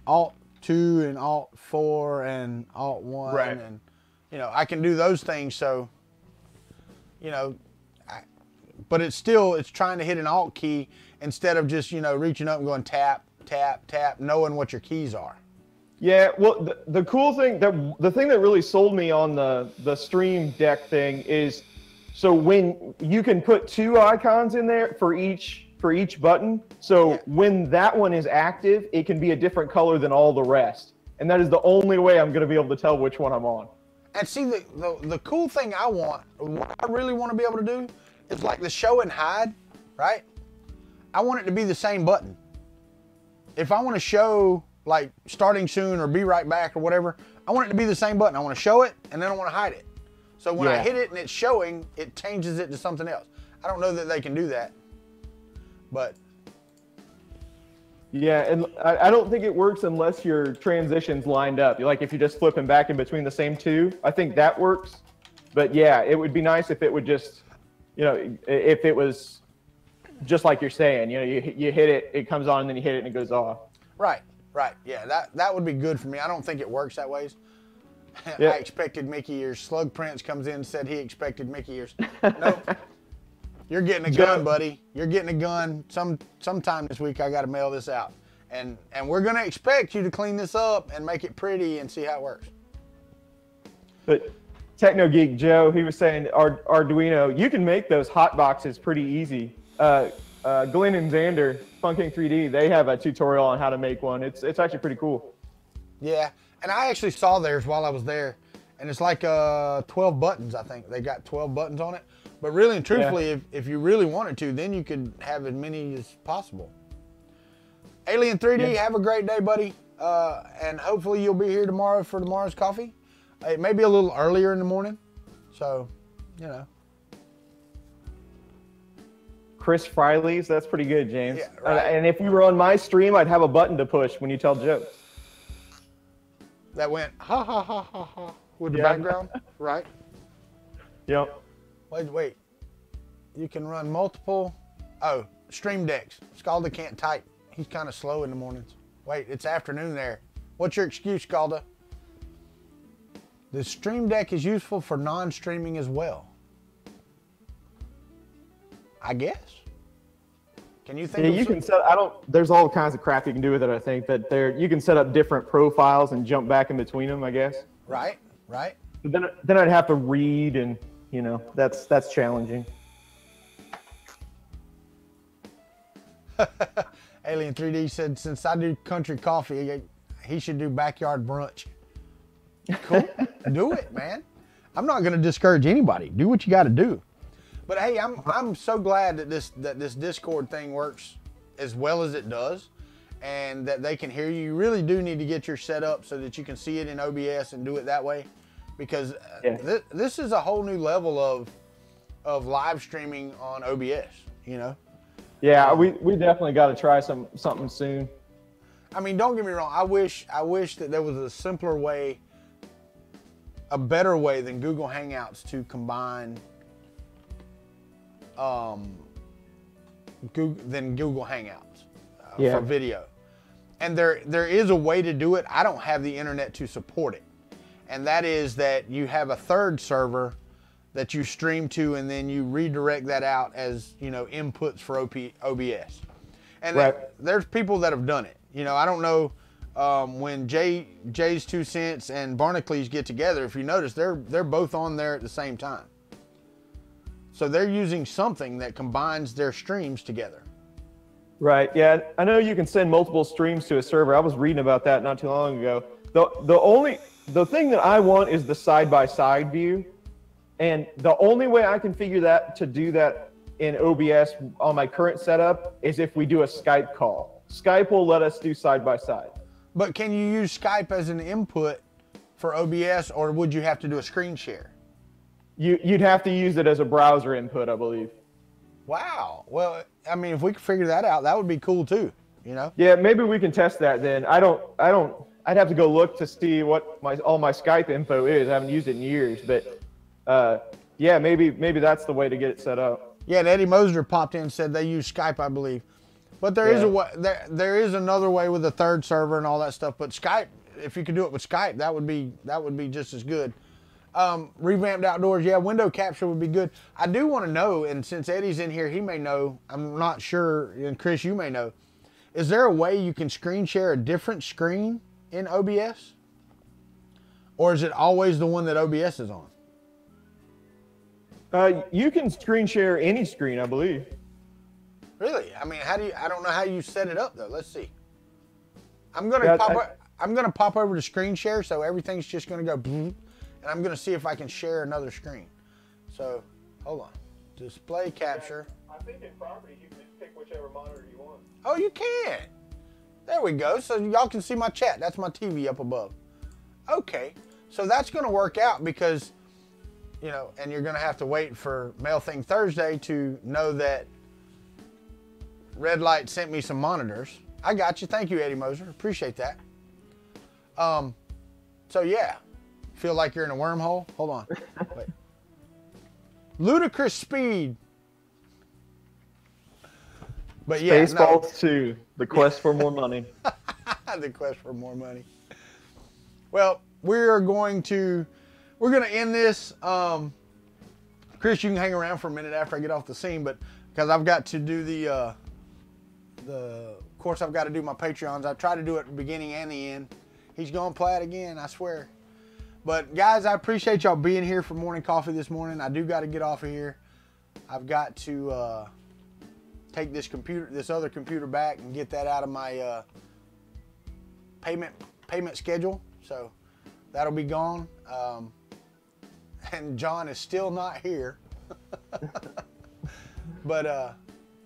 Alt 2 and Alt 4 and Alt 1, Right. and you know I can do those things. So, you know, but it's trying to hit an Alt key instead of just, you know, reaching up and going tap, tap, tap, knowing what your keys are. Yeah, well, the cool thing, the thing that really sold me on the Stream Deck thing is, so when you can put 2 icons in there for each button, so when that one is active, it can be a different color than all the rest, and that is the only way I'm going to be able to tell which one I'm on. And see, the cool thing what I really want to be able to do is like the show and hide, right? I want it to be the same button. If I want to show like starting soon or be right back or whatever, I want it to be the same button. I want to show it and then I want to hide it. So when I hit it and it's showing, it changes it to something else. I don't know that they can do that, but. Yeah, and I don't think it works unless your transition's lined up. Like if you're just flipping back in between the same 2, I think that works. But yeah, it would be nice if it would just, you know, if it was just like you're saying, you know, you hit it, it comes on, and then you hit it and it goes off. Right. Yeah, that would be good for me. I don't think it works that way. Yeah. I expected Mickey ears. Slug Prince comes in and said he expected Mickey ears. Nope. You're getting a gun, buddy. You're getting a gun. Sometime this week I got to mail this out. And we're going to expect you to clean this up and make it pretty and see how it works. But Techno Geek Joe, he was saying Arduino, you can make those hot boxes pretty easy. Glenn and Xander, Funking 3D, they have a tutorial on how to make one. It's actually pretty cool. Yeah, and I actually saw theirs while I was there, and it's like 12 buttons, I think. They got 12 buttons on it. But really and truthfully, if you really wanted to, then you could have as many as possible. Alien 3D, have a great day, buddy. And hopefully you'll be here tomorrow for tomorrow's coffee. It may be a little earlier in the morning, so, you know. Chris Friley's, that's pretty good, James. Yeah, right. And if you were on my stream, I'd have a button to push when you tell jokes. That went ha ha ha ha ha with the background, right? Yep. Wait. You can run multiple. Oh, stream decks. Scalda can't type. He's kind of slow in the mornings. Wait, it's afternoon there. What's your excuse, Scalda? The stream deck is useful for non-streaming as well. I guess. Can you think? Yeah, of you can set. There's all kinds of crap you can do with it. I think that you can set up different profiles and jump back in between them. I guess. Right. But then I'd have to read, and you know that's challenging. Alien 3D said, since I do country coffee, he should do backyard brunch. Cool. Do it, man. I'm not going to discourage anybody. Do what you got to do. But hey, I'm so glad that this Discord thing works as well as it does, and that they can hear you. You really do need to get your set up so that you can see it in OBS and do it that way, because this is a whole new level of live streaming on OBS. You know. Yeah, we definitely got to try something soon. I mean, don't get me wrong. I wish that there was a simpler way, a better way than Google Hangouts to combine Google Hangouts for video. And there is a way to do it. I don't have the internet to support it. And that is that you have a third server that you stream to, and then you redirect that out as, you know, inputs for OBS. And there's people that have done it. You know, I don't know when Jay's 2 Cents and Barnacules get together, if you notice, they're both on there at the same time. So they're using something that combines their streams together. Right. Yeah. I know you can send multiple streams to a server. I was reading about that not too long ago. The thing that I want is the side-by-side view, and the only way I can figure that to do that in OBS on my current setup is if we do a Skype call. Skype will let us do side-by-side. But can you use Skype as an input for OBS, or would you have to do a screen share? You'd have to use it as a browser input, I believe. Wow. Well, I mean, if we could figure that out, that would be cool too, you know? Yeah, maybe we can test that then. I'd have to go look to see what all my Skype info is. I haven't used it in years, but yeah, maybe that's the way to get it set up. Yeah, and Eddie Moser popped in and said they use Skype, I believe. But there is a way, there is another way with a third server and all that stuff. But Skype, if you could do it with Skype, that would be just as good. Revamped Outdoors, yeah, window capture would be good. I do want to know, and since Eddie's in here, he may know. I'm not sure, and Chris, you may know. Is there a way you can screen share a different screen in OBS? Or is it always the one that OBS is on? You can screen share any screen, I believe. Really? I mean, I don't know how you set it up though. Let's see. I'm gonna pop over to screen share, so everything's just gonna go boom, and I'm gonna see if I can share another screen. So, hold on. Display capture. I think in properties you can just pick whichever monitor you want. Oh, you can. There we go. So y'all can see my chat. That's my TV up above. Okay. So that's gonna work out because, you know, and you're gonna have to wait for Mail Thing Thursday to know that Red Light sent me some monitors. I got you. Thank you, Eddie Moser. Appreciate that. So yeah, feel like you're in a wormhole? Hold on. Wait. Ludicrous speed. But yeah, Spaceballs 2, the quest for more money. The quest for more money. Well, we're going to end this. Chris, you can hang around for a minute after I get off the scene, but because I've got to do of course I've got to do my Patreons. I try to do it at the beginning and the end. He's going to play it again, I swear. But guys, I appreciate y'all being here for morning coffee this morning. I do got to get off of here. I've got to take this other computer back and get that out of my payment schedule. So that'll be gone. And John is still not here. But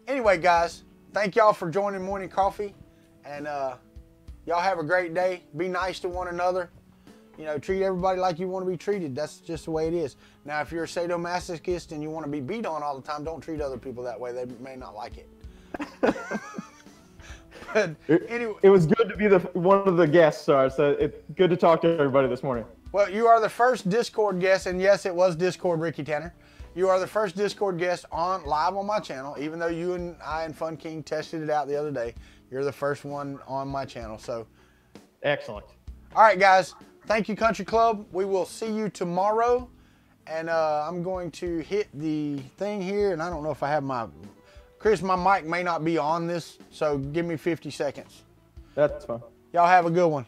anyway, guys, thank y'all for joining Morning Coffee. And y'all have a great day. Be nice to one another. You know, treat everybody like you want to be treated. That's just the way it is. Now, if you're a sadomasochist and you want to be beat on all the time, don't treat other people that way. They may not like it. But anyway, it was good to be one of the guests, so it's good to talk to everybody this morning. Well, you are the first Discord guest, and yes, it was Discord, Ricky Tanner. You are the first Discord guest live on my channel, even though you and I and Fun King tested it out the other day. You're the first one on my channel, so. Excellent. All right, guys. Thank you, Country Club. We will see you tomorrow, and I'm going to hit the thing here, and I don't know if I have Chris, my mic may not be on this, so give me 50 seconds. That's fine. Y'all have a good one.